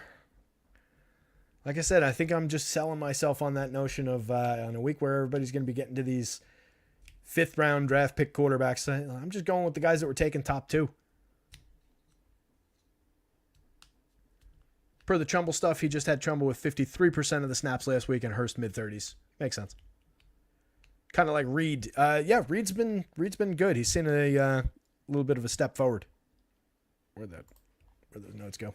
Like I said, I think I'm just selling myself on that notion of on a week where everybody's going to be getting to these 5th round draft pick quarterbacks. I'm just going with the guys that were taken top 2. Per the Trumbull stuff, he just had Trumbull with 53% of the snaps last week and Hurst mid-30s. Makes sense. Kind of like Reed. Yeah, Reed's been good. He's seen a little bit of a step forward. Where'd those notes go?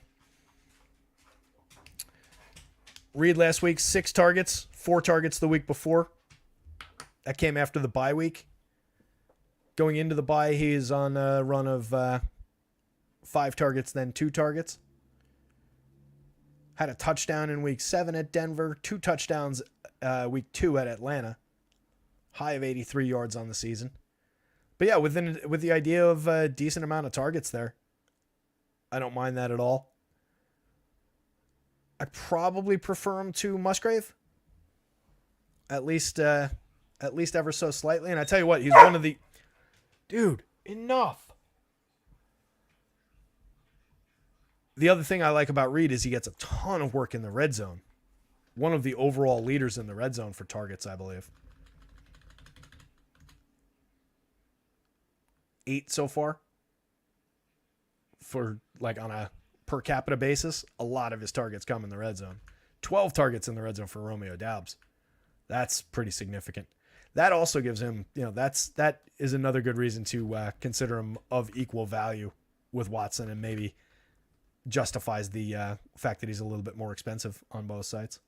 Reed last week, 6 targets, 4 targets the week before. That came after the bye week. Going into the bye, he's on a run of 5 targets, then 2 targets. Had a touchdown in week 7 at Denver, 2 touchdowns week 2 at Atlanta. High of 83 yards on the season. But yeah, with the idea of a decent amount of targets there, I don't mind that at all. I probably prefer him to Musgrave, at least ever so slightly. And I tell you what, he's one of the dude. Enough. The other thing I like about Reed is he gets a ton of work in the red zone. One of the overall leaders in the red zone for targets, I believe. 8 so far. For like on a per capita basis, a lot of his targets come in the red zone. 12 targets in the red zone for Romeo Doubs. That's pretty significant. That also gives him, that is another good reason to consider him of equal value with Watson, and maybe justifies the fact that he's a little bit more expensive on both sides.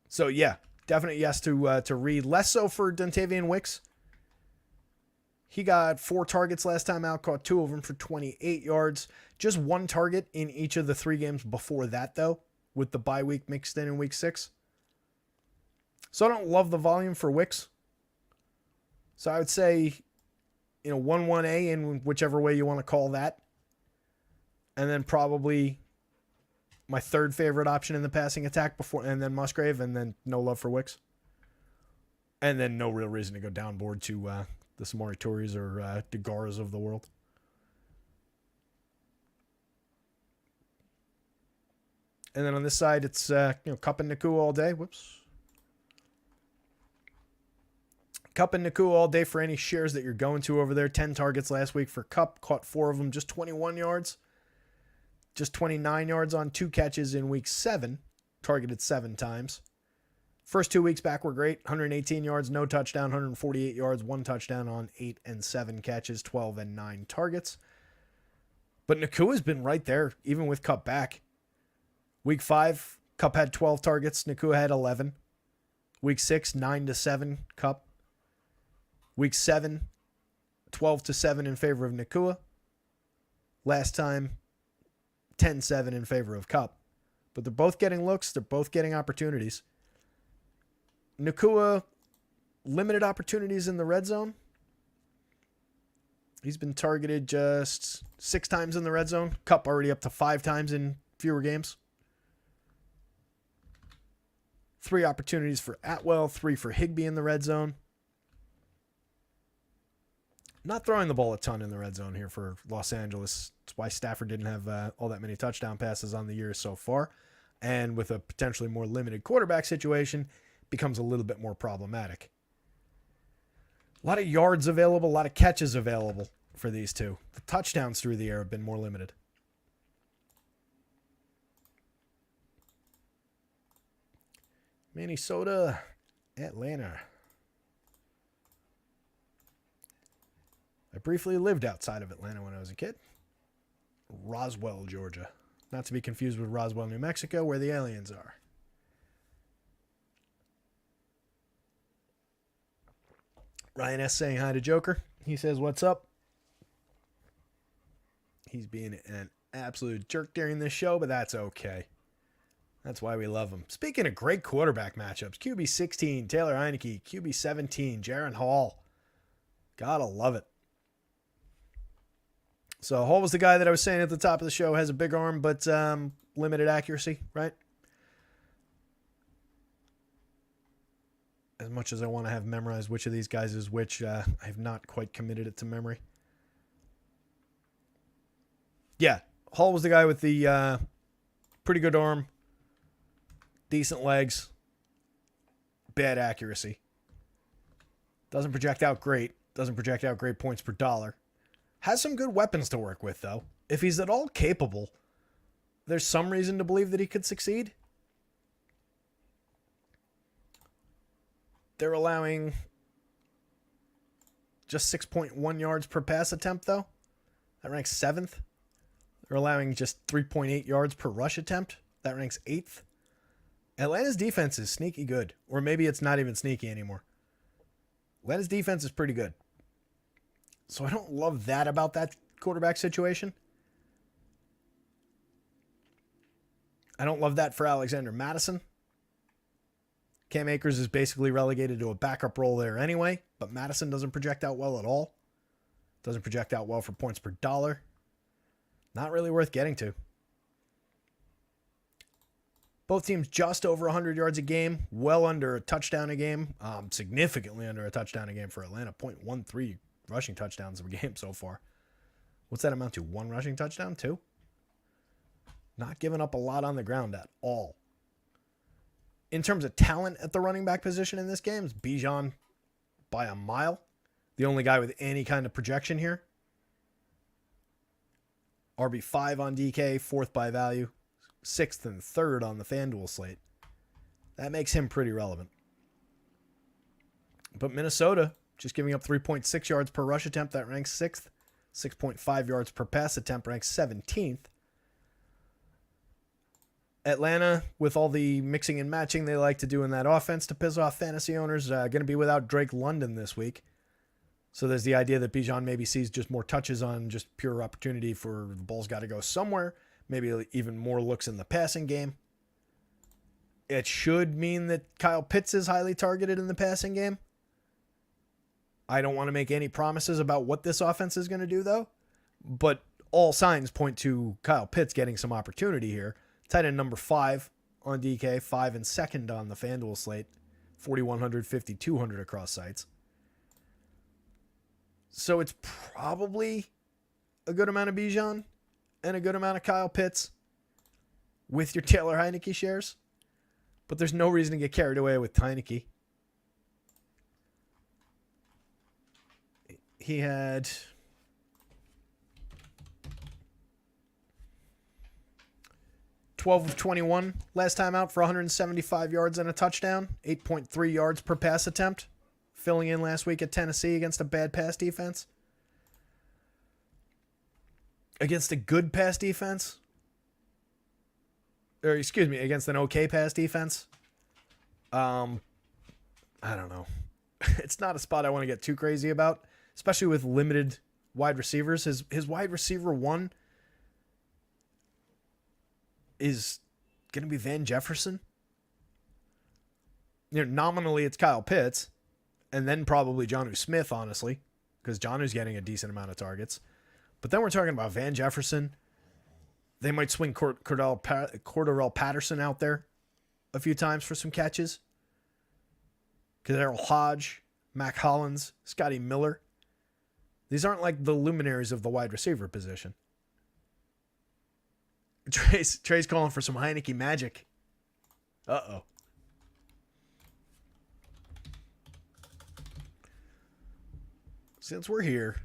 So yeah, definite yes to Reed. Less so for Dontavian Wicks. He got 4 targets last time out, caught 2 of them for 28 yards. Just 1 target in each of the 3 games before that, though, with the bye week mixed in week 6. So I don't love the volume for Wicks. So I would say, 1-1A in whichever way you want to call that. And then probably my third favorite option in the passing attack and then Musgrave, and then no love for Wicks. And then no real reason to go downboard to the Samori Touris or DeGaras of the world. And then on this side, it's Kupp and Nakua all day. Whoops. Kupp and Nakua all day for any shares that you're going to over there. 10 targets last week for Kupp. Caught 4 of them, just 21 yards. Just 29 yards on 2 catches in week 7. Targeted 7 times. First 2 weeks back were great. 118 yards, no touchdown. 148 yards, 1 touchdown on 8 and 7 catches, 12 and 9 targets. But Nakua's been right there, even with Kupp back. Week 5, Kupp had 12 targets. Nakua had 11. Week 6, 9-7 Kupp. Week 7, 12-7 in favor of Nakua. Last time, 10-7 in favor of Kupp. But they're both getting looks. They're both getting opportunities. Nakua, limited opportunities in the red zone. He's been targeted just 6 times in the red zone. Kupp already up to 5 times in fewer games. 3 opportunities for Atwell, 3 for Higbee in the red zone. Not throwing the ball a ton in the red zone here for Los Angeles. That's why Stafford didn't have all that many touchdown passes on the year so far. And with a potentially more limited quarterback situation, becomes a little bit more problematic. A lot of yards available, a lot of catches available for these two. The touchdowns through the air have been more limited. Minnesota, Atlanta. I briefly lived outside of Atlanta when I was a kid. Roswell, Georgia. Not to be confused with Roswell, New Mexico, where the aliens are. Ryan S. saying hi to Joker. He says, what's up? He's being an absolute jerk during this show, but that's okay. That's why we love him. Speaking of great quarterback matchups, QB 16, Taylor Heineke. QB 17, Jaron Hall. Gotta love it. So Hall was the guy that I was saying at the top of the show, has a big arm, but limited accuracy, right? As much as I want to have memorized which of these guys is which, I have not quite committed it to memory. Yeah, Hall was the guy with the pretty good arm, decent legs, bad accuracy. Doesn't project out great. Doesn't project out great points per dollar. Has some good weapons to work with, though. If he's at all capable, there's some reason to believe that he could succeed. They're allowing just 6.1 yards per pass attempt, though. That ranks 7th. They're allowing just 3.8 yards per rush attempt. That ranks 8th. Atlanta's defense is sneaky good. Or maybe it's not even sneaky anymore. Atlanta's defense is pretty good. So I don't love that about that quarterback situation. I don't love that for Alexander Madison. Cam Akers is basically relegated to a backup role there anyway, but Madison doesn't project out well at all. Doesn't project out well for points per dollar. Not really worth getting to. Both teams just over 100 yards a game, well under a touchdown a game, significantly under a touchdown a game for Atlanta, 0.13 rushing touchdowns a game so far. What's that amount to? 1 rushing touchdown? 2? Not giving up a lot on the ground at all. In terms of talent at the running back position in this game, it's Bijan by a mile. The only guy with any kind of projection here. RB5 on DK, 4th by value, 6th and 3rd on the FanDuel slate. That makes him pretty relevant. But Minnesota, just giving up 3.6 yards per rush attempt, that ranks 6th. 6.5 yards per pass attempt ranks 17th. Atlanta, with all the mixing and matching they like to do in that offense to piss off fantasy owners, going to be without Drake London this week. So there's the idea that Bijan maybe sees just more touches on just pure opportunity for the ball's got to go somewhere. Maybe even more looks in the passing game. It should mean that Kyle Pitts is highly targeted in the passing game. I don't want to make any promises about what this offense is going to do, though. But all signs point to Kyle Pitts getting some opportunity here. Tight end number 5 on DK, 5 and 2nd on the FanDuel slate, 4,100, 5,200 across sites. So it's probably a good amount of Bijan and a good amount of Kyle Pitts with your Taylor Heineke shares. But there's no reason to get carried away with Heineke. He had 12 of 21 last time out for 175 yards and a touchdown, 8.3 yards per pass attempt, filling in last week at Tennessee against a bad pass defense. Against a good pass defense, or excuse me, against an okay pass defense. I don't know. It's not a spot I want to get too crazy about, especially with limited wide receivers. His wide receiver 1 is going to be Van Jefferson. Nominally it's Kyle Pitts, and then probably Jonnu Smith, honestly, because Jonnu's getting a decent amount of targets. But then we're talking about Van Jefferson. They might swing Cordarrelle Patterson out there a few times for some catches. Kadarius Hodge, Mac Hollins, Scotty Miller. These aren't like the luminaries of the wide receiver position. Trey's calling for some Heineke magic. Uh-oh. Since we're here,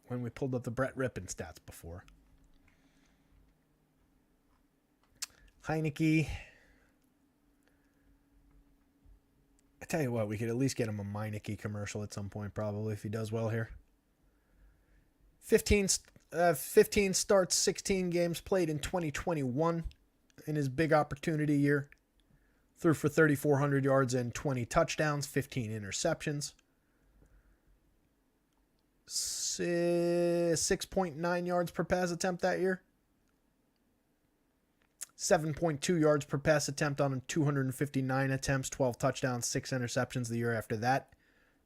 when we pulled up the Brett Rippon stats before, Heineke, I tell you what, we could at least get him a Meineke commercial at some point, probably, if he does well here. 15 starts, 16 games played in 2021 in his big opportunity year. Threw for 3,400 yards and 20 touchdowns, 15 interceptions. 6.9 yards per pass attempt that year. 7.2 yards per pass attempt on 259 attempts, 12 touchdowns, 6 interceptions the year after that.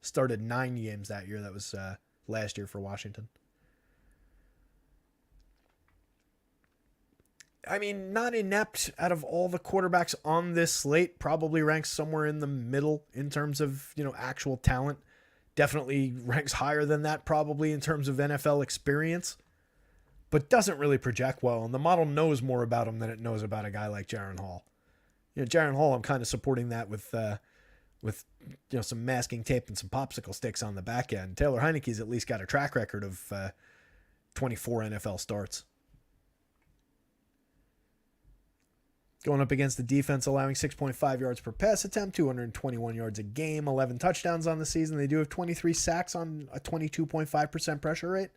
Started 9 games that year. That was last year for Washington. I mean, not inept out of all the quarterbacks on this slate. Probably ranks somewhere in the middle in terms of, actual talent. Definitely ranks higher than that probably in terms of NFL experience. But doesn't really project well. And the model knows more about him than it knows about a guy like Jaren Hall. Jaren Hall, I'm kind of supporting that with some masking tape and some popsicle sticks on the back end. Taylor Heineke's at least got a track record of 24 NFL starts. Going up against the defense, allowing 6.5 yards per pass attempt, 221 yards a game, 11 touchdowns on the season. They do have 23 sacks on a 22.5% pressure rate.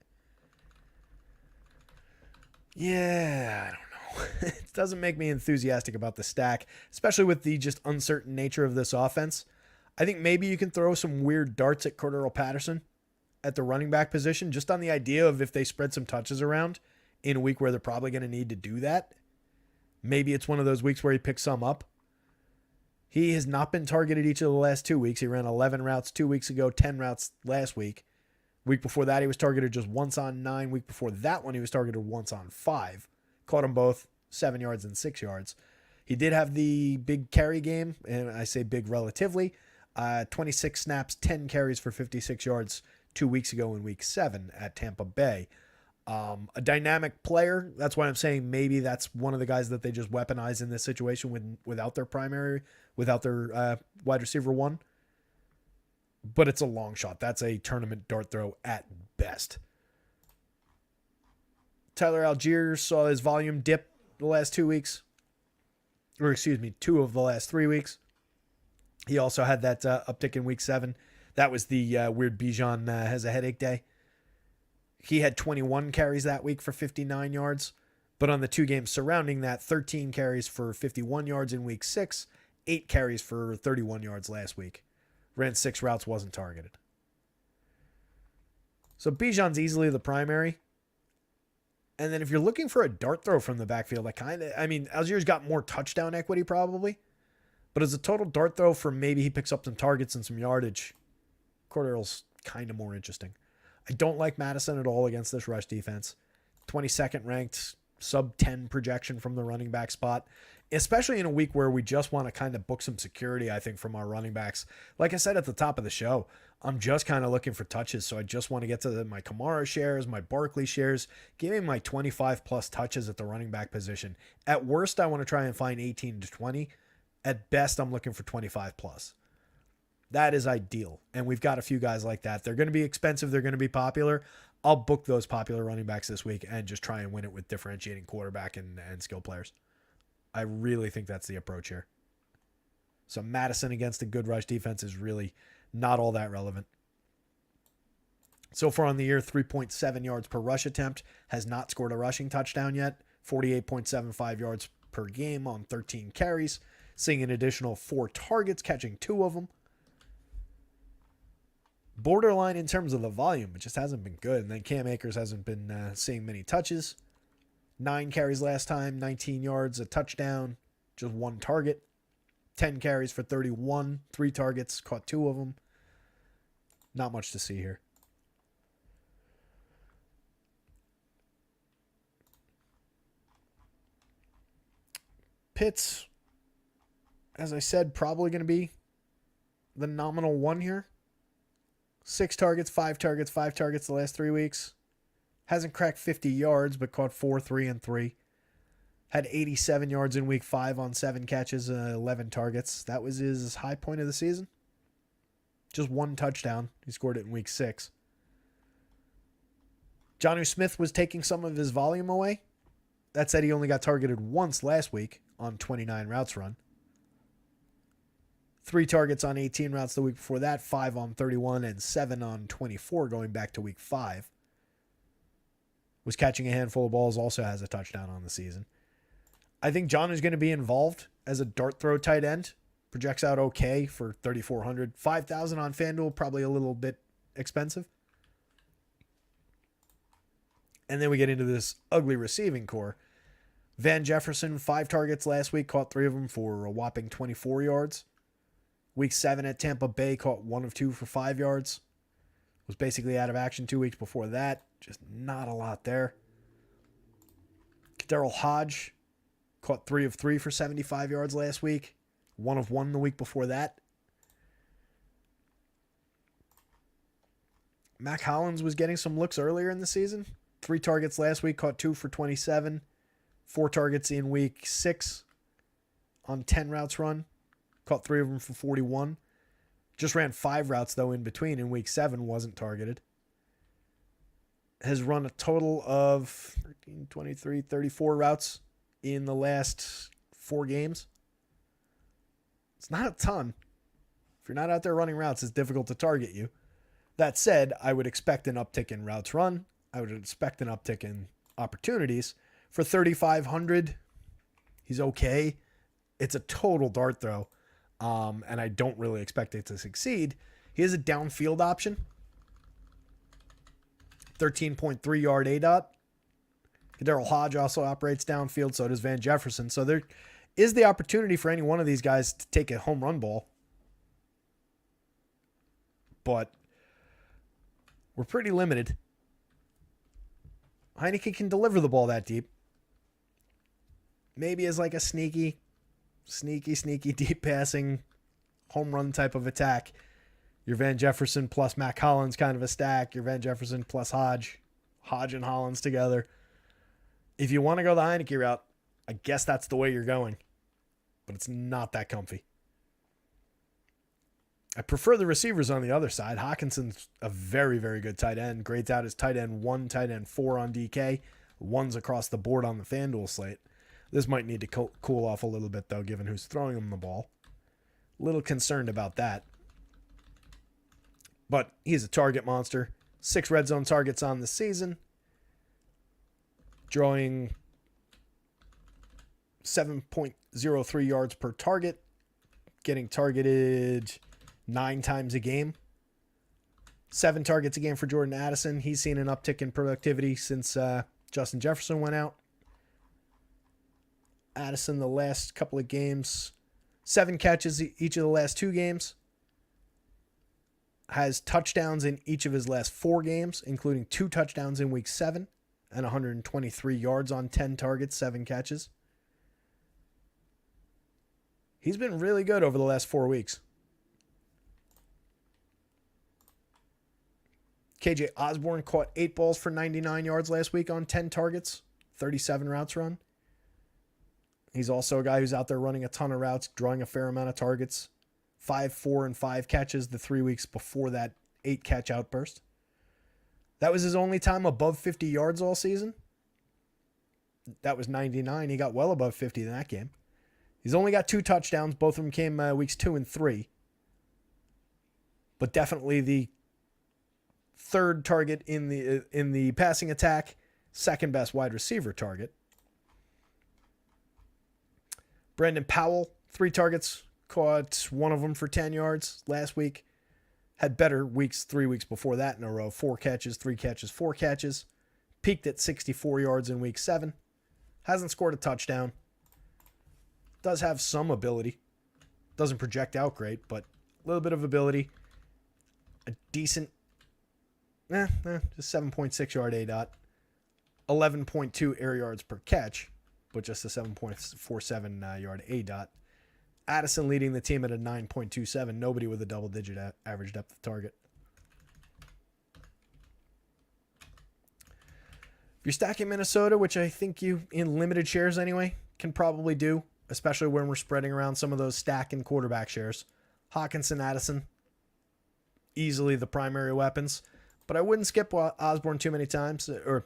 Yeah, I don't know. It doesn't make me enthusiastic about the stack, especially with the just uncertain nature of this offense. I think maybe you can throw some weird darts at Cordarrelle Patterson at the running back position, just on the idea of if they spread some touches around in a week where they're probably going to need to do that. Maybe it's one of those weeks where he picks some up. He has not been targeted each of the last 2 weeks. He ran 11 routes 2 weeks ago, 10 routes last week. Week before that, he was targeted just once on 9. Week before that one, he was targeted once on 5. Caught them both 7 yards and 6 yards. He did have the big carry game, and I say big relatively. 26 snaps, 10 carries for 56 yards 2 weeks ago in week 7 at Tampa Bay. A dynamic player. That's why I'm saying maybe that's one of the guys that they just weaponize in this situation without their wide receiver 1. But it's a long shot. That's a tournament dart throw at best. Tyler Algier saw his volume dip the last 2 weeks. Or excuse me, 2 of the last 3 weeks. He also had that uptick in week 7. That was the weird Bijan has a headache day. He had 21 carries that week for 59 yards. But on the 2 games surrounding that, 13 carries for 51 yards in week 6, 8 carries for 31 yards last week. Ran 6 routes, wasn't targeted. So Bijan's easily the primary. And then if you're looking for a dart throw from the backfield, Algier's got more touchdown equity probably. But as a total dart throw for maybe he picks up some targets and some yardage, Cordarrelle's kind of more interesting. I don't like Madison at all against this rush defense. 22nd ranked, sub 10 projection from the running back spot, especially in a week where we just want to kind of book some security, I think, from our running backs. Like I said at the top of the show, I'm just kind of looking for touches, so I just want to get to my Kamara shares, my Barkley shares, give me my 25 plus touches at the running back position. At worst, I want to try and find 18 to 20. At best, I'm looking for 25 plus. That is ideal, and we've got a few guys like that. They're going to be expensive. They're going to be popular. I'll book those popular running backs this week and just try and win it with differentiating quarterback and skill players. I really think that's the approach here. So Madison against a good rush defense is really not all that relevant. So far on the year, 3.7 yards per rush attempt. Has not scored a rushing touchdown yet. 48.75 yards per game on 13 carries. Seeing an additional 4 targets, catching 2 of them. Borderline in terms of the volume. It just hasn't been good. And then Cam Akers hasn't been seeing many touches. 9 carries last time, 19 yards, a touchdown, just 1 target. 10 carries for 31, 3 targets, caught 2 of them. Not much to see here. Pitts, as I said, probably going to be the nominal 1 here. 6 targets, 5 targets, 5 targets the last 3 weeks. Hasn't cracked 50 yards, but caught 4, 3, and 3. Had 87 yards in week 5 on 7 catches, 11 targets. That was his high point of the season. Just 1 touchdown. He scored it in week 6. Jonnu Smith was taking some of his volume away. That said, he only got targeted once last week on 29 routes run. 3 targets on 18 routes the week before that, 5 on 31, and 7 on 24 going back to week 5. Was catching a handful of balls, also has a touchdown on the season. I think John is going to be involved as a dart throw tight end. Projects out okay for 3,400. 5,000 on FanDuel, probably a little bit expensive. And then we get into this ugly receiving core. Van Jefferson, 5 targets last week, caught 3 of them for a whopping 24 yards. Week 7 at Tampa Bay, caught 1 of 2 for 5 yards. Was basically out of action 2 weeks before that. Just not a lot there. Daryl Hodge caught 3 of 3 for 75 yards last week. 1 of 1 the week before that. Mac Hollins was getting some looks earlier in the season. 3 targets last week, caught 2 for 27. 4 targets in week 6 on 10 routes run. Caught 3 of them for 41. Just ran 5 routes, though, in between. In week 7, wasn't targeted. Has run a total of 13, 23, 34 routes in the last 4 games. It's not a ton. If you're not out there running routes, it's difficult to target you. That said, I would expect an uptick in routes run. I would expect an uptick in opportunities. For 3,500, he's okay. It's a total dart throw, and I don't really expect it to succeed. He has a downfield option. 13.3 yard ADOT. Daryl Hodge also operates downfield, so does Van Jefferson. So is the opportunity for any one of these guys to take a home run ball. But we're pretty limited. Heineke can deliver the ball that deep. Maybe as like a sneaky deep passing home run type of attack. Your Van Jefferson plus Mac Hollins kind of a stack. Your Van Jefferson plus Hodge and Hollins together. If you want to go the Heineke route, I guess that's the way you're going. But it's not that comfy. I prefer the receivers on the other side. Hawkinson's a very, very good tight end. Grades out as tight end 1, tight end 4 on DK. One's across the board on the FanDuel slate. This might need to cool off a little bit, though, given who's throwing him the ball. A little concerned about that. But he's a target monster. 6 red zone targets on the season. Drawing 7.03 yards per target. Getting targeted 9 times a game. 7 targets a game for Jordan Addison. He's seen an uptick in productivity since Justin Jefferson went out. Addison, the last couple of games, 7 catches each of the last 2 games. Has touchdowns in each of his last 4 games, including 2 touchdowns in week 7 and 123 yards on 10 targets, 7 catches. He's been really good over the last 4 weeks. KJ Osborne caught 8 balls for 99 yards last week on 10 targets, 37 routes run. He's also a guy who's out there running a ton of routes, drawing a fair amount of targets. 5, 4, and 5 catches the 3 weeks before that 8 catch outburst. That was his only time above 50 yards all season. That was 99. He got well above 50 in that game. He's only got 2 touchdowns. Both of them came weeks 2 and 3. But definitely the third target in the passing attack, second best wide receiver target. Brandon Powell, 3 targets, caught 1 of them for 10 yards last week. Had better weeks 3 weeks before that in a row. 4 catches, 3 catches, 4 catches. Peaked at 64 yards in week 7. Hasn't scored a touchdown. Does have some ability. Doesn't project out great, but a little bit of ability. A decent, just 7.6 yard ADOT. 11.2 air yards per catch, but just a 7.47 yard ADOT. Addison leading the team at a 9.27. Nobody with a double-digit average depth of target. If you're stacking Minnesota, which I think you, in limited shares anyway, can probably do, especially when we're spreading around some of those stack and quarterback shares. Hawkinson, Addison, easily the primary weapons. But I wouldn't skip Osborne too many times, or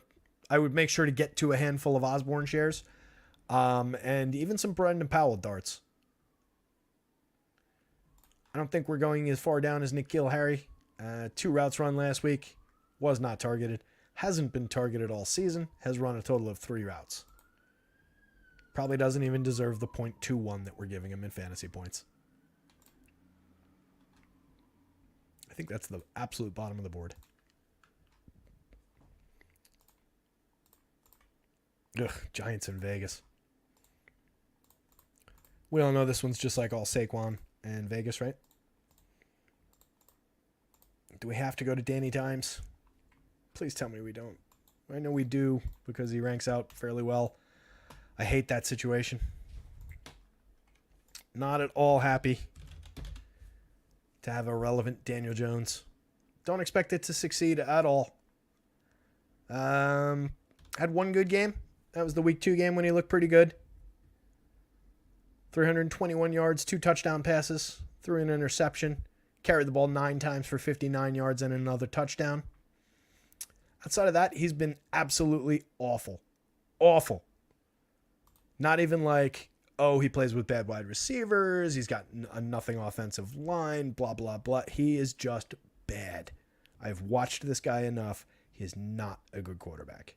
I would make sure to get to a handful of Osborne shares. And even some Brandon Powell darts. I don't think we're going as far down as N'Keal Harry. 2 routes run last week. Was not targeted. Hasn't been targeted all season. Has run a total of 3 routes. Probably doesn't even deserve the 0.21 that we're giving him in fantasy points. I think that's the absolute bottom of the board. Ugh, Giants in Vegas. We all know this one's just like all Saquon and Vegas, right? Do we have to go to Danny Dimes? Please tell me we don't. I know we do because he ranks out fairly well. I hate that situation. Not at all happy to have a relevant Daniel Jones. Don't expect it to succeed at all. Had one good game. That was the week 2 game when he looked pretty good. 321 yards, 2 touchdown passes, threw an interception, carried the ball 9 times for 59 yards and another touchdown. Outside of that, he's been absolutely awful. Awful. Not even like, oh, he plays with bad wide receivers, he's got a nothing offensive line, blah, blah, blah. He is just bad. I've watched this guy enough. He is not a good quarterback.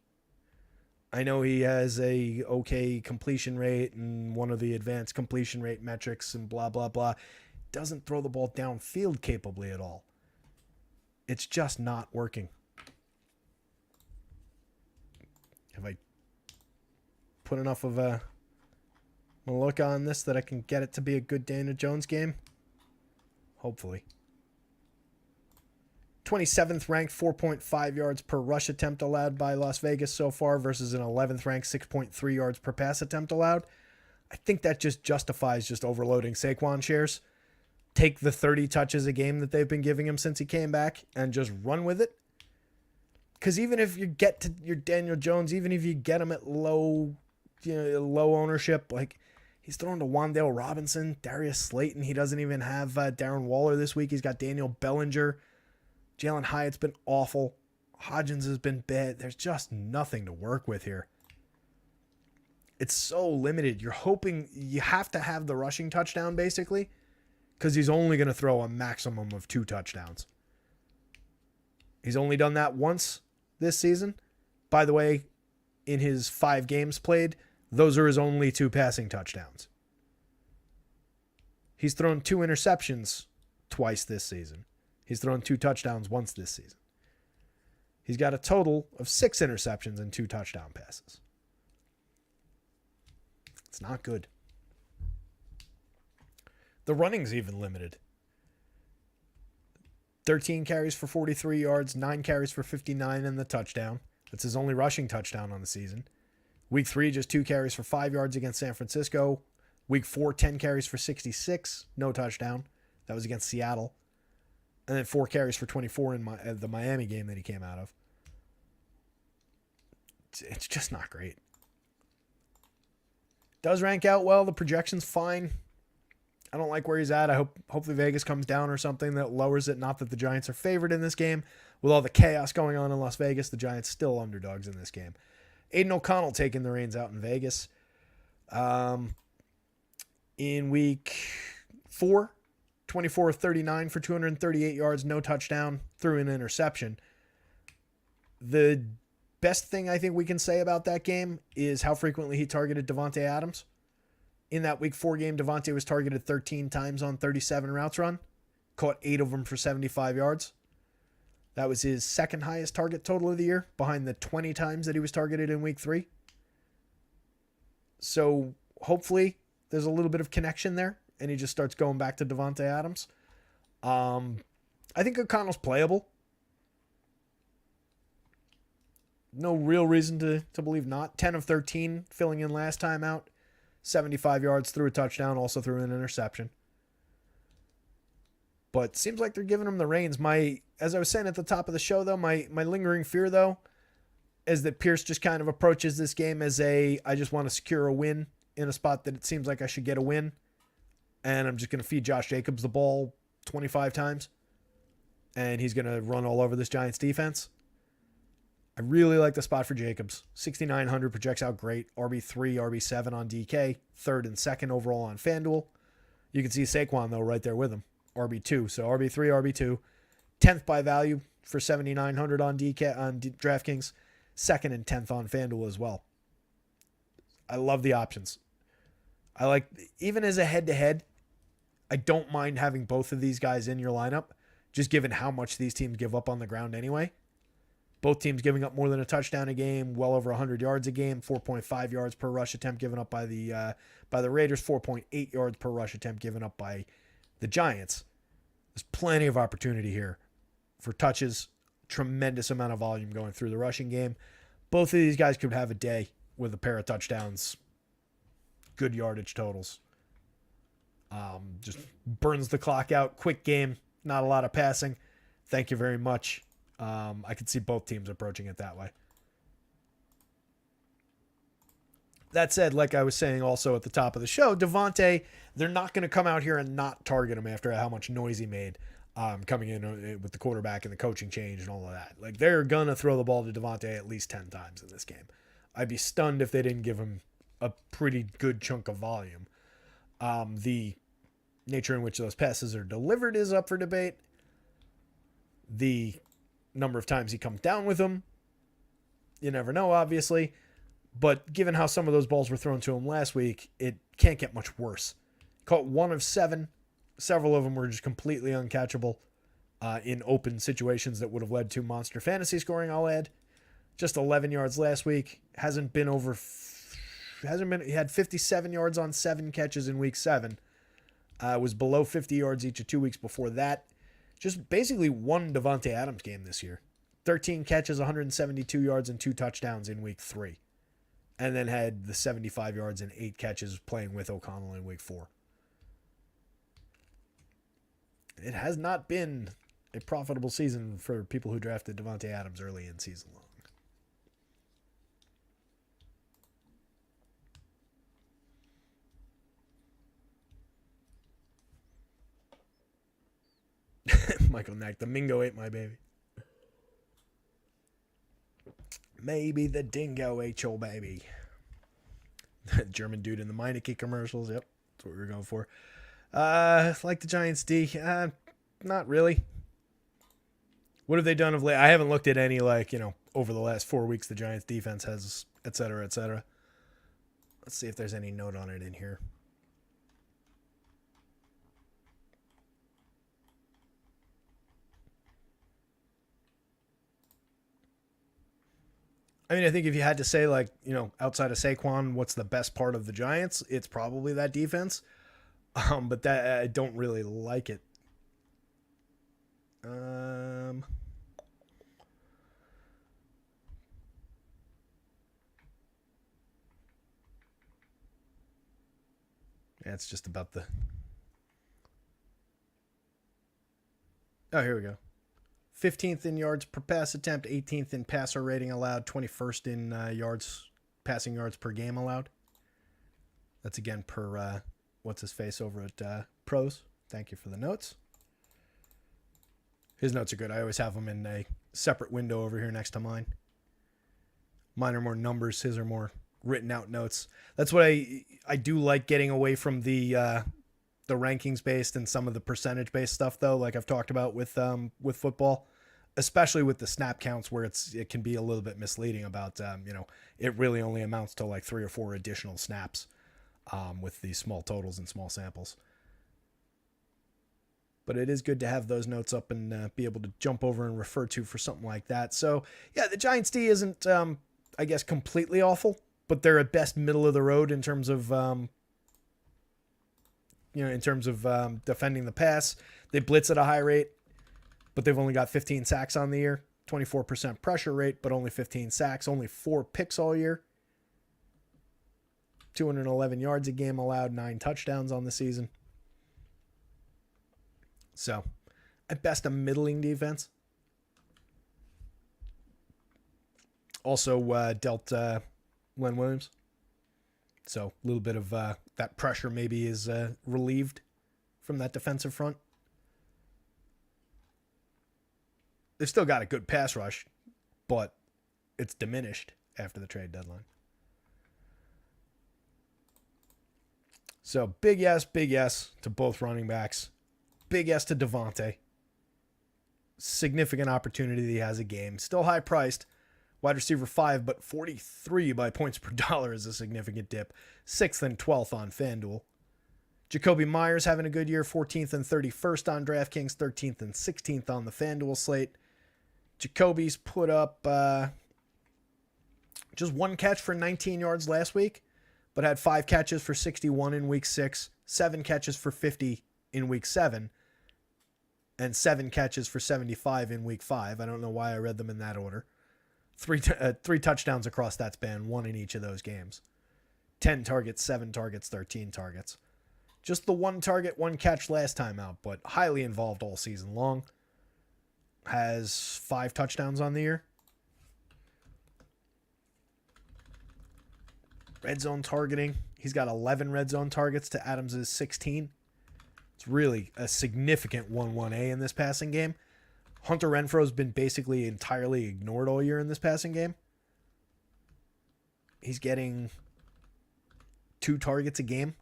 I know he has a okay completion rate and one of the advanced completion rate metrics and blah, blah, blah. Doesn't throw the ball downfield capably at all. It's just not working. Have I put enough of I'm going to look on this that I can get it to be a good Daniel Jones game. Hopefully. 27th ranked 4.5 yards per rush attempt allowed by Las Vegas so far versus an 11th ranked 6.3 yards per pass attempt allowed. I think that just justifies just overloading Saquon shares. Take the 30 touches a game that they've been giving him since he came back and just run with it. Because even if you get to your Daniel Jones, even if you get him at low ownership, like he's throwing to Wan'Dale Robinson, Darius Slayton. He doesn't even have Darren Waller this week. He's got Daniel Bellinger. Jalen Hyatt's been awful. Hodgins has been bad. There's just nothing to work with here. It's so limited. You're hoping you have to have the rushing touchdown basically because he's only going to throw a maximum of 2 touchdowns. He's only done that once this season. By the way, in his 5 games played, those are his only 2 passing touchdowns. He's thrown 2 interceptions twice this season. He's thrown 2 touchdowns once this season. He's got a total of 6 interceptions and 2 touchdown passes. It's not good. The running's even limited. 13 carries for 43 yards, 9 carries for 59 and the touchdown. That's his only rushing touchdown on the season. Week 3, just 2 carries for 5 yards against San Francisco. Week 4, 10 carries for 66, no touchdown. That was against Seattle. And then 4 carries for 24 in the Miami game that he came out of. It's just not great. Does rank out well. The projection's fine. I don't like where he's at. Hopefully Vegas comes down or something that lowers it. Not that the Giants are favored in this game. With all the chaos going on in Las Vegas, the Giants still underdogs in this game. Aiden O'Connell taking the reins out in Vegas. In week 4, 24-39 for 238 yards, no touchdown, threw an interception. The best thing I think we can say about that game is how frequently he targeted Davante Adams. In that week 4 game, Davante was targeted 13 times on 37 routes run, caught 8 of them for 75 yards. That was his second highest target total of the year, behind the 20 times that he was targeted in week 3. So hopefully there's a little bit of connection there, and he just starts going back to Davante Adams. I think O'Connell's playable. No real reason to believe not. 10 of 13, filling in last time out. 75 yards, threw a touchdown, also threw an interception. But seems like they're giving him the reins. As I was saying at the top of the show, though, my lingering fear, though, is that Pierce just kind of approaches this game as I just want to secure a win in a spot that it seems like I should get a win. And I'm just going to feed Josh Jacobs the ball 25 times. And he's going to run all over this Giants defense. I really like the spot for Jacobs. 6,900 projects out great. RB3, RB7 on DK. 3rd and 2nd overall on FanDuel. You can see Saquon, though, right there with him. RB2. So RB3, RB2. 10th by value for 7,900 on DK on DraftKings. 2nd and 10th on FanDuel as well. I love the options. I like, even as a head-to-head, I don't mind having both of these guys in your lineup, just given how much these teams give up on the ground anyway. Both teams giving up more than a touchdown a game, well over 100 yards a game, 4.5 yards per rush attempt given up by the Raiders, 4.8 yards per rush attempt given up by the Giants. There's plenty of opportunity here for touches, tremendous amount of volume going through the rushing game. Both of these guys could have a day with a pair of touchdowns, good yardage totals. Just burns the clock out, quick game, not a lot of passing. Thank you very much. I could see both teams approaching it that way. That said, like I was saying also at the top of the show, Davante, they're not going to come out here and not target him after how much noise he made coming in with the quarterback and the coaching change and all of that. Like, they're going to throw the ball to Davante at least 10 times in this game. I'd be stunned if they didn't give him a pretty good chunk of volume. The nature in which those passes are delivered is up for debate. The number of times he comes down with them, you never know, obviously. But given how some of those balls were thrown to him last week, it can't get much worse. Caught 1 of 7. Several of them were just completely uncatchable in open situations that would have led to monster fantasy scoring, I'll add. Just 11 yards last week. Hasn't been over hasn't been. He had 57 yards on 7 catches in week 7. Was below 50 yards each of 2 weeks before that. Just basically one Davante Adams game this year. 13 catches, 172 yards, and 2 touchdowns in week 3. And then had the 75 yards and 8 catches playing with O'Connell in week 4. It has not been a profitable season for people who drafted Davante Adams early in season long. Michael Knack, the Mingo ate my baby. Maybe the dingo ate your baby. German dude in the Meineke commercials. Yep, that's what we were going for. Like the Giants D. Not really. What have they done of late? I haven't looked at any, over the last 4 weeks the Giants defense has, et cetera, et cetera. Let's see if there's any note on it in here. I mean, I think if you had to say, outside of Saquon, what's the best part of the Giants, it's probably that defense. But that I don't really like it. Yeah, it's just about the... Oh, here we go. 15th in yards per pass attempt, 18th in passer rating allowed, 21st in passing yards per game allowed. That's again per what's his face over at Pros. Thank you for the notes. His notes are good. I always have them in a separate window over here next to mine. Mine are more numbers. His are more written out notes. That's what I do like, getting away from the rankings based and some of the percentage based stuff, though, like I've talked about with football, especially with the snap counts, where it can be a little bit misleading about it really only amounts to like 3 or 4 additional snaps with these small totals and small samples. But it is good to have those notes up and be able to jump over and refer to for something like that. So yeah, the Giants D isn't I guess completely awful, but they're at best middle of the road in terms of defending the pass. They blitz at a high rate, but they've only got 15 sacks on the year. 24% pressure rate, but only 15 sacks. Only 4 picks all year. 211 yards a game allowed. 9 touchdowns on the season. So, at best, a middling defense. Also dealt Len Williams. So a little bit of that pressure maybe is relieved from that defensive front. They've still got a good pass rush, but it's diminished after the trade deadline. So big yes to both running backs. Big yes to Davante. Significant opportunity that he has a game. Still high priced. Wide receiver 5, but 43 by points per dollar is a significant dip. 6th and 12th on FanDuel. Jacoby Myers having a good year. 14th and 31st on DraftKings. 13th and 16th on the FanDuel slate. Jacoby's put up just 1 catch for 19 yards last week, but had 5 catches for 61 in week 6, 7 catches for 50 in week 7, and 7 catches for 75 in week 5. I don't know why I read them in that order. 3 touchdowns across that span, 1 in each of those games. 10 targets, 7 targets, 13 targets. Just the 1 target, 1 catch last time out, but highly involved all season long. Has 5 touchdowns on the year. Red zone targeting. He's got 11 red zone targets to Adams' 16. It's really a significant 1-1A in this passing game. Hunter Renfro's been basically entirely ignored all year in this passing game. He's getting 2 targets a game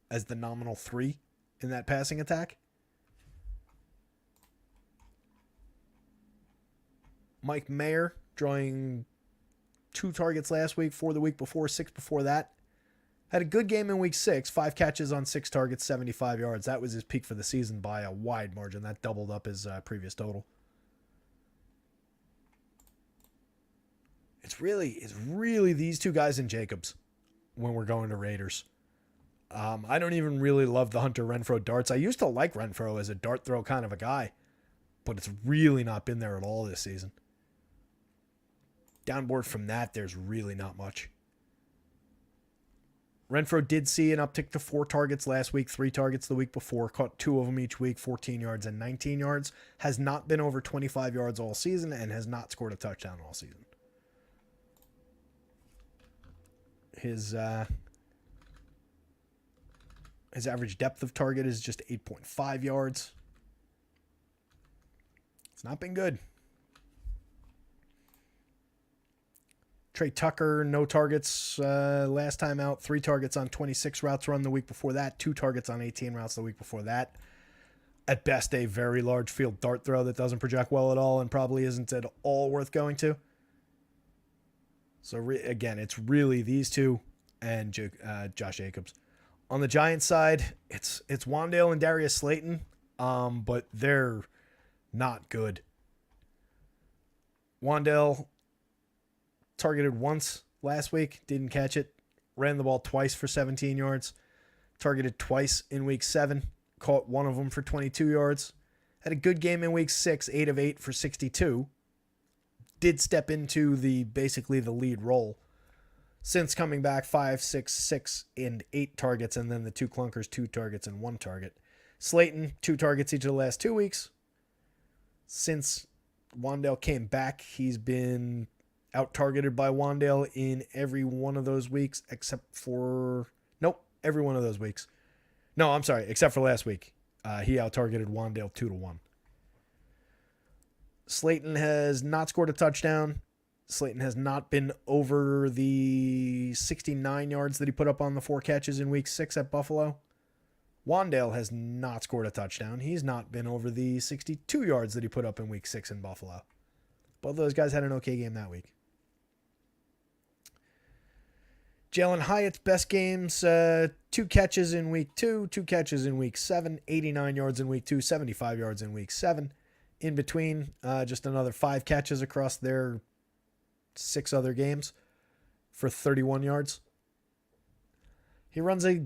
as the nominal 3 in that passing attack. Mike Mayer drawing 2 targets last week, 4 the week before, 6 before that. Had a good game in week 6, 5 catches on 6 targets, 75 yards. That was his peak for the season by a wide margin. That doubled up his previous total. It's really these 2 guys and Jacobs when we're going to Raiders. I don't even really love the Hunter Renfrow darts. I used to like Renfrow as a dart throw kind of a guy, but it's really not been there at all this season. Downboard from that, there's really not much. Renfrow did see an uptick to 4 targets last week, 3 targets the week before, caught 2 of them each week, 14 yards and 19 yards. Has not been over 25 yards all season and has not scored a touchdown all season. His average depth of target is just 8.5 yards. It's not been good. Trey Tucker, no targets last time out. 3 targets on 26 routes run the week before that. 2 targets on 18 routes the week before that. At best, a very large field dart throw that doesn't project well at all and probably isn't at all worth going to. So, again, it's really these two and Josh Jacobs. On the Giants side, it's Wan'Dale and Darius Slayton, but they're not good. Wan'Dale targeted once last week, didn't catch it. Ran the ball twice for 17 yards. Targeted twice in week 7, caught one of them for 22 yards. Had a good game in week 6, 8 of 8 for 62. Did step into basically the lead role. Since coming back, 5, 6, 6, and 8 targets, and then the 2 clunkers, 2 targets and 1 target. Slayton, 2 targets each of the last 2 weeks. Since Wan'Dale came back, he's been out-targeted by Wan'Dale in every one of those weeks, except for... Nope, every one of those weeks. No, I'm sorry, except for last week. He out-targeted Wan'Dale 2-1. Slayton has not scored a touchdown. Slayton has not been over the 69 yards that he put up on the 4 catches in week 6 at Buffalo. Wan'Dale has not scored a touchdown. He's not been over the 62 yards that he put up in week 6 in Buffalo. Both of those guys had an okay game that week. Jalen Hyatt's best games, 2 catches in week 2, 2 catches in week 7, 89 yards in week 2, 75 yards in week 7. In between, just another 5 catches across their 6 other games for 31 yards. He runs a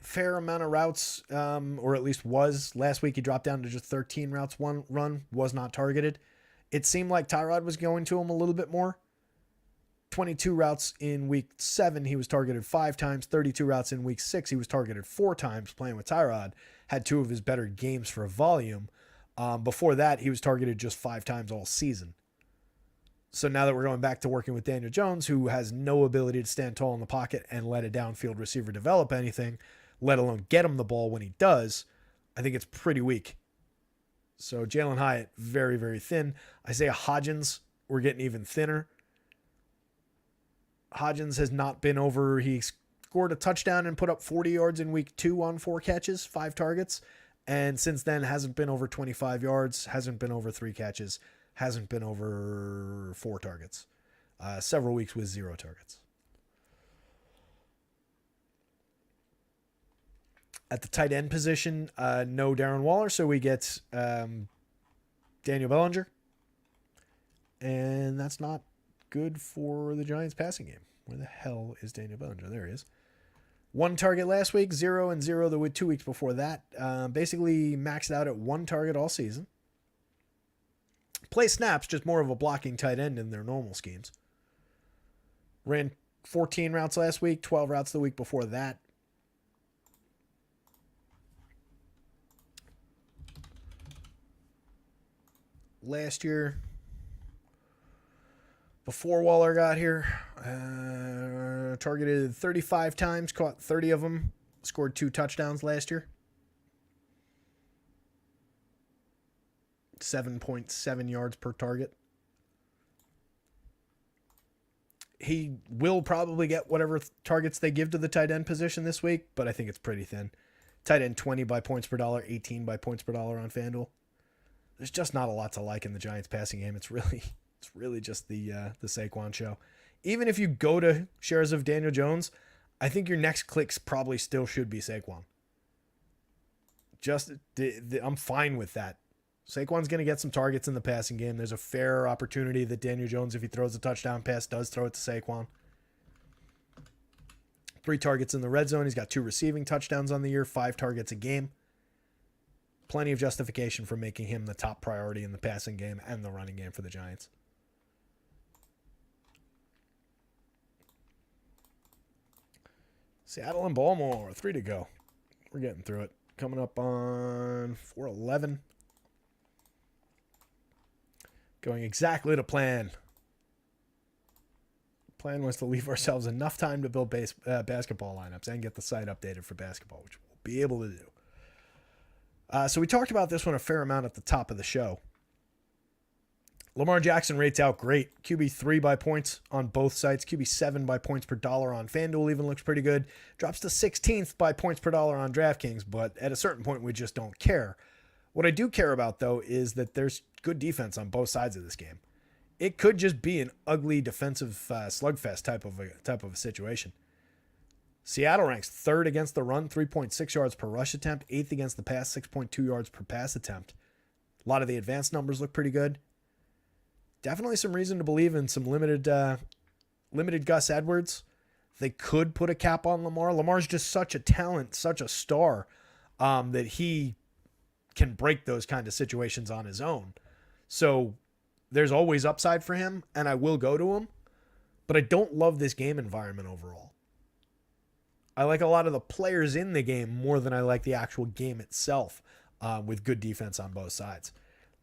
fair amount of routes, or at least was. Last week he dropped down to just 13 routes. 1 run was not targeted. It seemed like Tyrod was going to him a little bit more. 22 routes in week 7, he was targeted 5 times. 32 routes in week 6, he was targeted 4 times playing with Tyrod. Had 2 of his better games for volume. Before that, he was targeted just 5 times all season. So now that we're going back to working with Daniel Jones, who has no ability to stand tall in the pocket and let a downfield receiver develop anything, let alone get him the ball when he does, I think it's pretty weak. So Jalen Hyatt, very, very thin. Isaiah Hodgins, we're getting even thinner. Hodgins has not been over. He scored a touchdown and put up 40 yards in week 2 on 4 catches, 5 targets. And since then hasn't been over 25 yards, hasn't been over 3 catches, hasn't been over 4 targets. Several weeks with 0 targets. At the tight end position, no Darren Waller, so we get Daniel Bellinger. And that's not good for the Giants passing game. Where the hell is Daniel Bellinger? There he is. 1 target last week, 0 and 0 the 2 weeks before that. Basically maxed out at 1 target all season. Play snaps, just more of a blocking tight end in their normal schemes. Ran 14 routes last week, 12 routes the week before that. Last year, before Waller got here, targeted 35 times, caught 30 of them, scored 2 touchdowns last year. 7.7 yards per target. He will probably get whatever targets they give to the tight end position this week, but I think it's pretty thin. Tight end 20 by points per dollar, 18 by points per dollar on FanDuel. There's just not a lot to like in the Giants passing game. It's really just the Saquon show. Even if you go to shares of Daniel Jones, I think your next clicks probably still should be Saquon. I'm fine with that. Saquon's going to get some targets in the passing game. There's a fair opportunity that Daniel Jones, if he throws a touchdown pass, does throw it to Saquon. 3 targets in the red zone. He's got 2 receiving touchdowns on the year, 5 targets a game. Plenty of justification for making him the top priority in the passing game and the running game for the Giants. Seattle and Baltimore, 3 to go. We're getting through it. Coming up on 4:11. Going exactly to plan. Plan was to leave ourselves enough time to build basketball lineups and get the site updated for basketball, which we'll be able to do. So we talked about this one a fair amount at the top of the show. Lamar Jackson rates out great. QB3 by points on both sites. QB7 by points per dollar on FanDuel even looks pretty good. Drops to 16th by points per dollar on DraftKings, but at a certain point we just don't care. What I do care about, though, is that there's good defense on both sides of this game. It could just be an ugly defensive slugfest type of a situation. Seattle ranks 3rd against the run, 3.6 yards per rush attempt, 8th against the pass, 6.2 yards per pass attempt. A lot of the advanced numbers look pretty good. Definitely some reason to believe in some limited Gus Edwards. They could put a cap on Lamar. Lamar's just such a talent, such a star, that he can break those kind of situations on his own. So there's always upside for him, and I will go to him. But I don't love this game environment overall. I like a lot of the players in the game more than I like the actual game itself, with good defense on both sides.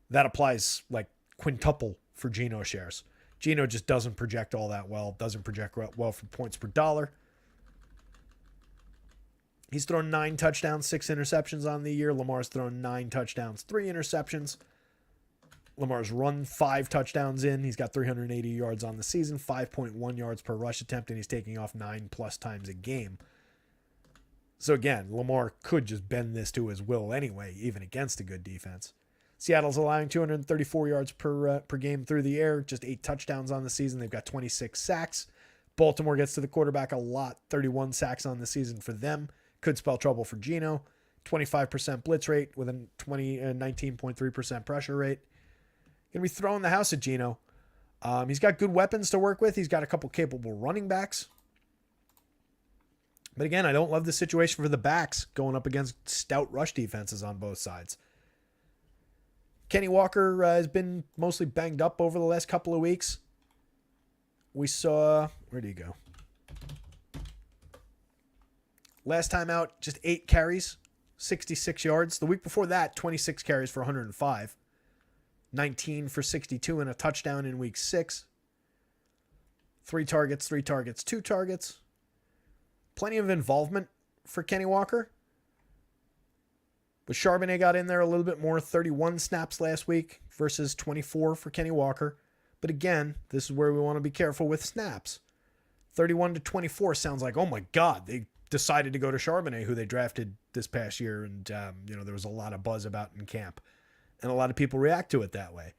That applies like quintuple for Geno shares. Geno just doesn't project all that well, doesn't project well for points per dollar. He's thrown 9 touchdowns, 6 interceptions on the year. Lamar's thrown 9 touchdowns, 3 interceptions. Lamar's run 5 touchdowns in. He's got 380 yards on the season, 5.1 yards per rush attempt, and he's taking off 9+ times a game. So again, Lamar could just bend this to his will anyway, even against a good defense. Seattle's allowing 234 yards per game through the air, just 8 touchdowns on the season. They've got 26 sacks. Baltimore gets to the quarterback a lot, 31 sacks on the season for them. Could spell trouble for Geno. 25% blitz rate with a 19.3% pressure rate. Going to be throwing the house at Geno. He's got good weapons to work with. He's got a couple capable running backs. But again, I don't love the situation for the backs going up against stout rush defenses on both sides. Kenny Walker has been mostly banged up over the last couple of weeks. We saw... Where did he go? Last time out, just 8 carries, 66 yards. The week before that, 26 carries for 105. 19 for 62 and a touchdown in week 6. 3 targets, 2 targets. Plenty of involvement for Kenny Walker. But Charbonnet got in there a little bit more, 31 snaps last week versus 24 for Kenny Walker. But again, this is where we want to be careful with snaps. 31 to 24 sounds like, oh my God, they decided to go to Charbonnet, who they drafted this past year. And, there was a lot of buzz about in camp. And a lot of people react to it that way.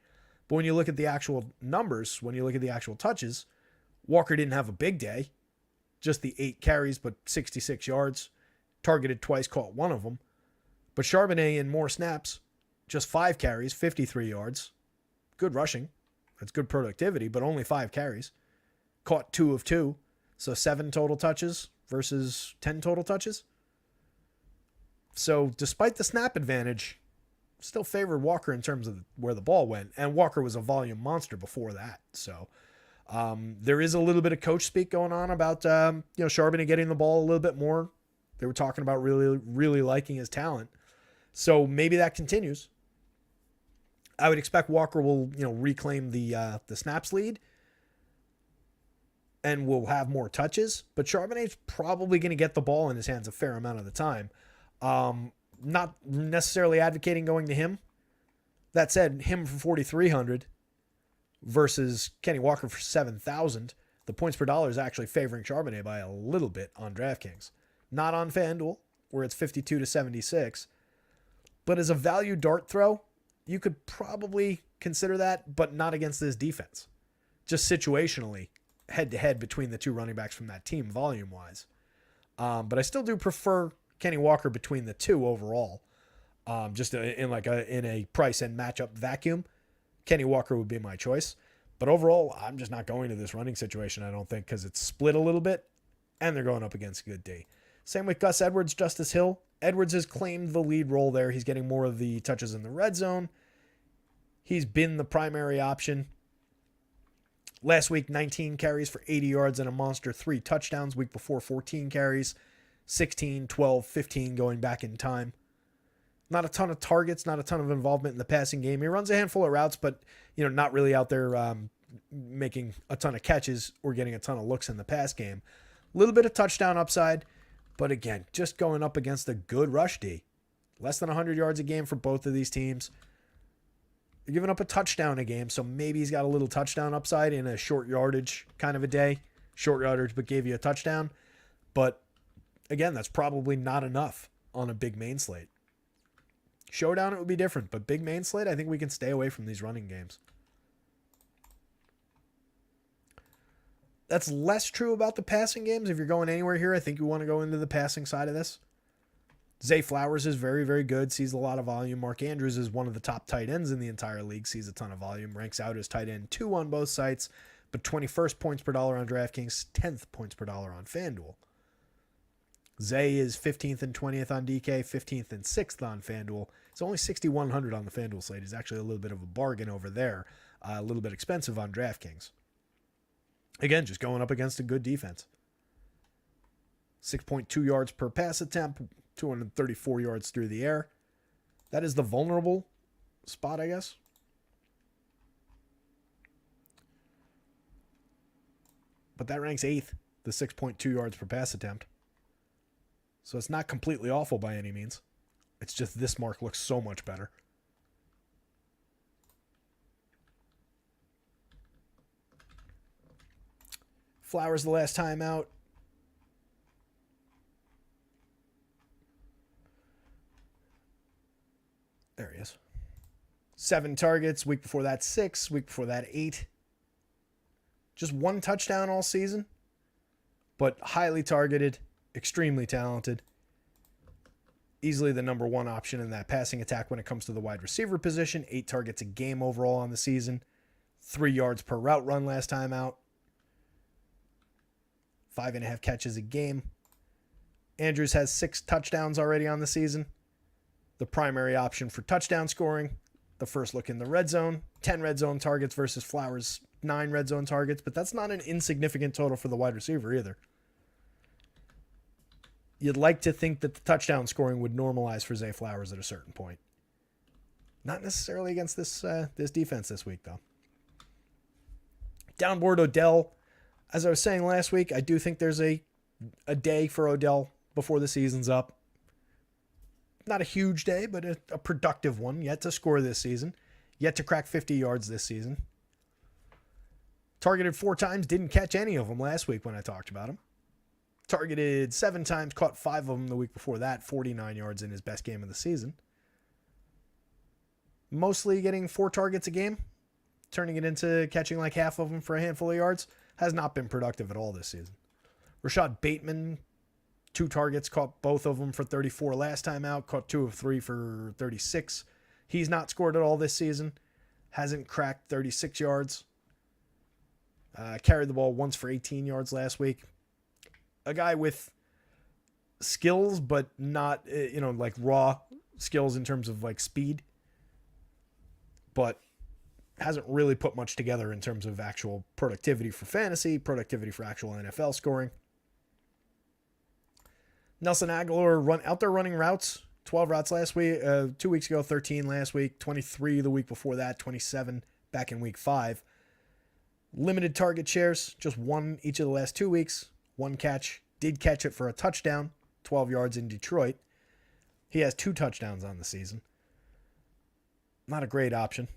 But when you look at the actual numbers, when you look at the actual touches, Walker didn't have a big day. Just the 8 carries, but 66 yards. Targeted twice, caught one of them. But Charbonnet in more snaps, just 5 carries, 53 yards. Good rushing. That's good productivity, but only 5 carries. Caught 2 of 2. So 7 total touches versus 10 total touches. So despite the snap advantage, still favored Walker in terms of where the ball went. And Walker was a volume monster before that. So there is a little bit of coach speak going on about Charbonnet getting the ball a little bit more. They were talking about really, really liking his talent. So maybe that continues. I would expect Walker will, reclaim the snaps lead and will have more touches. But Charbonnet's probably going to get the ball in his hands a fair amount of the time. Not necessarily advocating going to him. That said, him for 4,300 versus Kenny Walker for 7,000. The points per dollar is actually favoring Charbonnet by a little bit on DraftKings. Not on FanDuel, where it's 52 to 76. But as a value dart throw, you could probably consider that, but not against this defense. Just situationally, head-to-head between the 2 running backs from that team, volume-wise. But I still do prefer Kenny Walker between the 2 overall. Just in a price and matchup vacuum, Kenny Walker would be my choice. But overall, I'm just not going to this running situation, I don't think, because it's split a little bit. and they're going up against a good D. Same with Gus Edwards, Justice Hill. Edwards has claimed the lead role there. He's getting more of the touches in the red zone. He's been the primary option. Last week, 19 carries for 80 yards and a monster 3 touchdowns. Week before, 14 carries, 16, 12, 15 going back in time. Not a ton of targets, not a ton of involvement in the passing game. He runs a handful of routes, but not really out there making a ton of catches or getting a ton of looks in the pass game. A little bit of touchdown upside, but again, just going up against a good rush D. Less than 100 yards a game for both of these teams. They're giving up a touchdown a game, so maybe he's got a little touchdown upside in a short yardage kind of a day. Short yardage, but gave you a touchdown. But again, that's probably not enough on a big main slate. Showdown, it would be different, but big main slate, I think we can stay away from these running games. That's less true about the passing games. If you're going anywhere here, I think you want to go into the passing side of this. Zay Flowers is very, very good, sees a lot of volume. Mark Andrews is one of the top tight ends in the entire league, sees a ton of volume, ranks out as tight end 2 on both sites, but 21st points per dollar on DraftKings, 10th points per dollar on FanDuel. Zay is 15th and 20th on DK, 15th and 6th on FanDuel. It's only 6,100 on the FanDuel slate. He's actually a little bit of a bargain over there, a little bit expensive on DraftKings. Again, just going up against a good defense. 6.2 yards per pass attempt, 234 yards through the air. That is the vulnerable spot, I guess. But that ranks 8th, the 6.2 yards per pass attempt. So it's not completely awful by any means. It's just this mark looks so much better. Flowers the last time out. There he is. 7 targets. Week before that, 6. Week before that, 8. Just 1 touchdown all season. But highly targeted. Extremely talented. Easily the number 1 option in that passing attack when it comes to the wide receiver position. 8 targets a game overall on the season. 3 yards per route run last time out. 5.5 catches a game. Andrews has 6 touchdowns already on the season. The primary option for touchdown scoring. The first look in the red zone. 10 red zone targets versus Flowers' 9 red zone targets. But that's not an insignificant total for the wide receiver either. You'd like to think that the touchdown scoring would normalize for Zay Flowers at a certain point. Not necessarily against this defense this week, though. Downboard Odell. As I was saying last week, I do think there's a day for Odell before the season's up. Not a huge day, but a productive one. Yet to score this season. Yet to crack 50 yards this season. Targeted 4 times, didn't catch any of them last week when I talked about him. Targeted 7 times, caught 5 of them the week before that. 49 yards in his best game of the season. Mostly getting 4 targets a game. Turning it into catching like half of them for a handful of yards. Has not been productive at all this season. Rashad Bateman, 2 targets, caught both of them for 34 last time out. Caught 2 of 3 for 36. He's not scored at all this season. Hasn't cracked 36 yards. Carried the ball once for 18 yards last week. A guy with skills, but not, like raw skills in terms of like speed. But hasn't really put much together in terms of actual productivity for fantasy, productivity for actual NFL scoring. Nelson Aguilar out there running routes. 12 routes last week, 2 weeks ago, 13 last week, 23 the week before that, 27 back in week 5. Limited target shares, just 1 each of the last 2 weeks. 1 catch, did catch it for a touchdown, 12 yards in Detroit. He has 2 touchdowns on the season. Not a great option.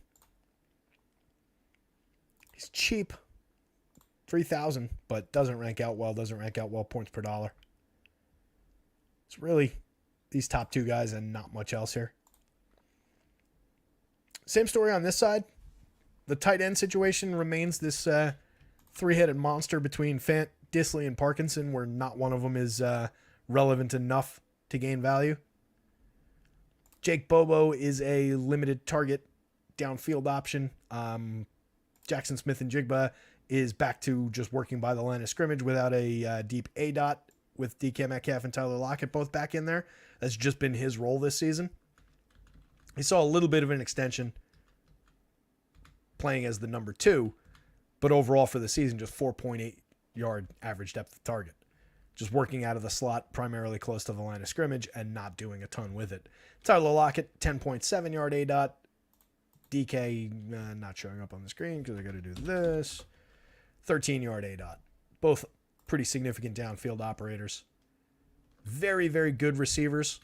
He's cheap, 3,000, but doesn't rank out well points per dollar. It's really these top 2 guys and not much else here. Same story on this side. The tight end situation remains this 3-headed monster between Fant, Disley, and Parkinson, where not one of them is relevant enough to gain value. Jake Bobo is a limited target downfield option. Jackson Smith and Jigba is back to just working by the line of scrimmage without a deep A dot, with DK Metcalf and Tyler Lockett both back in there. That's just been his role this season. He saw a little bit of an extension playing as the number 2, but overall for the season, just 4.8 yard average depth of target. Just working out of the slot, primarily close to the line of scrimmage, and not doing a ton with it. Tyler Lockett, 10.7 yard A dot. DK not showing up on the screen because I got to do this. 13 yard A dot. Both pretty significant downfield operators. Very, very good receivers.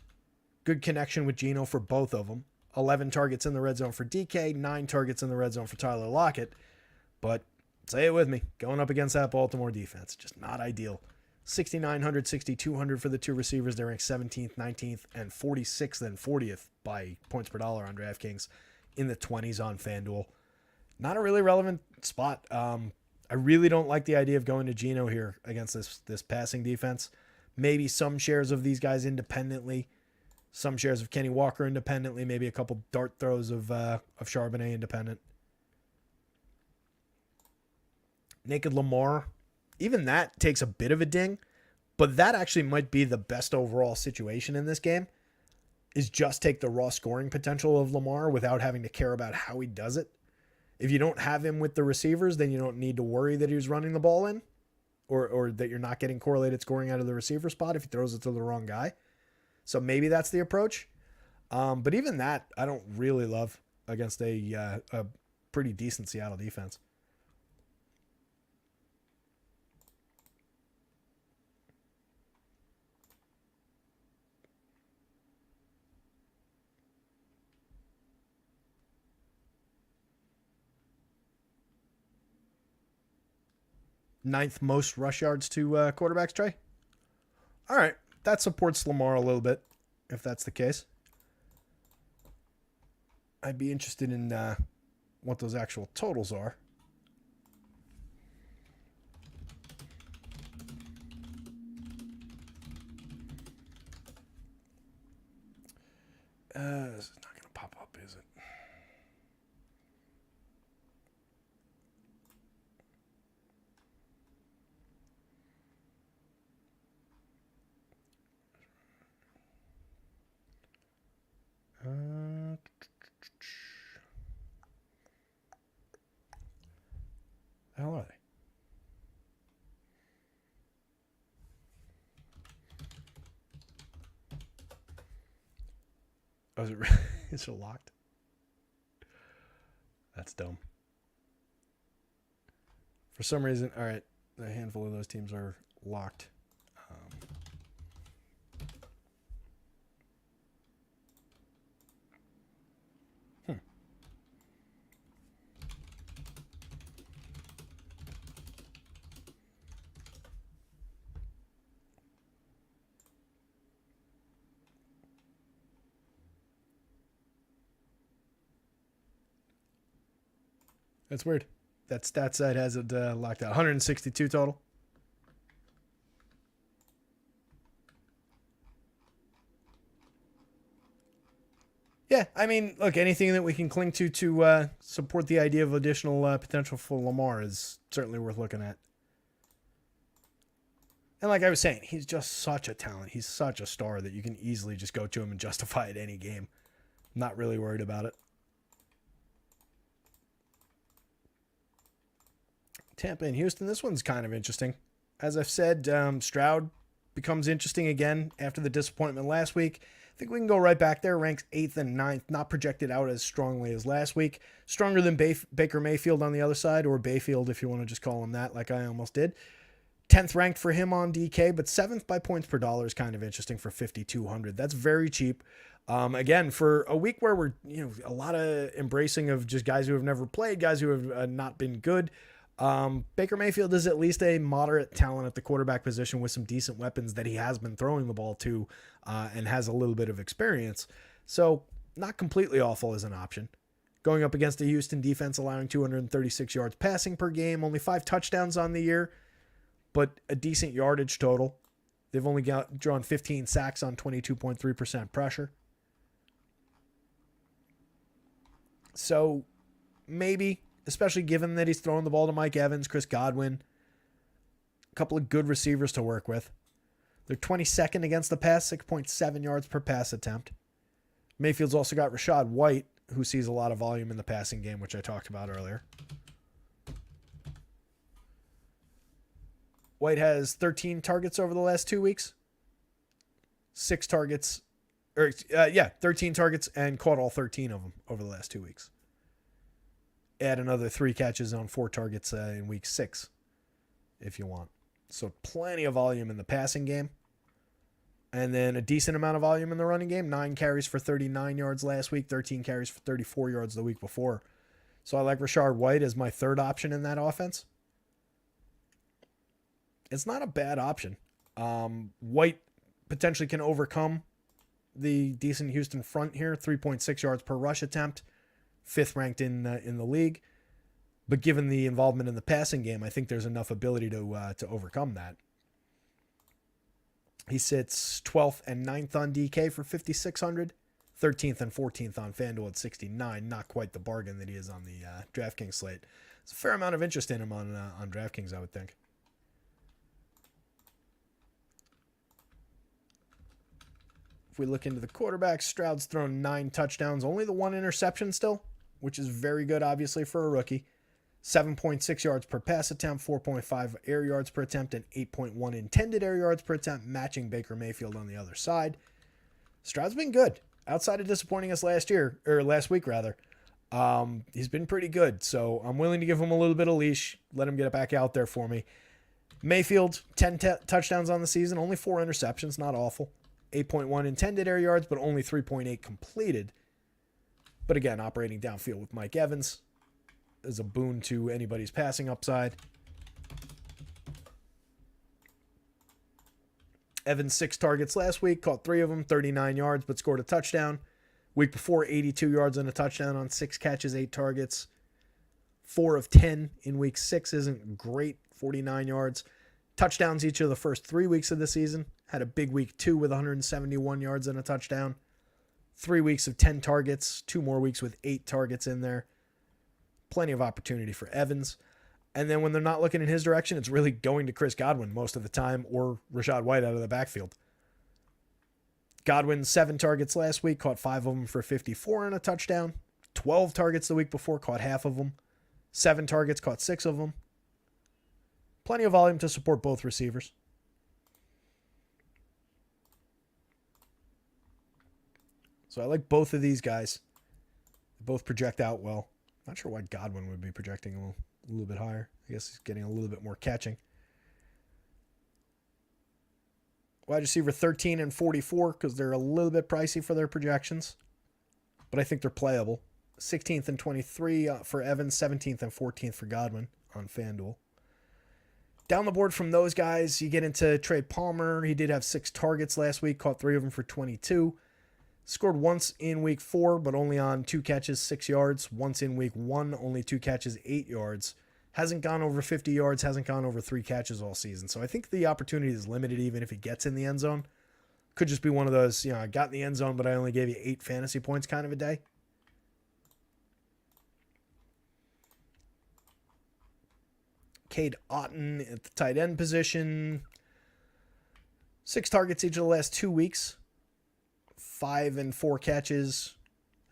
Good connection with Geno for both of them. 11 targets in the red zone for DK, 9 targets in the red zone for Tyler Lockett. But say it with me, going up against that Baltimore defense, just not ideal. 6,900, 6,200 for the two receivers. They're ranked 17th, 19th, and 46th and 40th by points per dollar on DraftKings, in the 20s on FanDuel. Not a really relevant spot. I really don't like the idea of going to Geno here against this passing defense. Maybe some shares of these guys independently, some shares of Kenny Walker independently, maybe a couple dart throws of Charbonnet independent. Naked Lamar, even that takes a bit of a ding, but that actually might be the best overall situation in this game, is just take the raw scoring potential of Lamar without having to care about how he does it. If you don't have him with the receivers, then you don't need to worry that he's running the ball in, or that you're not getting correlated scoring out of the receiver spot if he throws it to the wrong guy. So maybe that's the approach. But even that, I don't really love against a pretty decent Seattle defense. Ninth most rush yards to quarterbacks, Trey. All right. That supports Lamar a little bit, if that's the case. I'd be interested in what those actual totals are. It's not going to pop up, is it? The hell are they? Oh, is it really? Is it locked? That's dumb. For some reason, all right, a handful of those teams are locked. That's weird. That stat site has it locked out. 162 total. Yeah, I mean, look, anything that we can cling to support the idea of additional potential for Lamar is certainly worth looking at. And like I was saying, he's just such a talent. He's such a star that you can easily just go to him and justify it any game. I'm not really worried about it. Tampa and Houston, this one's kind of interesting. As I've said, Stroud becomes interesting again after the disappointment last week. I think we can go right back there, ranks 8th and 9th, not projected out as strongly as last week. Stronger than Baker Mayfield on the other side, or Bayfield if you want to just call him that, like I almost did. 10th ranked for him on DK, but 7th by points per dollar is kind of interesting for 5,200. That's very cheap. Again, for a week where we're, a lot of embracing of just guys who have never played, guys who have not been good. Baker Mayfield is at least a moderate talent at the quarterback position with some decent weapons that he has been throwing the ball to and has a little bit of experience. So not completely awful as an option. Going up against a Houston defense allowing 236 yards passing per game, only 5 touchdowns on the year, but a decent yardage total. They've only drawn 15 sacks on 22.3% pressure. So maybe especially given that he's throwing the ball to Mike Evans, Chris Godwin, a couple of good receivers to work with. They're 22nd against the pass, 6.7 yards per pass attempt. Mayfield's also got Rachaad White, who sees a lot of volume in the passing game, which I talked about earlier. White has 13 targets over the last 2 weeks. 13 targets and caught all 13 of them over the last 2 weeks. Add another 3 catches on 4 targets in week 6, if you want. So plenty of volume in the passing game. And then a decent amount of volume in the running game. 9 carries for 39 yards last week, 13 carries for 34 yards the week before. So I like Rachaad White as my third option in that offense. It's not a bad option. White potentially can overcome the decent Houston front here. 3.6 yards per rush attempt. 5th ranked in the league. But given the involvement in the passing game, I think there's enough ability to overcome that. He sits 12th and 9th on DK for 5,600. 13th and 14th on FanDuel at 69. Not quite the bargain that he is on the DraftKings slate. There's a fair amount of interest in him on DraftKings, I would think. If we look into the quarterbacks, Stroud's thrown 9 touchdowns, only the 1 interception still, which is very good, obviously, for a rookie. 7.6 yards per pass attempt, 4.5 air yards per attempt, and 8.1 intended air yards per attempt, matching Baker Mayfield on the other side. Stroud's been good. Outside of disappointing us last week, he's been pretty good. So I'm willing to give him a little bit of leash, let him get it back out there for me. Mayfield, 10 touchdowns on the season, only 4 interceptions, not awful. 8.1 intended air yards, but only 3.8 completed. But again, operating downfield with Mike Evans is a boon to anybody's passing upside. Evans 6 targets last week, caught 3 of them, 39 yards, but scored a touchdown. Week before, 82 yards and a touchdown on 6 catches, 8 targets. 4 of 10 in week 6 isn't great, 49 yards. Touchdowns each of the first 3 weeks of the season. Had a big week 2 with 171 yards and a touchdown. 3 weeks of 10 targets, 2 more weeks with 8 targets in there. Plenty of opportunity for Evans. And then when they're not looking in his direction, it's really going to Chris Godwin most of the time or Rachaad White out of the backfield. Godwin, 7 targets last week, caught 5 of them for 54 and a touchdown. 12 targets the week before, caught half of them. 7 targets, caught 6 of them. Plenty of volume to support both receivers. So I like both of these guys. They both project out well. Not sure why Godwin would be projecting a little bit higher. I guess he's getting a little bit more catching. Wide receiver 13 and 44 because they're a little bit pricey for their projections. But I think they're playable. 16th and 23 for Evans, 17th and 14th for Godwin on FanDuel. Down the board from those guys, you get into Trey Palmer. He did have 6 targets last week, caught 3 of them for 22. Scored once in week 4, but only on 2 catches, 6 yards. Once in week 1, only 2 catches, 8 yards. Hasn't gone over 50 yards, hasn't gone over 3 catches all season. So I think the opportunity is limited even if he gets in the end zone. Could just be one of those, I got in the end zone, but I only gave you 8 fantasy points kind of a day. Cade Otton at the tight end position. 6 targets each of the last 2 weeks. 5 and 4 catches.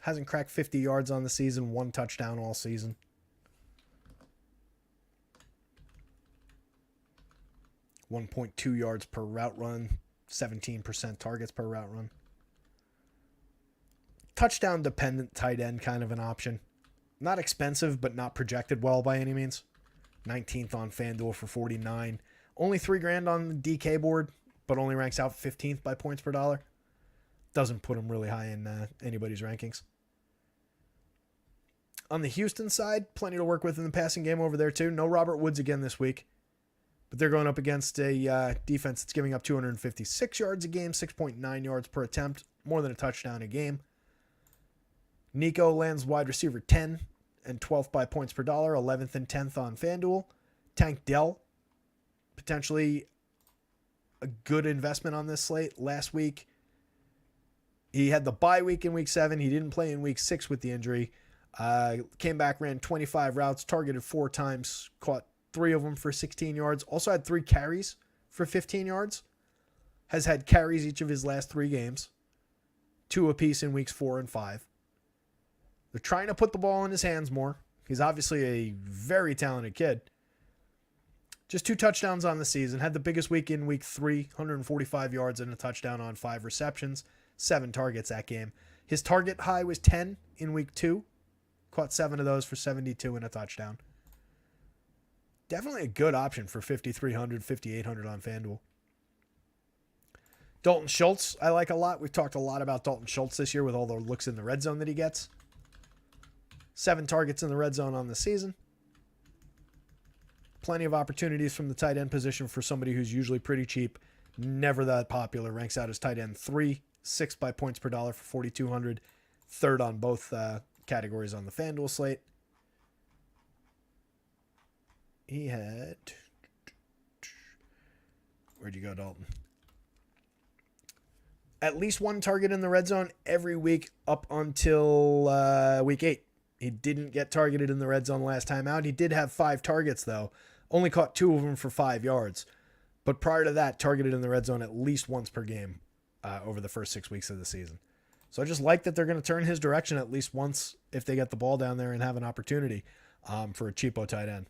Hasn't cracked 50 yards on the season. 1 touchdown all season. .2 yards per route run. 17% targets per route run. Touchdown dependent tight end kind of an option. Not expensive, but not projected well by any means. 19th on FanDuel for 49. Only $3,000 on the DK board, but only ranks out 15th by points per dollar. Doesn't put him really high in anybody's rankings. On the Houston side, plenty to work with in the passing game over there too. No Robert Woods again this week. But they're going up against a defense that's giving up 256 yards a game, 6.9 yards per attempt, more than a touchdown a game. Nico lands wide receiver 10 and 12th by points per dollar, 11th and 10th on FanDuel. Tank Dell, potentially a good investment on this slate. Last week, he had the bye week in week 7. He didn't play in week 6 with the injury. Came back, ran 25 routes, targeted 4 times, caught 3 of them for 16 yards. Also had 3 carries for 15 yards. Has had carries each of his last 3 games. 2 apiece in weeks 4 and 5. They're trying to put the ball in his hands more. He's obviously a very talented kid. Just 2 touchdowns on the season. Had the biggest week in week 3, 145 yards and a touchdown on 5 receptions. 7 targets that game. His target high was 10 in week 2. Caught 7 of those for 72 and a touchdown. Definitely a good option for 5,300, 5,800 on FanDuel. Dalton Schultz, I like a lot. We've talked a lot about Dalton Schultz this year with all the looks in the red zone that he gets. 7 targets in the red zone on the season. Plenty of opportunities from the tight end position for somebody who's usually pretty cheap. Never that popular. Ranks out as tight end 3, 6 by points per dollar for 4,200. Third on both categories on the FanDuel slate. He had... Where'd you go, Dalton? At least 1 target in the red zone every week up until week 8. He didn't get targeted in the red zone last time out. He did have 5 targets, though. Only caught 2 of them for 5 yards. But prior to that, targeted in the red zone at least once per game over the first 6 weeks of the season. So I just like that they're going to turn his direction at least once if they get the ball down there and have an opportunity for a cheapo tight end.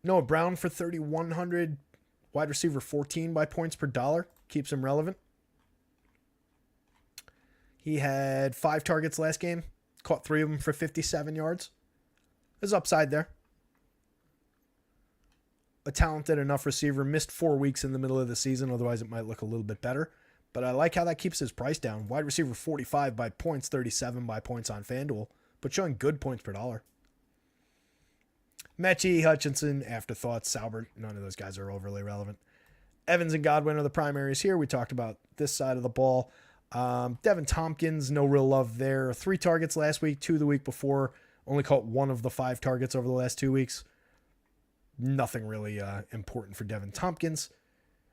Noah Brown for 3,100. Wide receiver 14 by points per dollar. Keeps him relevant. He had 5 targets last game. Caught 3 of them for 57 yards. There's upside there. A talented enough receiver. Missed 4 weeks in the middle of the season. Otherwise, it might look a little bit better. But I like how that keeps his price down. Wide receiver 45 by points. 37 by points on FanDuel. But showing good points per dollar. Mechie, Hutchinson, Afterthoughts, Saubert. None of those guys are overly relevant. Evans and Godwin are the primaries here. We talked about this side of the ball. Devin Tompkins, no real love there. 3 targets last week, 2 the week before. Only caught 1 of the 5 targets over the last 2 weeks. Nothing really important for Devin Tompkins.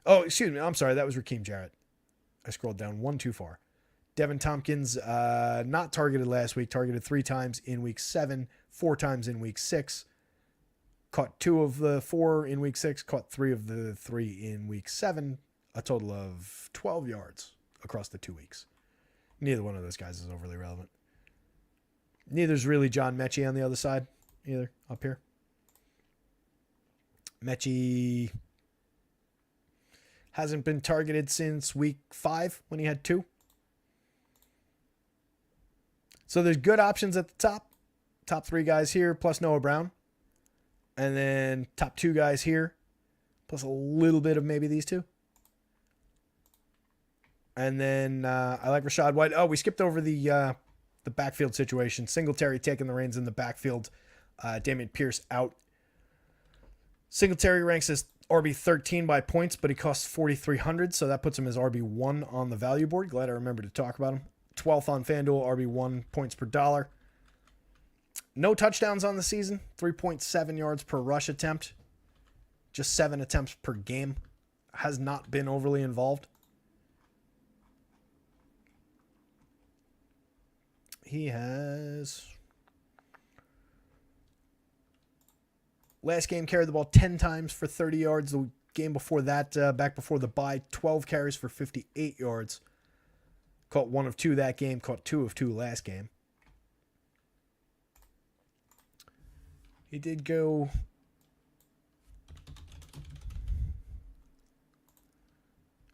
Oh, excuse me. I'm sorry. That was Raheem Jarrett. I scrolled down 1 too far. Devin Tompkins, not targeted last week. Targeted 3 times in week 7, 4 times in week 6. Caught 2 of the 4 in week 6. Caught 3 of the 3 in week 7. A total of 12 yards across the 2 weeks. Neither one of those guys is overly relevant. Neither's really John Mechie on the other side either, up here. Mechie hasn't been targeted since week 5 when he had 2. So there's good options at the top. Top 3 guys here, plus Noah Brown. And then top 2 guys here, plus a little bit of maybe these 2. And then I like Rashad White. Oh, we skipped over the backfield situation. Singletary taking the reins in the backfield. Dameon Pierce out. Singletary ranks as RB 13 by points, but he costs 4,300, so that puts him as RB 1 on the value board. Glad I remembered to talk about him. 12th on FanDuel, RB 1 points per dollar. No touchdowns on the season. 3.7 yards per rush attempt. Just 7 attempts per game. Has not been overly involved. He has... Last game carried the ball 10 times for 30 yards. The game before that, back before the bye, 12 carries for 58 yards. Caught 1 of 2 that game. Caught 2 of 2 last game. He did go... I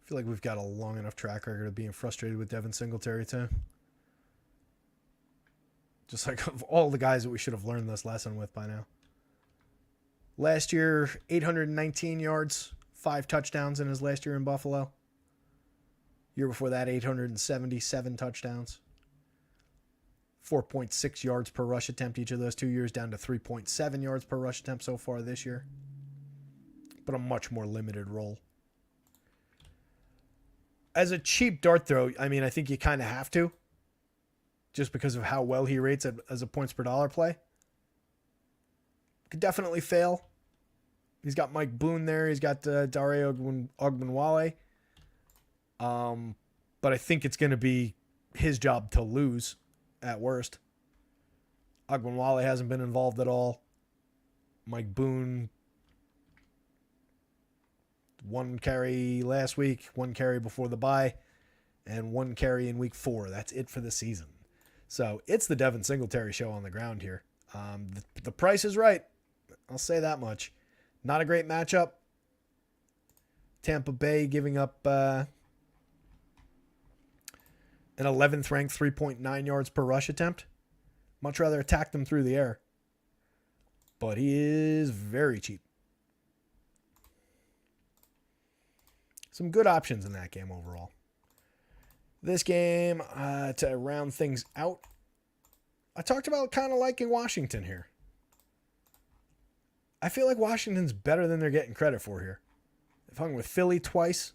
feel like we've got a long enough track record of being frustrated with Devin Singletary too. Just like of all the guys that we should have learned this lesson with by now. Last year, 819 yards, 5 touchdowns in his last year in Buffalo. Year before that, 877 touchdowns. 4.6 yards per rush attempt each of those 2 years, down to 3.7 yards per rush attempt so far this year. But a much more limited role. As a cheap dart throw, I mean, I think you kind of have to. Just because of how well he rates as a points per dollar play. Could definitely fail. He's got Mike Boone there. He's got Dare Ogunbowale. But I think it's going to be his job to lose at worst. Agwinwale hasn't been involved at all. Mike Boone, 1 carry last week, 1 carry before the bye, and 1 carry in week 4. That's it for the season. So it's the Devin Singletary show on the ground here. The price is right. I'll say that much. Not a great matchup. Tampa Bay giving up an 11th ranked 3.9 yards per rush attempt. Much rather attack them through the air. But he is very cheap. Some good options in that game overall. This game, to round things out, I talked about kind of liking Washington here. I feel like Washington's better than they're getting credit for here. They've hung with Philly twice.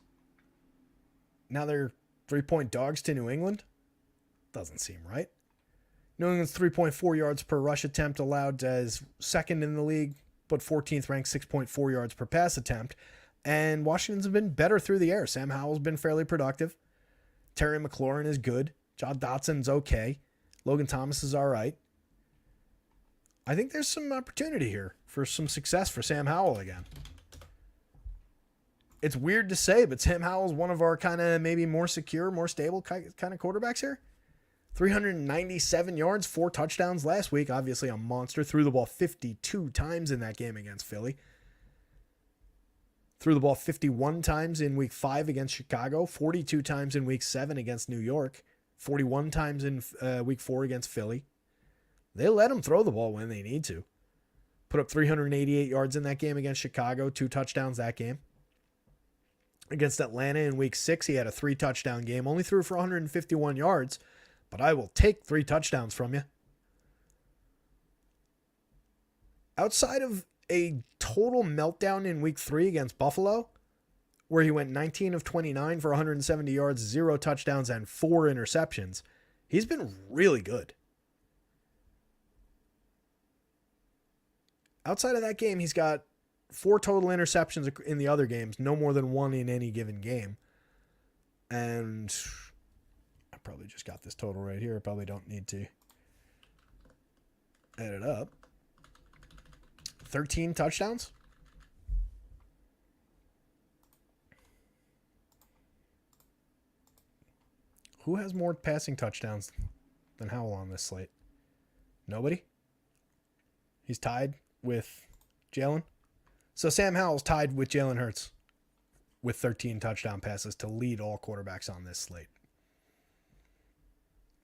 Now they're 3-point dogs to New England. Doesn't seem right. New England's 3.4 yards per rush attempt allowed as second in the league, but 14th ranked 6.4 yards per pass attempt. And Washington's been better through the air. Sam Howell's been fairly productive. Terry McLaurin is good. John Dotson's okay. Logan Thomas is all right. I think there's some opportunity here for some success for Sam Howell again. It's weird to say, but Sam Howell's one of our kind of maybe more secure, more stable kind of quarterbacks here. 397 yards, 4 touchdowns last week. Obviously a monster. Threw the ball 52 times in that game against Philly. Threw the ball 51 times in week 5 against Chicago. 42 times in week 7 against New York. 41 times in week 4 against Philly. They let him throw the ball when they need to. Put up 388 yards in that game against Chicago. 2 touchdowns that game. Against Atlanta in week 6, he had a 3-touchdown game. Only threw for 151 yards. But I will take 3 touchdowns from you. Outside of a total meltdown in week 3 against Buffalo, where he went 19 of 29 for 170 yards, 0 touchdowns, and 4 interceptions, he's been really good. Outside of that game, he's got 4 total interceptions in the other games, no more than 1 in any given game. And I probably just got this total right here. I probably don't need to add it up. 13 touchdowns. Who has more passing touchdowns than Howell on this slate? Nobody? He's tied with Jalen? So Sam Howell's tied with Jalen Hurts with 13 touchdown passes to lead all quarterbacks on this slate.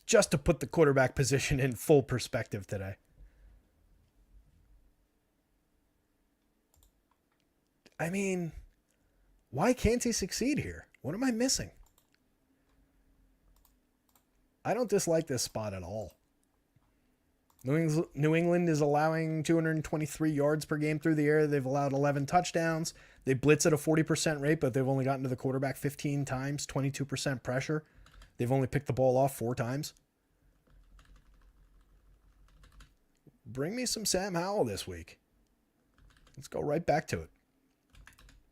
Just to put the quarterback position in full perspective today. I mean, why can't he succeed here? What am I missing? I don't dislike this spot at all. New England is allowing 223 yards per game through the air. They've allowed 11 touchdowns. They blitz at a 40% rate, but they've only gotten to the quarterback 15 times, 22% pressure. They've only picked the ball off 4 times. Bring me some Sam Howell this week. Let's go right back to it.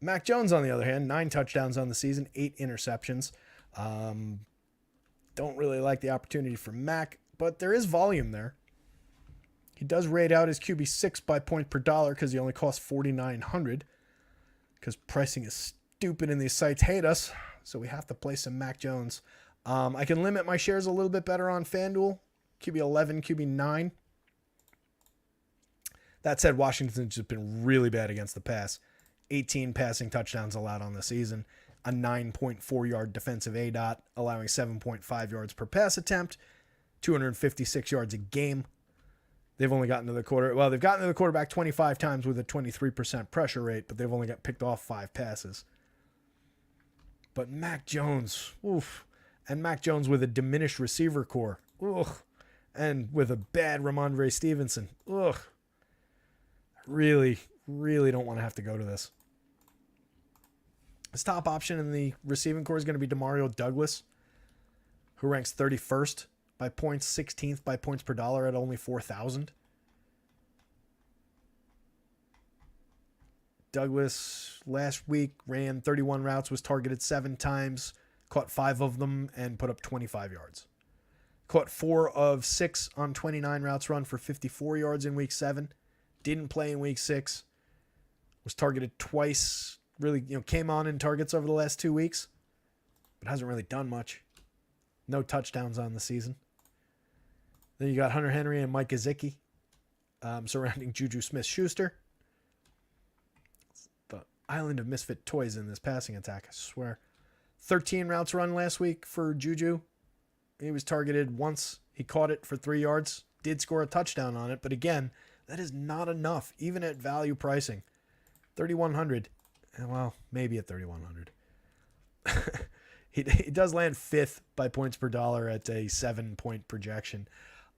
Mac Jones, on the other hand, 9 touchdowns on the season, 8 interceptions. Don't really like the opportunity for Mac, but there is volume there. He does rate out his QB6 by point per dollar because he only costs $4,900 because pricing is stupid and these sites hate us, so we have to play some Mac Jones. I can limit my shares a little bit better on FanDuel. QB11, QB9. That said, Washington's just been really bad against the pass. 18 passing touchdowns allowed on the season. A 9.4 yard defensive ADOT, allowing 7.5 yards per pass attempt. 256 yards a game. They've only gotten to the they've gotten to the quarterback 25 times with a 23% pressure rate, but they've only got picked off 5 passes. But Mac Jones, oof. And Mac Jones with a diminished receiver core. Ugh. And with a bad Ramondre Stevenson. Ugh. Really, really don't want to have to go to this. His top option in the receiving core is going to be Demario Douglas, who ranks 31st by points, 16th by points per dollar at only 4,000. Douglas last week ran 31 routes, was targeted 7 times, caught 5 of them, and put up 25 yards. Caught 4 of 6 on 29 routes run for 54 yards in week 7. Didn't play in week 6. Was targeted twice. Really, came on in targets over the last 2 weeks, but hasn't really done much. No touchdowns on the season. Then you got Hunter Henry and Mike Gesicki surrounding Juju Smith-Schuster. The island of misfit toys in this passing attack, I swear. 13 routes run last week for Juju. He was targeted once. He caught it for 3 yards. Did score a touchdown on it, but again, that is not enough, even at value pricing. 3,100. Well, maybe at 3,100. He does land 5th by points per dollar at a 7-point projection.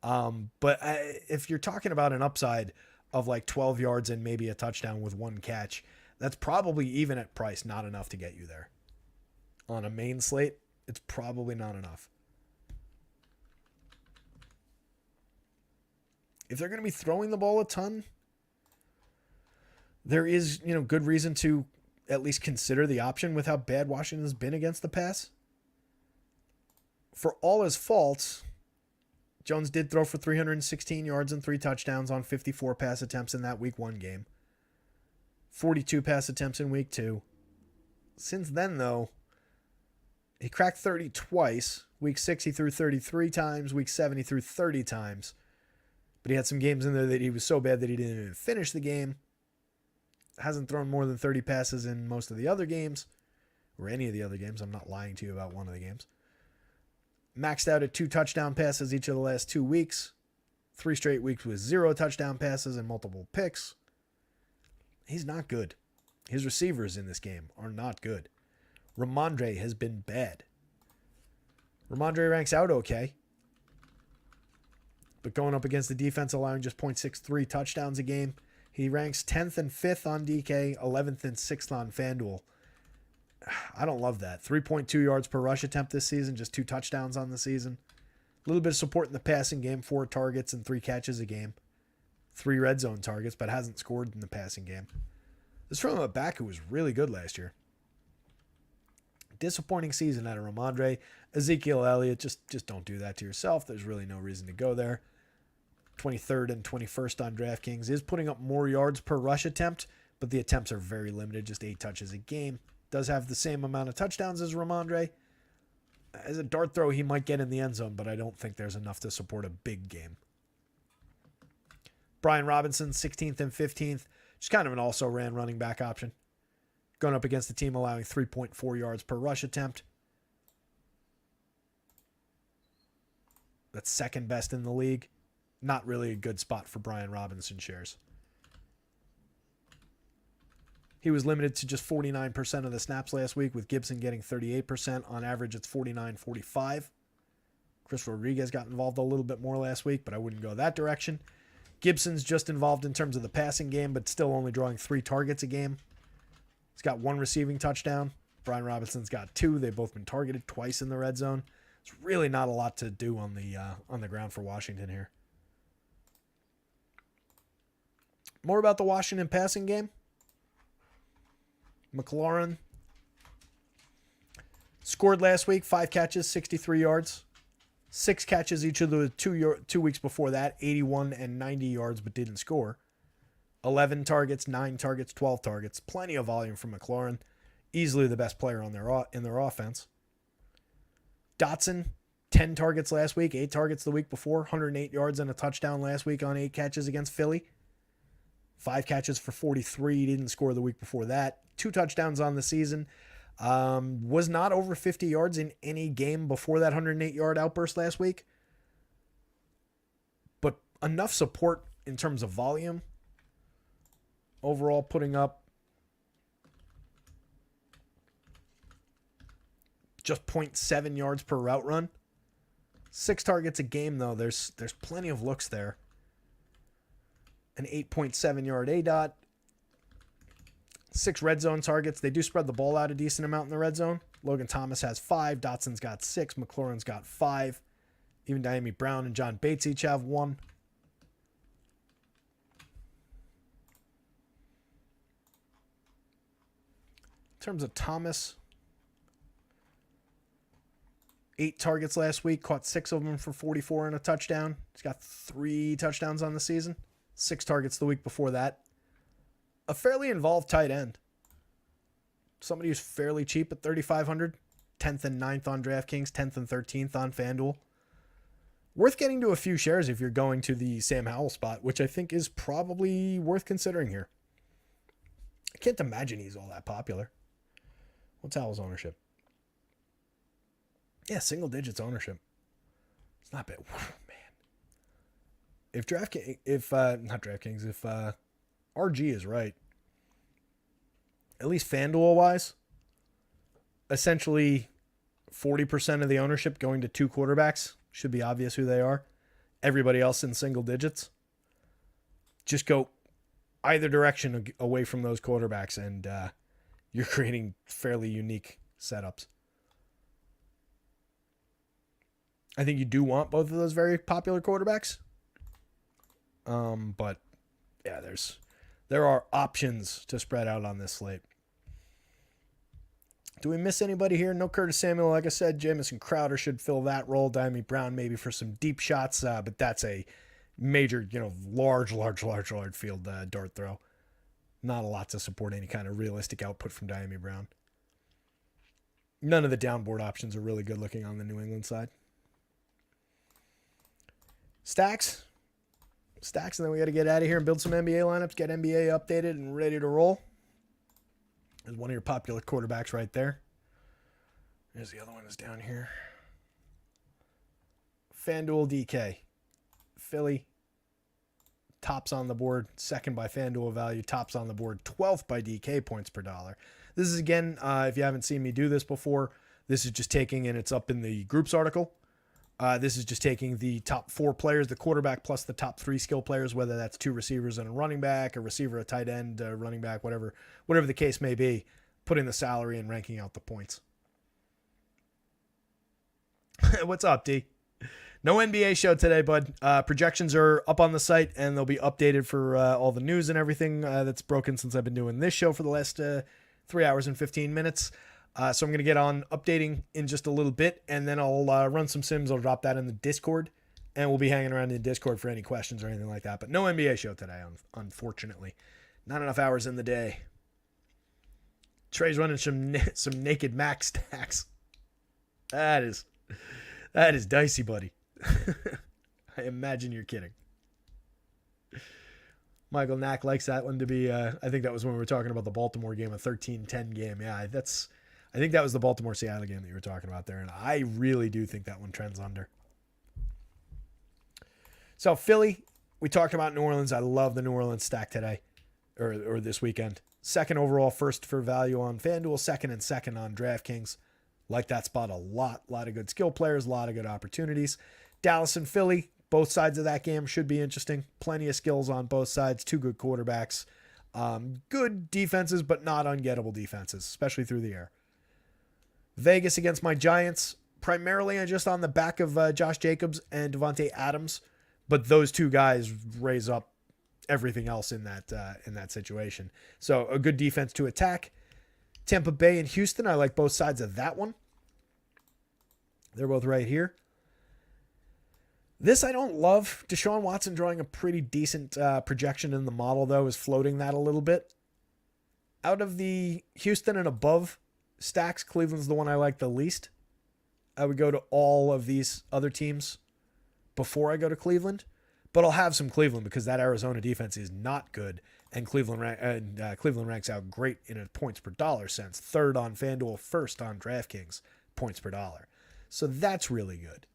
But if you're talking about an upside of like 12 yards and maybe a touchdown with 1 catch, that's probably, even at price, not enough to get you there. On a main slate, it's probably not enough. If they're going to be throwing the ball a ton, there is, good reason to at least consider the option with how bad Washington's been against the pass. For all his faults, Jones did throw for 316 yards and 3 touchdowns on 54 pass attempts in that week 1 game. 42 pass attempts in week 2. Since then, though, he cracked 30 twice. Week 6, he threw 33 times. Week 7, he threw 30 times. But he had some games in there that he was so bad that he didn't even finish the game. Hasn't thrown more than 30 passes in most of the other games, or any of the other games. I'm not lying to you about one of the games. Maxed out at 2 touchdown passes each of the last 2 weeks. 3 straight weeks with 0 touchdown passes and multiple picks. He's not good. His receivers in this game are not good. Ramondre has been bad. Ramondre ranks out okay, but going up against the defense allowing just 0.63 touchdowns a game, he ranks 10th and 5th on DK, 11th and 6th on FanDuel. I don't love that. 3.2 yards per rush attempt this season, just 2 touchdowns on the season. A little bit of support in the passing game, 4 targets and 3 catches a game. 3 red zone targets, but hasn't scored in the passing game. This is from a back who was really good last year. Disappointing season out of Ramondre. Ezekiel Elliott, just don't do that to yourself. There's really no reason to go there. 23rd and 21st on DraftKings, is putting up more yards per rush attempt, but the attempts are very limited, just 8 touches a game. Does have the same amount of touchdowns as Ramondre. As a dart throw, he might get in the end zone, but I don't think there's enough to support a big game. Brian Robinson, 16th and 15th, just kind of an also-ran running back option. Going up against the team allowing 3.4 yards per rush attempt. That's second best in the league. Not really a good spot for Brian Robinson shares. He was limited to just 49% of the snaps last week, with Gibson getting 38%. On average, it's 49-45. Chris Rodriguez got involved a little bit more last week, but I wouldn't go that direction. Gibson's just involved in terms of the passing game, but still only drawing 3 targets a game. He's got 1 receiving touchdown. Brian Robinson's got 2. They've both been targeted twice in the red zone. It's really not a lot to do on the ground for Washington here. More about the Washington passing game. McLaurin scored last week, 5 catches, 63 yards. 6 catches each of the 2 weeks before that, 81 and 90 yards, but didn't score. 11 targets, 9 targets, 12 targets. Plenty of volume from McLaurin. Easily the best player in their offense. Dotson, 10 targets last week, 8 targets the week before, 108 yards and a touchdown last week on 8 catches against Philly. 5 catches for 43, didn't score the week before that. 2 touchdowns on the season. Was not over 50 yards in any game before that 108-yard outburst last week. But enough support in terms of volume. Overall, putting up just 0.7 yards per route run. 6 targets a game, though. There's plenty of looks there. An 8.7 yard ADOT. 6 red zone targets. They do spread the ball out a decent amount in the red zone. Logan Thomas has 5. Dotson's got 6. McLaurin's got 5. Even Diami Brown and John Bates each have 1. In terms of Thomas, 8 targets last week, caught 6 of them for 44 and a touchdown. He's got 3 touchdowns on the season, 6 targets the week before that. A fairly involved tight end. Somebody who's fairly cheap at 3,500, 10th and 9th on DraftKings, 10th and 13th on FanDuel. Worth getting to a few shares if you're going to the Sam Howell spot, which I think is probably worth considering here. I can't imagine he's all that popular. What's Howell's ownership? Yeah, single digits ownership. It's not bad. Whew, man. If RG is right, at least FanDuel wise, essentially 40% of the ownership going to 2 quarterbacks. Should be obvious who they are. Everybody else in single digits. Just go either direction away from those quarterbacks, and you're creating fairly unique setups. I think you do want both of those very popular quarterbacks. But yeah, there are options to spread out on this slate. Do we miss anybody here? No Curtis Samuel. Like I said, Jamison Crowder should fill that role. Diami Brown maybe for some deep shots, but that's a major, large field dart throw. Not a lot to support any kind of realistic output from Diami Brown. None of the downboard options are really good looking on the New England side. Stacks, and then we got to get out of here and build some NBA lineups, get NBA updated and ready to roll. There's one of your popular quarterbacks right there. There's the other one is down here. FanDuel DK. Philly. Tops on the board. Second by FanDuel value. Tops on the board. 12th by DK points per dollar. This is, again, if you haven't seen me do this before, this is just taking, and it's up in the groups article. This is just taking the top 4 players, the quarterback plus the top 3 skill players, whether that's 2 receivers and a running back, a receiver, a tight end, a running back, whatever the case may be, putting the salary and ranking out the points. What's up, D? No NBA show today, bud. Projections are up on the site, and they'll be updated for all the news and everything that's broken since I've been doing this show for the last 3 hours and 15 minutes. So I'm going to get on updating in just a little bit, and then I'll run some sims. I'll drop that in the Discord, and we'll be hanging around in Discord for any questions or anything like that. But no NBA show today, unfortunately. Not enough hours in the day. Trey's running some naked max stacks. That is dicey, buddy. I imagine you're kidding. Michael Knack likes that one to be, I think that was when we were talking about the Baltimore game, a 13-10 game. Yeah, I think that was the Baltimore-Seattle game that you were talking about there, and I really do think that one trends under. So Philly, we talked about New Orleans. I love the New Orleans stack today, or this weekend. Second overall, first for value on FanDuel, second on DraftKings. Like that spot a lot. A lot of good skill players, a lot of good opportunities. Dallas and Philly, both sides of that game should be interesting. Plenty of skills on both sides, 2 good quarterbacks. Good defenses, but not ungettable defenses, especially through the air. Vegas against my Giants, primarily just on the back of Josh Jacobs and Devontae Adams, but those 2 guys raise up everything else in that situation. So a good defense to attack. Tampa Bay and Houston, I like both sides of that one. They're both right here. This I don't love. Deshaun Watson drawing a pretty decent projection in the model, though, is floating that a little bit. Out of the Houston and above stacks, Cleveland's the one I like the least. I would go to all of these other teams before I go to Cleveland, but I'll have some Cleveland because that Arizona defense is not good, and Cleveland ranks out great in a points per dollar sense. 3rd on FanDuel, 1st on DraftKings points per dollar. So that's really good.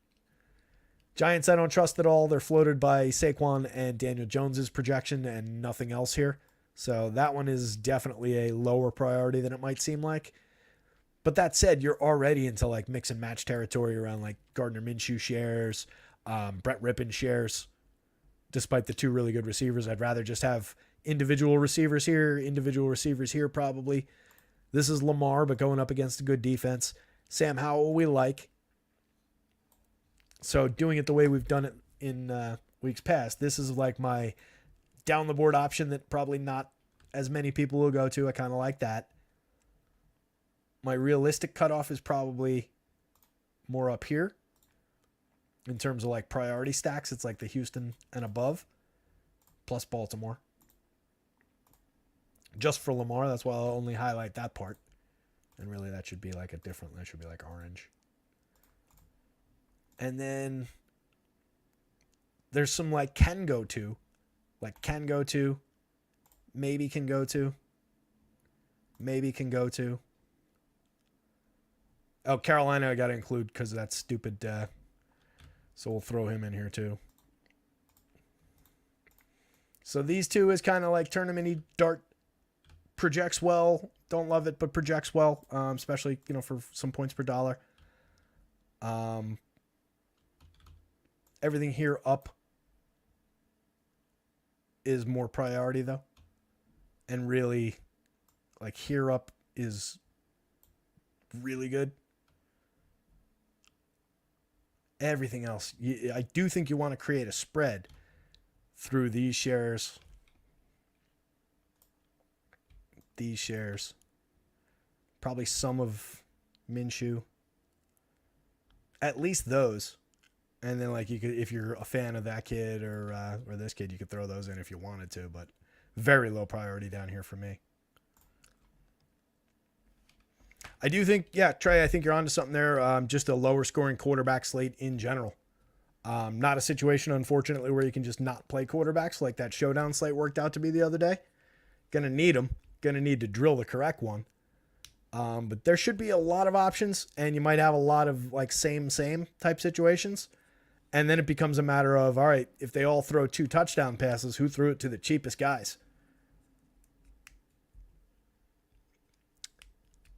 Giants I don't trust at all. They're floated by Saquon and Daniel Jones's projection and nothing else here. So that one is definitely a lower priority than it might seem like. But that said, you're already into like mix and match territory around like Gardner Minshew shares, Brett Rippon shares. Despite the 2 really good receivers, I'd rather just have individual receivers here probably. This is Lamar, but going up against a good defense. Sam Howell we like. So doing it the way we've done it in weeks past, this is like my down the board option that probably not as many people will go to. I kind of like that. My realistic cutoff is probably more up here. In terms of like priority stacks, it's like the Houston and above, plus Baltimore. Just for Lamar, that's why I'll only highlight that part. And really that should be like that should be like orange. And then there's some like maybe can go to. Oh, Carolina I got to include because of that stupid, so we'll throw him in here too. So these two is kind of like tournament-y dart. Projects well. Don't love it, but projects well, especially, for some points per dollar. Everything here up is more priority, though. And really, like, here up is really good. Everything else, I do think you want to create a spread through these shares. Probably some of Minshew. At least those. And then, like, you could, if you're a fan of that kid or this kid, you could throw those in if you wanted to, but very low priority down here for me. I do think, Trey, I think you're onto something there. Just a lower scoring quarterback slate in general. Not a situation, unfortunately, where you can just not play quarterbacks like that showdown slate worked out to be the other day. Gonna need them. Gonna need to drill the correct one. But there should be a lot of options, and you might have a lot of like same type situations. And then it becomes a matter of, all right, if they all throw 2 touchdown passes, who threw it to the cheapest guys?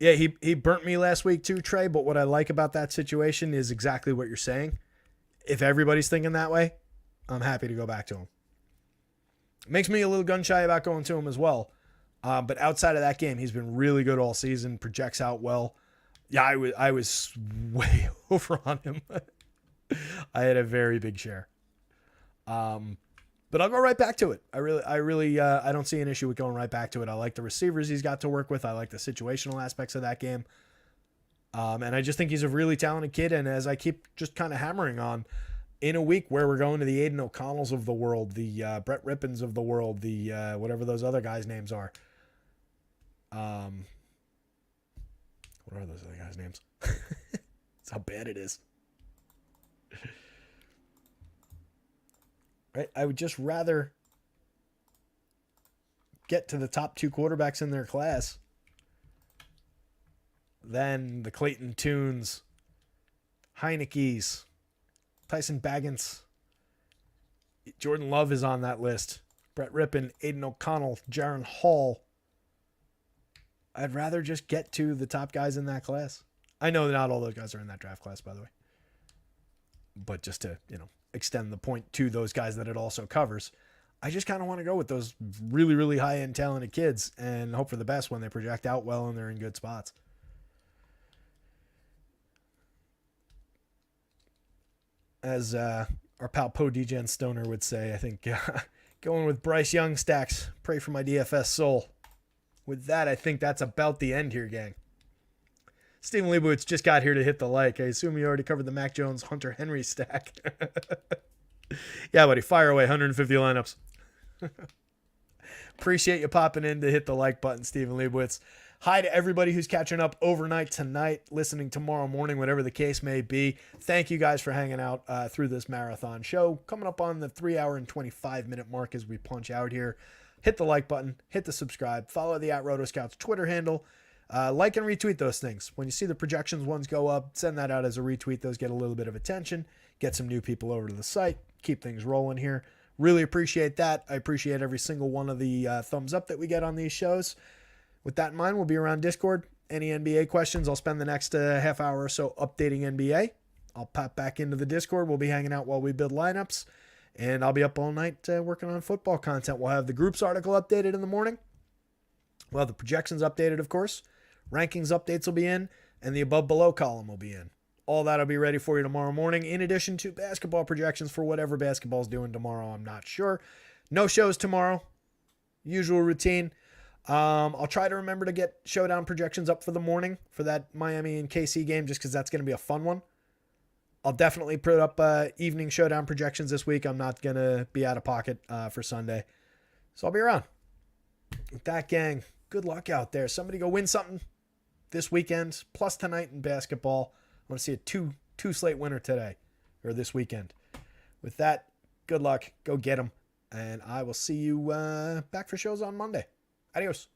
Yeah, he burnt me last week too, Trey, but what I like about that situation is exactly what you're saying. If everybody's thinking that way, I'm happy to go back to him. Makes me a little gun shy about going to him as well. But outside of that game, he's been really good all season, projects out well. Yeah, I was way over on him. I had a very big share. But I'll go right back to it. I really don't see an issue with going right back to it. I like the receivers he's got to work with. I like the situational aspects of that game. And I just think he's a really talented kid. And as I keep just kind of hammering on, in a week where we're going to the Aiden O'Connells of the world, the Brett Rippons of the world, the whatever those other guys' names are. What are those other guys' names? That's how bad it is. Right? I would just rather get to the top 2 quarterbacks in their class than the Clayton Tunes, Heineke's, Tyson Baggins. Jordan Love is on that list. Brett Rippon, Aiden O'Connell, Jaron Hall. I'd rather just get to the top guys in that class. I know that not all those guys are in that draft class, by the way. But just to, extend the point to those guys that it also covers, I just kind of want to go with those really, really high-end talented kids and hope for the best when they project out well and they're in good spots. As our pal Poe Degen Stoner would say, I think going with Bryce Young stacks. Pray for my DFS soul. With that, I think that's about the end here, gang. Stephen Leibowitz just got here to hit the like. I assume you already covered the Mac Jones Hunter Henry stack. Yeah, buddy, fire away. 150 lineups. Appreciate you popping in to hit the like button, Stephen Leibowitz. Hi to everybody who's catching up overnight tonight, listening tomorrow morning, whatever the case may be. Thank you guys for hanging out through this marathon show. Coming up on the 3 hour and 25 minute mark as we punch out here. Hit the like button, hit the subscribe, follow the @rotoscouts Twitter handle. Like and retweet those things. When you see the projections ones go up, send that out as a retweet. Those get a little bit of attention. Get some new people over to the site. Keep things rolling here. Really appreciate that. I appreciate every single one of the thumbs up that we get on these shows. With that in mind, we'll be around Discord. Any NBA questions, I'll spend the next half hour or so updating NBA. I'll pop back into the Discord. We'll be hanging out while we build lineups. And I'll be up all night working on football content. We'll have the groups article updated in the morning. We'll have the projections updated, of course. Rankings updates will be in. And the above below column will be in. All that will be ready for you tomorrow morning. In addition to basketball projections for whatever basketball's doing tomorrow. I'm not sure. No shows tomorrow. Usual routine. I'll try to remember to get showdown projections up for the morning for that Miami and KC game just because that's going to be a fun one. I'll definitely put up evening showdown projections this week. I'm not going to be out of pocket for Sunday. So I'll be around. With that, gang, good luck out there. Somebody go win something this weekend, plus tonight in basketball. I want to see a two slate winner today or this weekend. With that, good luck. Go get them. And I will see you back for shows on Monday. Adios.